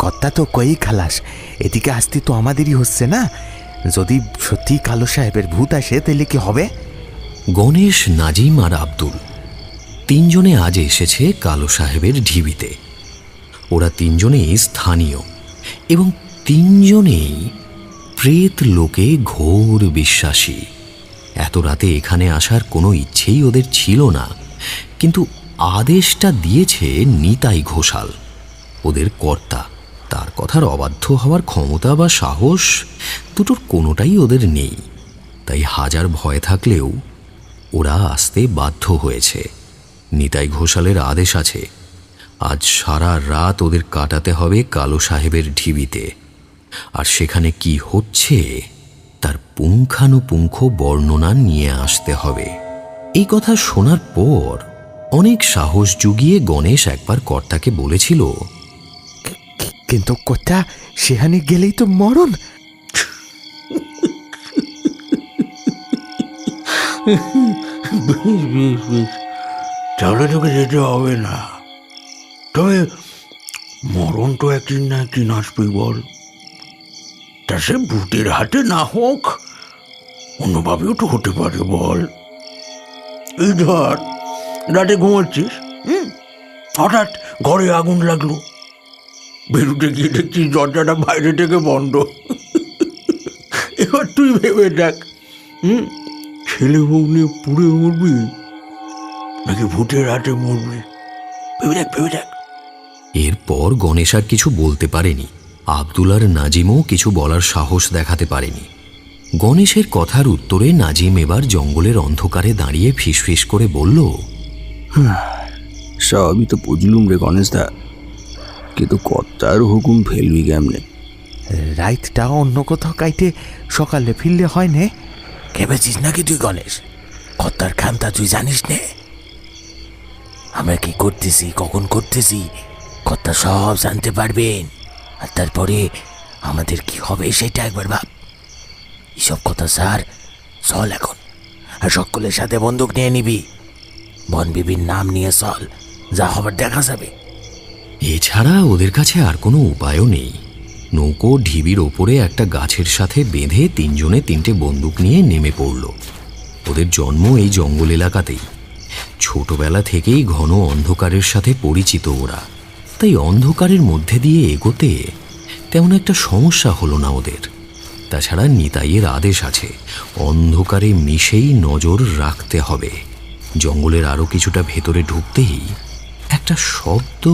কর্তা তো কই খালাস, এদিকে আসতে তো আমাদেরই হচ্ছে না। যদি সত্যি কালো সাহেবের ভূত আসে তাহলে কি হবে? গণেশ, নাজিম আর আব্দুল তিনজনে আজ এসেছে কালো সাহেবের ঢিবিতে। ওরা তিনজনেই স্থানীয় এবং তিনজনেই প্রেত লোকে ঘোর বিশ্বাসী। এত রাতে এখানে আসার কোনো ইচ্ছেই ওদের ছিল না, কিন্তু আদেশটা দিয়েছে নিতাই ঘোষাল, ওদের কর্তা। তার কথার অবাধ্য হওয়ার ক্ষমতা বা সাহস দুটোর কোনোটাই ওদের নেই। তাই হাজার ভয় থাকলেও ওরা আসতে বাধ্য হয়েছে। নিতাই ঘোষালের আদেশ আছে, আজ সারা রাত ওদের কাটাতে হবে কালো সাহেবের ঢিবিতে, আর সেখানে কি হচ্ছে তার পুঙ্খানুপুঙ্খ বর্ণনা নিয়ে আসতে হবে। এই কথা শোনার পর অনেক সাহস জুগিয়ে গণেশ একবার কর্তাকে বলেছিল, কিন্তু কর্তা সেখানে গেলেই তো মরণ। বেশ বেশ বেশ, তাহলে তোকে যেতে হবে না। তবে মরণ তো একদিন না একদিন আসবেই বল। তা সে ভূতের হাতে না হোক, অন্যভাবেও তো হতে পারে বল। এই ধর রাতে ঘুমাচ্ছিস, হঠাৎ ঘরে আগুন লাগলো, বেরুতে গিয়ে দেখছিস দরজাটা বাইরে থেকে বন্ধ। এবার তুই ভেবে দেখ, ছেলে বউ নিয়ে পুড়ে মরবি নাকি ভূতের হাতে মরবি? ভেবে দেখ, ভেবে দেখ। এরপর গণেশ আর কিছু বলতে পারেনি। আব্দুল আর নাজিমও কিছু বলার সাহস দেখাতে পারেনি। গণেশের কথার উত্তরে নাজিম এবার জঙ্গলের অন্ধকারে দাঁড়িয়ে ফিসফিস করে বলল, সবই তো বুঝলুম রে গণেশদা, কিন্তু কর্তার হুকুম ফেলবি কেমনে? রাইতটা অন্য কোথাও কাইটে সকালে ফিরলে হয় নে। ভেবেছিস নাকি তুই গণেশ? কর্তার খামটা তুই জানিস নে? আমরা কি করতেছি, কখন করতেছি, কর্তা সব জানতে পারবেন। আর তারপরে আমাদের কি হবে সেটা একবার ভাব। এসব কথা স্যার, চল এখন, আর সকলের সাথে বন্দুক নিয়ে নিবি। বন বিবির নাম নিয়ে চল, যা হবার দেখা যাবে। এছাড়া ওদের কাছে আর কোনো উপায়ও নেই। নৌকো ঢিবির ওপরে একটা গাছের সাথে বেঁধে তিনজনে তিনটে বন্দুক নিয়ে নেমে পড়ল। ওদের জন্ম এই জঙ্গল এলাকাতেই। ছোটবেলা থেকেই ঘন অন্ধকারের সাথে পরিচিত ওরা, তাই অন্ধকারের মধ্যে দিয়ে এগোতে তেমন একটা সমস্যা হলো না ওদের। তাছাড়া নিতাইয়ের আদেশ আছে, অন্ধকারে মিশেই নজর রাখতে হবে। জঙ্গলের আরও কিছুটা ভেতরে ঢুকতেই একটা শব্দ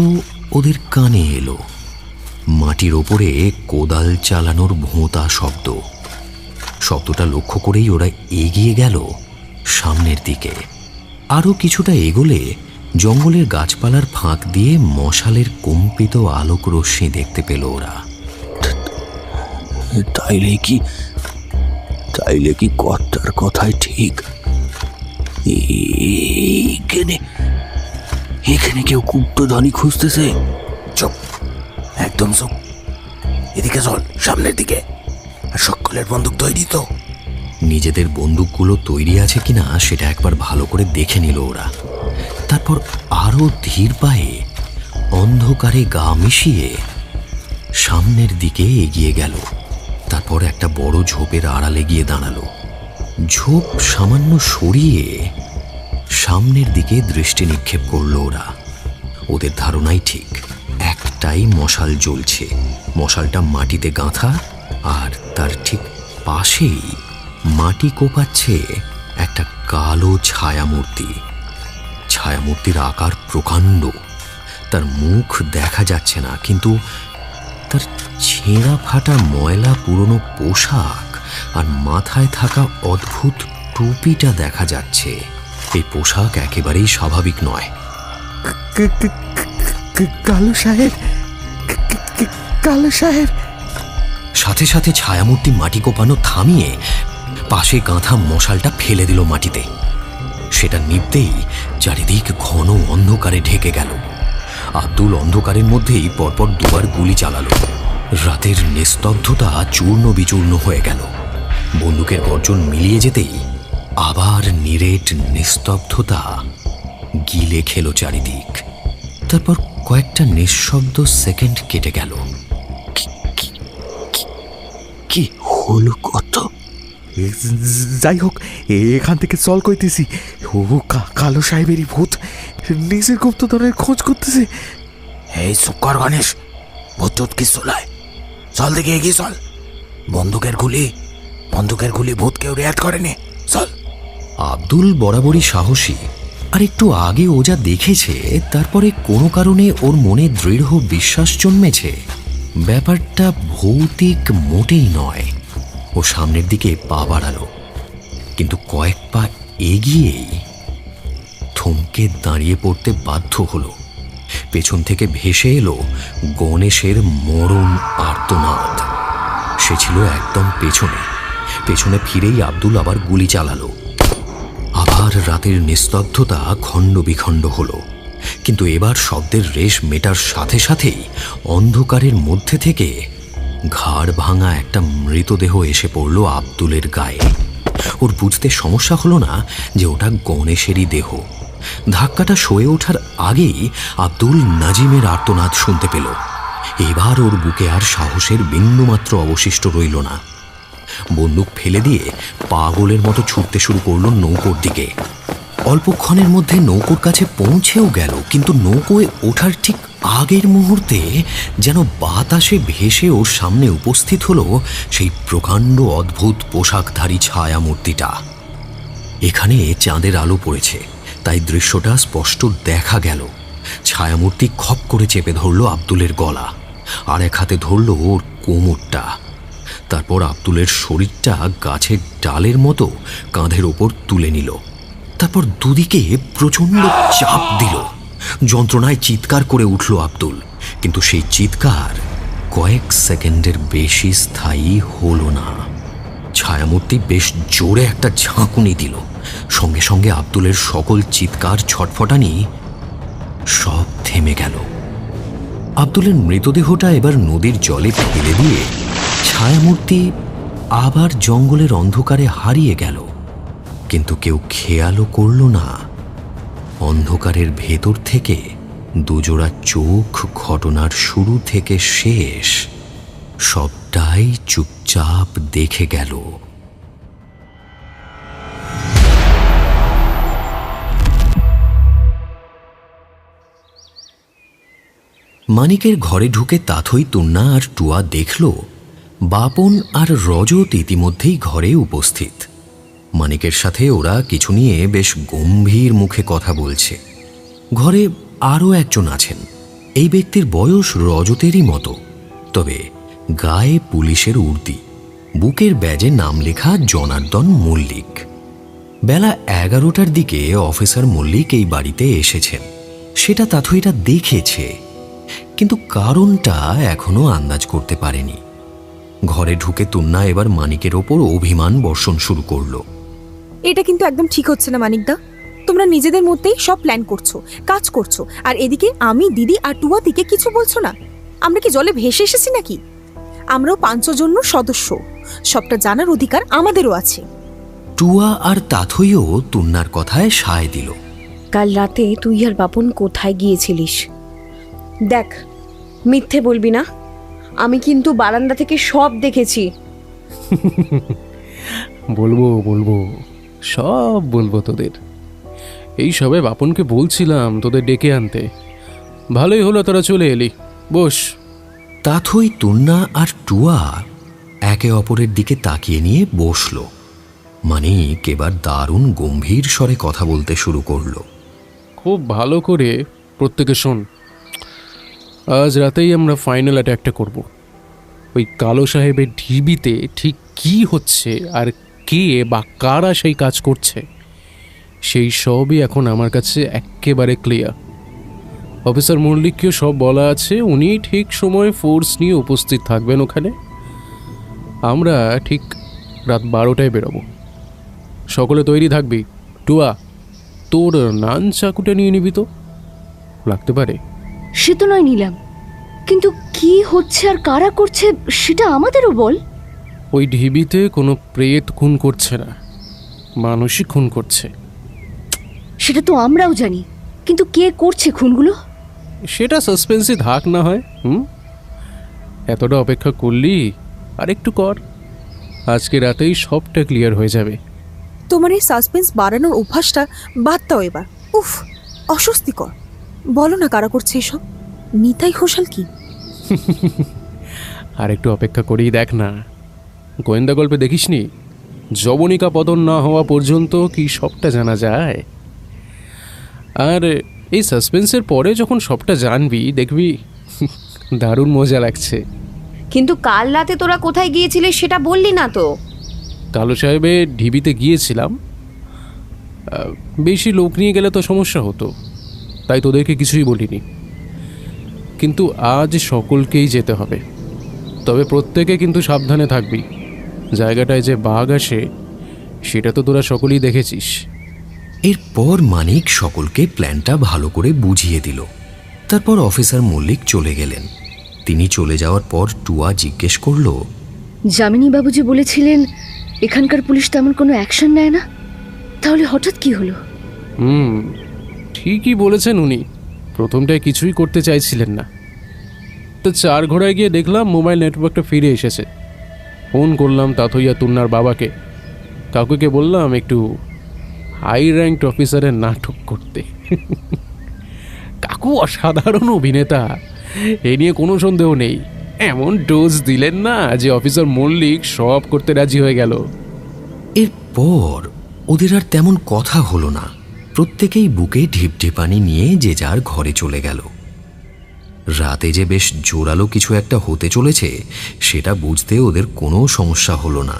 ওদের কানে এলো। মাটির ওপরে কোদাল চালানোর ভোঁতা শব্দ। শব্দটা লক্ষ্য করেই ওরা এগিয়ে গেল সামনের দিকে। আরও কিছুটা এগোলে জঙ্গলের গাছপালার ফাঁক দিয়ে মশালের কম্পিত আলোক রশ্মি দেখতে পেল ওরা। তাইলে কি কর্তার কথাই ঠিক? এখানে কেউ গুপ্তধনী খুঁজতেছে। চুপ, একদম চুপ। এদিকে চল, সামনের দিকে। আর সকলের বন্দুক তৈরি তো? নিজেদের বন্দুকগুলো তৈরি আছে কিনা সেটা একবার ভালো করে দেখে নিল ওরা। তারপর আরও ধীর পায়ে অন্ধকারে গা মিশিয়ে সামনের দিকে এগিয়ে গেল। তারপর একটা বড় ঝোপের আড়ালে গিয়ে দাঁড়ালো। ঝোপ সামান্য সরিয়ে সামনের দিকে দৃষ্টি নিক্ষেপ করল ওরা। ওদের ধারণাই ঠিক, একটাই মশাল জ্বলছে। মশালটা মাটিতে গাঁথা, আর তার ঠিক পাশেই মাটি কোপাচ্ছে একটা কালো ছায়ামূর্তি। ছায়ামূর্তির আকার প্রকাণ্ড, তার মুখ দেখা যাচ্ছে না, কিন্তু তার ছেঁড়া ফাটা ময়লা পুরনো পোশাক আর মাথায় থাকা অদ্ভুত টুপিটা দেখা যাচ্ছে। এই পোশাক একেবারেই স্বাভাবিক নয়। কালু সাহেব, কালু সাহেব। সাথে সাথে ছায়ামূর্তি মাটি কোপানো থামিয়ে পাশে গাঁথা মশালটা ফেলে দিল মাটিতে। সেটা নিভতেই চারিদিক ঘন অন্ধকারে ঢেকে গেল। আব্দুল অন্ধকারের মধ্যেই পরপর দুবার গুলি চালালো। রাতের নিস্তব্ধতা চূর্ণ বিচূর্ণ হয়ে গেল। বন্দুকের গর্জন মিলিয়ে যেতেই আবার নিরেট নিস্তব্ধতা গিলে খেল চারিদিক। তারপর কয়েকটা নিঃশব্দ সেকেন্ড কেটে গেল। কি হলো কত? যাই হোক, এখান থেকে চল কইতেছি। ও কালো সাহেবেরই ভূত নিজের গুপ্তধনের খোঁজ করতেছে। এই চুপ কর গণেশ, ভূত টুত কি চলায়? চল দিকে এগিয়ে চল। বন্দুকের গুলি ভূত কেউ রেয়াত করেনি, চল। আব্দুল বরাবরই সাহসী, আর একটু আগে ও যা দেখেছে তারপরে কোনো কারণে ওর মনে দৃঢ় বিশ্বাস জন্মেছে ব্যাপারটা ভৌতিক মোটেই নয়। ও সামনের দিকে পা বাড়ালো, কিন্তু কয়েক পা এগিয়েই থমকে দাঁড়িয়ে পড়তে বাধ্য হলো। পেছন থেকে ভেসে এলো গণেশের মরণ আর্তনাদ। সে ছিল একদম পেছনে। পেছনে ফিরেই আব্দুল আবার গুলি চালালো। আবার রাতের নিস্তব্ধতা খণ্ড বিখণ্ড হলো, কিন্তু এবার শব্দের রেশ মেটার সাথে সাথেই অন্ধকারের মধ্যে থেকে ঘাড় ভাঙা একটা মৃতদেহ এসে পড়ল আব্দুলের গায়ে। ওর বুঝতে সমস্যা হলো না যে ওটা গণেশেরই দেহ। ধাক্কাটা সয়ে ওঠার আগেই আব্দুল নাজিমের আর্তনাদ শুনতে পেল। এবার ওর বুকে আর সাহসের বিন্দুমাত্র অবশিষ্ট রইল না। বন্দুক ফেলে দিয়ে পাগলের মতো ছুটতে শুরু করলো নৌকোর দিকে। অল্পক্ষণের মধ্যে নৌকোর কাছে পৌঁছেও গেল, কিন্তু নৌকোয় ওঠার ঠিক আগের মুহূর্তে যেন বাতাসে ভেসে ওর সামনে উপস্থিত হলো সেই প্রকাণ্ড অদ্ভুত পোশাকধারী ছায়ামূর্তিটা। এখানে চাঁদের আলো পড়েছে, তাই দৃশ্যটা স্পষ্ট দেখা গেল। ছায়ামূর্তি খপ করে চেপে ধরল আব্দুলের গলা, আর এক হাতে ধরল ওর কোমরটা। তারপর আব্দুলের শরীরটা গাছের ডালের মতো কাঁধের ওপর তুলে নিল। তারপর দুদিকে প্রচণ্ড চাপ দিল। যন্ত্রণায় চিৎকার করে উঠল আব্দুল, কিন্তু সেই চিৎকার কয়েক সেকেন্ডের বেশি স্থায়ী হলো না। ছায়ামূর্তি বেশ জোরে একটা ঝাঁকুনি দিল। সঙ্গে সঙ্গে আব্দুলের সকল চিৎকার, ছটফটানি সব থেমে গেল। আব্দুলের মৃতদেহটা এবার নদীর জলে ফেলে দিয়ে ছায়ামূর্তি আবার জঙ্গলের অন্ধকারে হারিয়ে গেল। কিন্তু কেউ খেয়ালও করল না অন্ধকারের ভেতর থেকে দুজোড়া চোখ ঘটনার শুরু থেকে শেষ সবটাই চুপচাপ দেখে গেল। মানিকের ঘরে ঢুকে তাথই, তুন্না আর টুয়া দেখল বাপন আর রজত ইতিমধ্যেই ঘরে উপস্থিত। মানিকের সাথে ওরা কিছু নিয়ে বেশ গম্ভীর মুখে কথা বলছে। ঘরে আরও একজন আছেন। এই ব্যক্তির বয়স রজতেরই মতো, তবে গায়ে পুলিশের উর্দি, বুকের ব্যাজে নাম লেখা জনার্দন মল্লিক। বেলা 11টার দিকে অফিসার মল্লিক এই বাড়িতে এসেছেন, সেটা তাথইটা দেখেছে, কিন্তু কারণটা এখনো আন্দাজ করতে পারেনি। ঘরে ঢুকে তুন্না এবার মানিকের ওপর অভিমান বর্ষণ শুরু করলো। এটা কিন্তু একদম ঠিক হচ্ছে না মানিকদা। তোমরা নিজেদের মধ্যেই সব প্ল্যান করছো, কাজ করছো, আর এদিকে আমি, দিদি আর টুয়া দিকে কিছু বলছো না। আমরা কি জলে ভেসে এসেছি নাকি? আমরাও 5 জন সদস্য, সবটা জানার অধিকার আমাদেরও আছে। টুয়া আর তাথইও তুন্নার কথায় সায় দিল। কাল রাতে তুই আর বাপন কোথায় গিয়েছিলিস? দেখ, মিথ্যে বলবি না। আমি কিন্তু বারান্দা থেকে সব দেখেছি। বলবো বলবো, সব বলবো তোদের। এই সবে বাপনকে বলছিলাম তোদের ডেকে আনতে। ভালোই হলো তোরা চলে এলি। বস। তাথই, তুন্না আর টুয়া একে অপরের দিকে তাকিয়ে নিয়ে বসল। মানিক এবার দারুণ গম্ভীর স্বরে কথা বলতে শুরু করলো। খুব ভালো করে প্রত্যেকে শোন। আজ রাতেই আমরা ফাইনাল অ্যাটাকটা করব। ওই কালো সাহেবের ঢিবিতে ঠিক কি হচ্ছে আর কে বা কারা সেই কাজ করছে, সেই সবই এখন আমার কাছে একেবারে ক্লিয়ার। অফিসার মল্লিককেও সব বলা আছে, উনি ঠিক সময় ফোর্স নিয়ে উপস্থিত থাকবেন ওখানে। আমরা ঠিক রাত 12টায় বেরোবো। সকলে তৈরি থাকবি। টুয়া, তোর নান চাকুটা নিয়ে নিবি তো, লাগতে পারে। সে তো নয় নিলাম, কিন্তু কি হচ্ছে আর কারা করছে সেটা আমাদেরও বল। ওই ঢিবিতে কোনো প্রেত খুন করছে না, মানুষই খুন করছে। সেটা তো আমরাও জানি, কিন্তু কে করছে খুনগুলো সেটা সাসপেন্সে থাক না হয়। এতটা অপেক্ষা করলি, আর একটু কর, আজকে রাতেই সবটা ক্লিয়ার হয়ে যাবে। তোমার এই সাসপেন্স বাড়ানোর অভ্যাসটা বাদ দাও এবার। উফ, অস্বস্তিকর। বলো না কারা করছে এসব। নিতাই ঘোষাল কি? আর একটু অপেক্ষা করেই দেখ না। গোয়েন্দা গল্পে দেখিসনি, যবনিকা পতন না হওয়া পর্যন্ত কি সবটা জানা যায়? আর এই সাসপেন্সের পরে যখন সবটা জানবি, দেখবি দারুণ মজা লাগছে। কিন্তু কাল রাতে তোরা কোথায় গিয়েছিলিস সেটা বললি না তো। কালো সাহেবের ঢিবিতে গিয়েছিলাম। বেশি লোক নিয়ে গেলে তো সমস্যা হতো, তাই তোদেরকে কিছুই বলিনি। কিন্তু আজ সকলকেই যেতে হবে, তবে প্রত্যেকে কিন্তু সাবধানে থাকবি। জায়গাটায় যে বাঘ আসে সেটা তো তোরা সকলেই দেখেছিস। এরপর মানিক সকলকে প্ল্যানটা ভালো করে বুঝিয়ে দিল। তারপর অফিসার মল্লিক চলে গেলেন। তিনি চলে যাওয়ার পর টুয়া জিজ্ঞেস করল, যামিনী বাবুজি বলেছিলেন এখানকার পুলিশ তেমন কোনো অ্যাকশন নেয় না, তাহলে হঠাৎ কি হলো? ঠিকই বলেছেন উনি। প্রথমটায় কিছুই করতে চাইছিলেন না, তো 4 ঘোড়ায় গিয়ে দেখলাম মোবাইল নেটওয়ার্কটা ফিরে এসেছে। ফোন করলাম তাথইয়া তুন্নার বাবাকে, কাকুকে বললাম একটু হাই র্যাঙ্কড অফিসারের নাটক করতে। কাকু অসাধারণ অভিনেতা, এ নিয়ে কোনো সন্দেহ নেই। এমন ডোজ দিলেন না যে অফিসার মল্লিক সব করতে রাজি হয়ে গেল। এরপর ওদের আর তেমন কথা হলো না। প্রত্যেকেই বুকে ঢিপঢিপানি নিয়ে যে যার ঘরে চলে গেল। রাতে যে বেশ জোরালো কিছু একটা হতে চলেছে সেটা বুঝতে ওদের কোনো সমস্যা হলো না।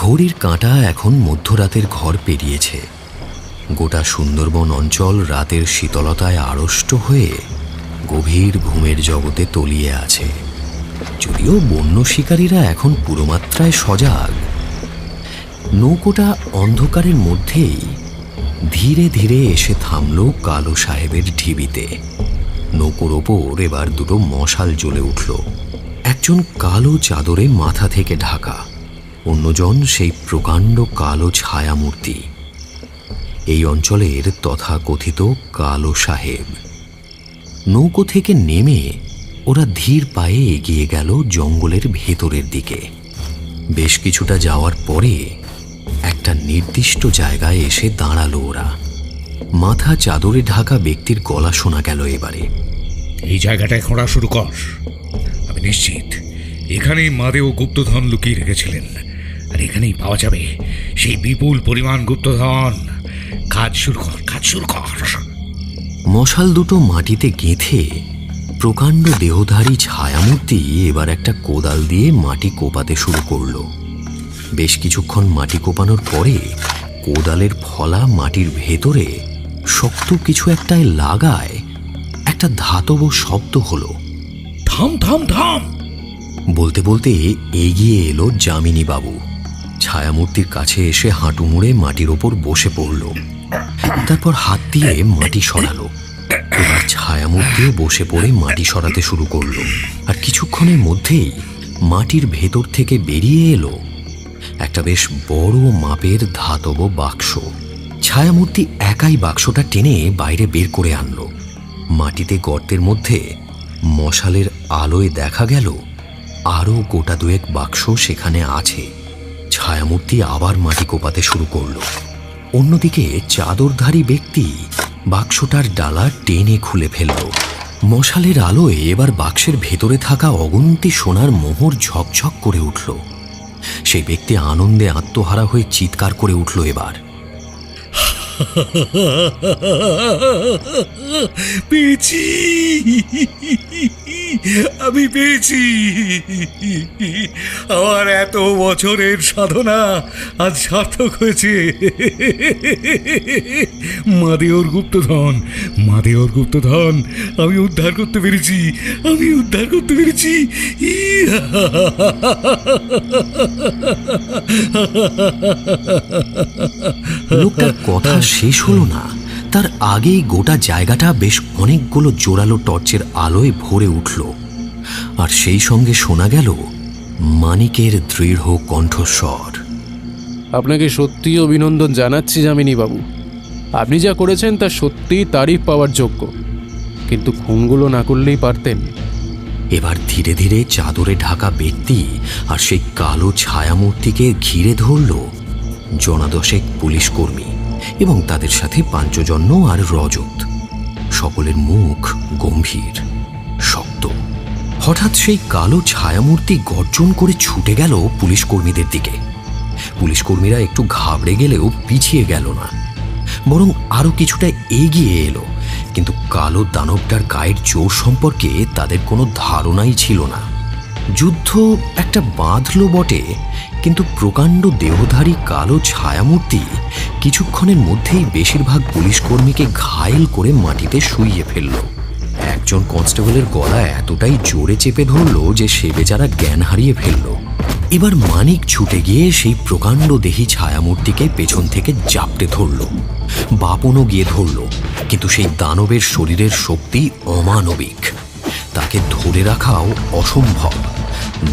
ঘড়ির কাঁটা এখন মধ্যরাতের ঘর পেরিয়েছে। গোটা সুন্দরবন অঞ্চল রাতের শীতলতায় আড়ষ্ট হয়ে গভীর ঘুমের জগতে তলিয়ে আছে, যদিও বন্য শিকারীরা এখন পুরোমাত্রায় সজাগ। নৌকোটা অন্ধকারের মধ্যেই ধীরে ধীরে এসে থামল কালো সাহেবের ঢিবিতে। নৌকোর ওপর এবার দুটো মশাল জ্বলে উঠল। একজন কালো চাদরে মাথা থেকে ঢাকা, অন্যজন সেই প্রকাণ্ড কালো ছায়ামূর্তি, এই অঞ্চলের তথাকথিত কালো সাহেব। নৌকো থেকে নেমে ওরা ধীর পায়ে এগিয়ে গেল জঙ্গলের ভেতরের দিকে। বেশ কিছুটা যাওয়ার পরে একটা নির্দিষ্ট জায়গায় এসে দাঁড়ালো ওরা। মাথা চাদরে ঢাকা ব্যক্তির গলা শোনা গেল এবারে। এই জায়গাটায় খোঁড়া শুরু কর। আমি নিশ্চিত এখানেই মাদেও গুপ্তধন লুকিয়ে রেখেছিলেন, আর এখানেই পাওয়া যাবে সেই বিপুল পরিমাণ গুপ্তধন। কাজ শুরু কর, কাজ শুরু কর। মশাল দুটো মাটিতে গেঁথে প্রকাণ্ড দেহধারী ছায়ামূর্তি এবার একটা কোদাল দিয়ে মাটি কোপাতে শুরু করলো। বেশ কিছুক্ষণ মাটি কোপানোর পরে কোদালের ফলা মাটির ভেতরে শক্ত কিছু একটায় লাগায় একটা ধাতব শব্দ হলো। থাম থাম থাম! বলতে বলতে এগিয়ে এলো যামিনী বাবু। ছায়ামূর্তির কাছে এসে হাঁটু মুড়ে মাটির ওপর বসে পড়ল। তারপর হাত দিয়ে মাটি সরালো। এবার ছায়ামূর্তিও বসে পড়ে মাটি সরাতে শুরু করলো। আর কিছুক্ষণের মধ্যেই মাটির ভেতর থেকে বেরিয়ে এলো একটা বেশ বড় মাপের ধাতব বাক্স। ছায়ামূর্তি একাই বাক্সটা টেনে বাইরে বের করে আনলো। মাটিতে গর্তের মধ্যে মশালের আলোয় দেখা গেল আরও গোটা দুয়েক বাক্স সেখানে আছে। ছায়ামূর্তি আবার মাটি কোপাতে শুরু করলো। অন্যদিকে চাদরধারী ব্যক্তি বাক্সটার ডালা টেনে খুলে ফেলল। মশালের আলোয় এবার বাক্সের ভেতরে থাকা অগুন্তি সোনার মোহর ঝকঝক করে উঠল। সেই ব্যক্তি আনন্দে আত্মহারা হয়ে চিৎকার করে উঠল এবার। পেয়েছি, আমি পেয়েছি। আমার এত বছরের সাধনা আজ সার্থক হয়েছে। মাদেওর গুপ্তধন, মাদেওর গুপ্তধন আমি উদ্ধার করতে পেরেছি, আমি উদ্ধার করতে পেরেছি। লোকটার কথা শেষ হলো না, তার আগেই গোটা জায়গাটা বেশ অনেকগুলো জোরালো টর্চের আলোয় ভরে উঠল। আর সেই সঙ্গে শোনা গেল মানিকের দৃঢ় কণ্ঠস্বর। আপনাকে সত্যি অভিনন্দন জানাচ্ছি যামিনী বাবু। আপনি যা করেছেন তা সত্যিই তারিফ পাওয়ার যোগ্য, কিন্তু খুনগুলো না করলেই পারতেন। এবার ধীরে ধীরে চাদরে ঢাকা ব্যক্তি আর সেই কালো ছায়ামূর্তিকে ঘিরে ধরল জনাদশেক পুলিশ কর্মী এবং তাদের সাথে পাঞ্চজন্য আর রজত। সকলের মুখ গম্ভীর, শক্ত। হঠাৎ সেই কালো ছায়ামূর্তি গর্জন করে ছুটে গেল পুলিশ কর্মীদের দিকে। পুলিশ কর্মীরা একটু ঘাবড়ে গেলেও পিছিয়ে গেল না, বরং আরো কিছুটা এগিয়ে এলো। কিন্তু কালো দানবটার গায়ের জোর সম্পর্কে তাদের কোনো ধারণাই ছিল না। যুদ্ধ একটা বাঁধল বটে, কিন্তু প্রকাণ্ড দেহধারী কালো ছায়ামূর্তি কিছুক্ষণের মধ্যেই বেশিরভাগ পুলিশ কর্মীকে ঘায়েল করে মাটিতে শুইয়ে ফেলল। একজন কনস্টেবলের গলা এতটাই জোরে চেপে ধরল যে সে বেচারা জ্ঞান হারিয়ে ফেলল। এবার মানিক ছুটে গিয়ে সেই প্রকাণ্ড দেহী ছায়ামূর্তিকে পেছন থেকে জাপটে ধরল। বাপনও গিয়ে ধরল, কিন্তু সেই দানবের শরীরের শক্তি অমানবিক, তাকে ধরে রাখাও অসম্ভব।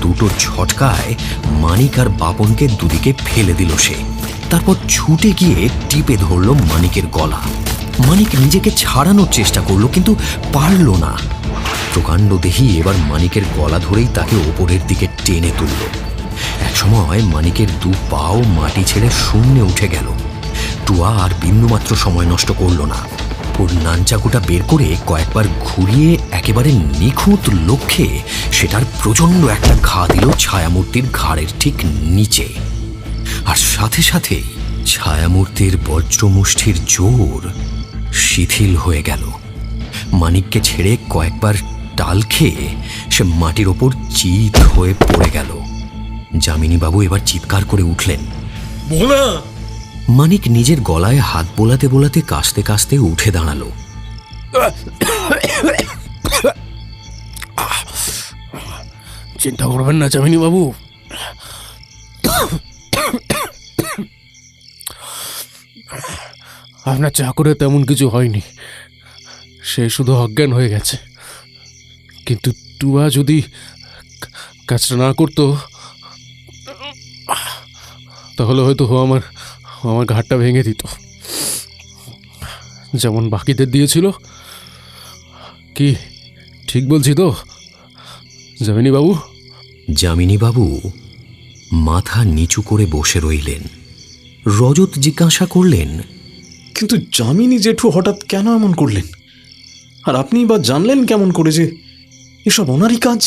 দুটো ঝটকায় মানিক আর বাপনকে দুদিকে ফেলে দিল সে। তারপর ছুটে গিয়ে টিপে ধরল মানিকের গলা। মানিক নিজেকে ছাড়ানোর চেষ্টা করলো, কিন্তু পারল না। প্রকাণ্ড দেহী এবার মানিকের গলা ধরেই তাকে ওপরের দিকে টেনে তুলল। একসময় মানিকের দু পাও মাটি ছেড়ে শূন্যে উঠে গেল। টুয়া আর বিন্দুমাত্র সময় নষ্ট করল না। ওর নানচাকুটা বের করে কয়েকবার ঘুরিয়ে একেবারে নিখুঁত লক্ষ্যে সেটার প্রচণ্ড একটা ঘা দিল ছায়ামূর্তির ঘাড়ের ঠিক নিচে। আর সাথে সাথে ছায়ামূর্তির বজ্রমুষ্ঠির জোর শিথিল হয়ে গেল। মানিককে ছেড়ে কয়েকবার টাল খেয়ে সে মাটির ওপর চিত হয়ে পড়ে গেল। যামিনীবাবু এবার চিৎকার করে উঠলেন, ভোলা! মানিক নিজের গলায় হাত বোলাতে বোলাতে কাশতে কাশতে উঠে দাঁড়ালো। চিন্তা করবেন না যামিনী বাবু, আপনার চাকরে তেমন কিছু হয়নি, সে শুধু অজ্ঞান হয়ে গেছে। কিন্তু টুয়া যদি কাজটা না করতো তাহলে হয়তো আমার ঘাটটা ভেঙে দিত, যেমন বাকিদের দিয়েছিল। কি ঠিক বলছি তো যামিনী বাবু? যামিনী বাবু মাথা নিচু করে বসে রইলেন। রজত জিজ্ঞাসা করলেন, কিন্তু যামিনী জেঠু হঠাৎ কেন এমন করলেন? আর আপনি বা জানলেন কেমন করে যে এসব ওনারই কাজ?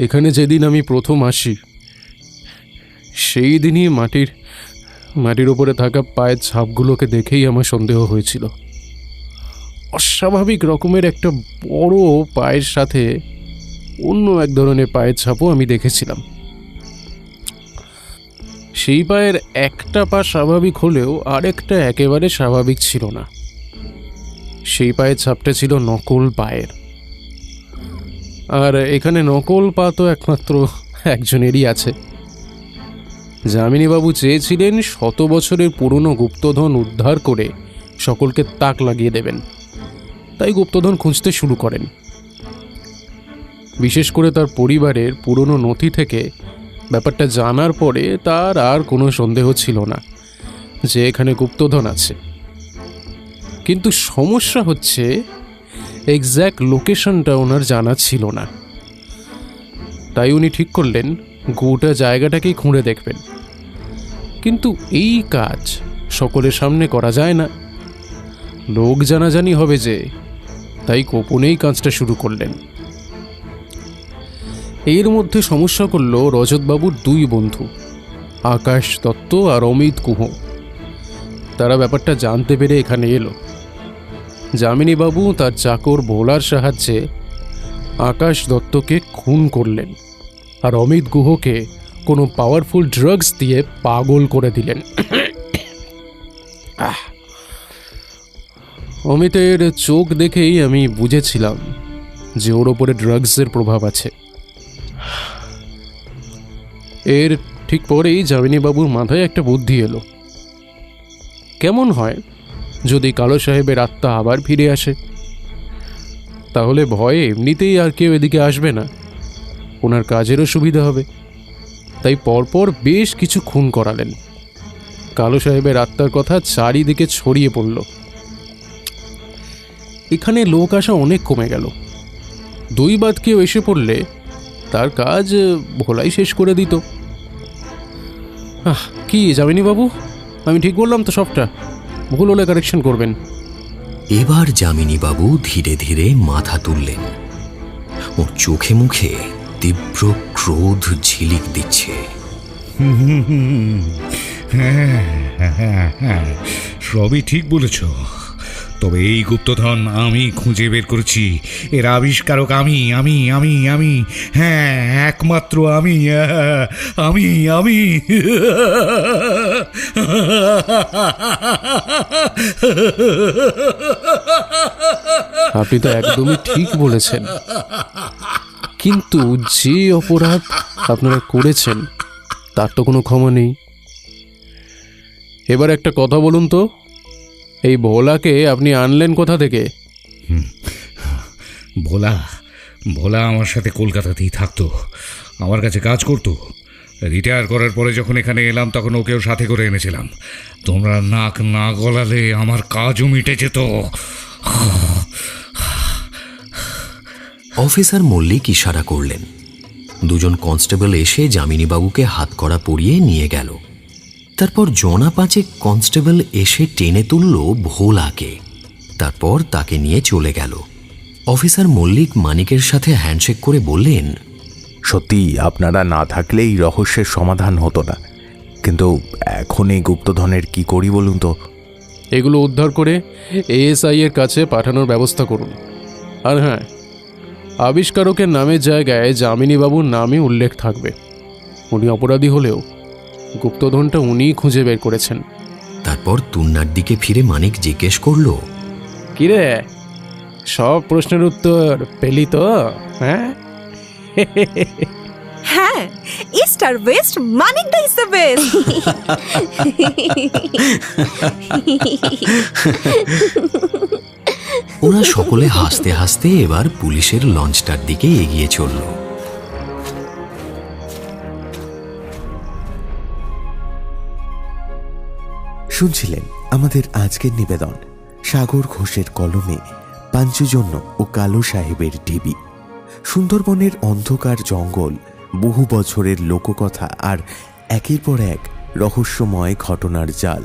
এখানে যেদিন আমি প্রথম আসি সেই দিনই মাটির ওপরে থাকা পায়ের ছাপগুলোকে দেখেই আমার সন্দেহ হয়েছিল। অস্বাভাবিক রকমের একটা বড় পায়ের সাথে অন্য এক ধরনের পায়ের ছাপও আমি দেখেছিলাম। সেই পায়ের একটা পা স্বাভাবিক হলেও আরেকটা একেবারে স্বাভাবিক ছিল না। সেই পায়ের ছাপটা ছিল নকল পায়ের। আর এখানে নকল পা তো একমাত্র একজনেরই আছে। যামিনীবাবু চেয়েছিলেন 100 বছরের পুরনো গুপ্তধন উদ্ধার করে সকলকে তাক লাগিয়ে দেবেন, তাই গুপ্তধন খুঁজতে শুরু করেন। বিশেষ করে তার পরিবারের পুরনো নথি থেকে ব্যাপারটা জানার পরে তার আর কোনো সন্দেহ ছিল না যে এখানে গুপ্তধন আছে। কিন্তু সমস্যা হচ্ছে এক্স্যাক্ট লোকেশনটা ওনার জানা ছিল না। তাই উনি ঠিক করলেন গোটা জায়গাটাকেই খুঁড়ে দেখবেন। কিন্তু এই কাজ সকলের সামনে করা যায় না, লোক জানাজানি হবে যে, তাই গোপনেই কাজটা শুরু করলেন। এর মধ্যে সমস্যা করল রজতবাবুর 2 বন্ধু, আকাশ দত্ত আর অমিত গুহ। তারা ব্যাপারটা জানতে পেরে এখানে এলো। যামিনীবাবু তার চাকর ভোলার সাহায্যে আকাশ দত্তকে খুন করলেন আর অমিত গুহকে কোনো পাওয়ারফুল ড্রাগস দিয়ে পাগল করে দিলেন। অমিতের চোখ দেখেই আমি বুঝেছিলাম যে ওর ওপরে ড্রাগসের প্রভাব আছে। এর ঠিক পরেই যামিনীবাবুর মাথায় একটা বুদ্ধি এলো। কেমন হয় যদি কালো সাহেবের আত্মা আবার ফিরে আসে? তাহলে ভয়ে এমনিতেই আর কেউ এদিকে আসবে না, ওনার কাজেরও সুবিধা হবে। তাই পরপর বেশ কিছু খুন করালেন। কালো সাহেবের আত্মার কথা চারিদিকে ছড়িয়ে পড়ল। এখানে লোক আসা অনেক কমে গেল। 2 বাদ কেউ এসে পড়লে তার কাজ ভোলাই শেষ করে দিত। কি যামিনীবাবু, আমি ঠিক বললাম তো সবটা? ভুল হলে কারেকশন করবেন। এবার যামিনীবাবু ধীরে ধীরে মাথা তুললেন। ওর চোখে মুখে তীব্র ক্রোধ ঝিলিক দিচ্ছে। সবই ঠিক বলেছ, তবে এই গুপ্তধন আমি খুঁজে বের করেছি। এর আবিষ্কারক আমি আমি আমি আমি হ্যাঁ, একমাত্র আমি আমি আমি আপনি তো একদমই ঠিক বলেছেন, কিন্তু যে অপরাধ আপনারা করেছেন তার তো কোনো ক্ষমা নেই। এবার একটা কথা বলুন তো, এই ভোলাকে আপনি আনলেন কোথা থেকে? ভোলা আমার সাথে কলকাতাতেই থাকতো, আমার কাছে কাজ করতো। রিটায়ার করার পরে যখন এখানে এলাম তখন ওকেও সাথে করে এনেছিলাম। তোমরা নাক না গলালে আমার কাজও মিটে যেত। অফিসার মল্লিক ইশারা করলেন। 2 কনস্টেবল এসে যামিনীবাবুকে হাতকড়া পরিয়ে নিয়ে গেল। তারপর 5 কনস্টেবল এসে টেনে তুলল ভোলাকে। তারপর তাকে নিয়ে চলে গেল। অফিসার মল্লিক মানিকের সাথে হ্যান্ডশেক করে বললেন, সত্যি আপনারা না থাকলে এই রহস্যের সমাধান হতো না। কিন্তু এখন এই গুপ্তধনের কি করি বলুন তো? এগুলো উদ্ধার করে এএসআই এর কাছে পাঠানোর ব্যবস্থা করুন। আর হ্যাঁ, আবিষ্কারকের নামের জায়গায় যামিনীবাবুর নামে উল্লেখ থাকবে। উনি অপরাধী হলেও গুপ্তধনটা উনিই খুঁজে বের করেছেন। তারপর তুন্নার দিকে ফিরে মানিক জিজ্ঞেস করল, কিরে, সব প্রশ্নের উত্তর পেলি তো? হ্যাঁ হ্যাঁ, ইস্ট আর ওয়েস্ট, মানিকদা ইজ দ্য বেস্ট। ওরা সকলে হাসতে হাসতে এবার পুলিশের লঞ্চটার দিকে এগিয়ে চলল। শুনছিলেন আমাদের আজকের নিবেদন সাগর ঘোষের কলমে পাঞ্চুজন্য ও কালো সাহেবের ঢিবি। সুন্দরবনের অন্ধকার জঙ্গল, বহু বছরের লোককথা আর একের পর এক রহস্যময় ঘটনার জাল,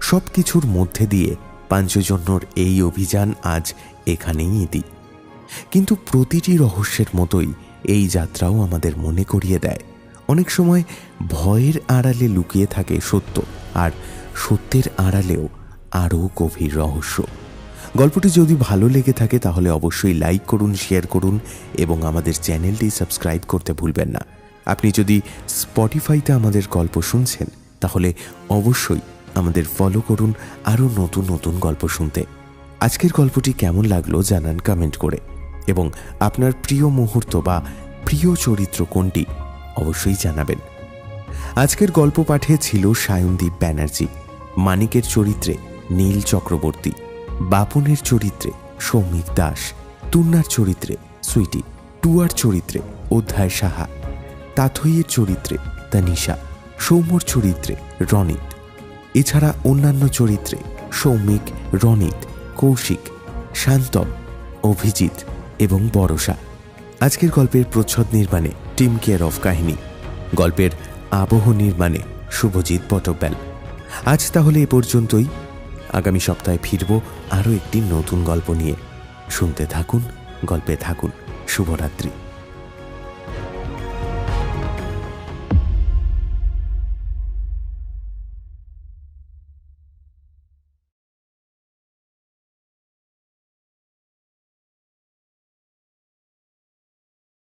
সব কিছুর মধ্যে দিয়ে পাঞ্চজন্যর এই অভিযান আজ এখানেই ইতি। কিন্তু প্রতিটি রহস্যের মতোই এই যাত্রাও আমাদের মনে করিয়ে দেয় অনেক সময় ভয়ের আড়ালে লুকিয়ে থাকে সত্য, আর সত্যের আড়ালেও আরও গভীর রহস্য। গল্পটি যদি ভালো লেগে থাকে তাহলে অবশ্যই লাইক করুন, শেয়ার করুন এবং আমাদের চ্যানেলটি সাবস্ক্রাইব করতে ভুলবেন না। আপনি যদি স্পটিফাইতে আমাদের গল্প শুনছেন তাহলে অবশ্যই আমাদের ফলো করুন আরও নতুন নতুন গল্প শুনতে। আজকের গল্পটি কেমন লাগলো জানান কমেন্ট করে, এবং আপনার প্রিয় মুহূর্ত বা প্রিয় চরিত্র কোনটি অবশ্যই জানাবেন। আজকের গল্প পাঠে ছিল সায়নদীপ ব্যানার্জি, মানিকের চরিত্রে নীল চক্রবর্তী, বাপনের চরিত্রে সৌমিক দাস, তুন্নার চরিত্রে সুইটি, টুয়ার চরিত্রে অধ্যায় সাহা, তাথইয়ের চরিত্রে তানিশা, সৌম্যর চরিত্রে রনিত। এছাড়া অন্যান্য চরিত্রে সৌমিক, রনিত, কৌশিক, শান্তম, অভিজিৎ এবং বরসা। আজকের গল্পের প্রচ্ছদ নির্মাণে টিম কেয়ার অফ কাহিনী, গল্পের আবহ নির্মাণে শুভজিৎ পটব্যাল। আজ তাহলে এ পর্যন্তই। আগামী সপ্তাহে ফিরব আরও একটি নতুন গল্প নিয়ে। শুনতে থাকুন, গল্পে থাকুন। শুভরাত্রি।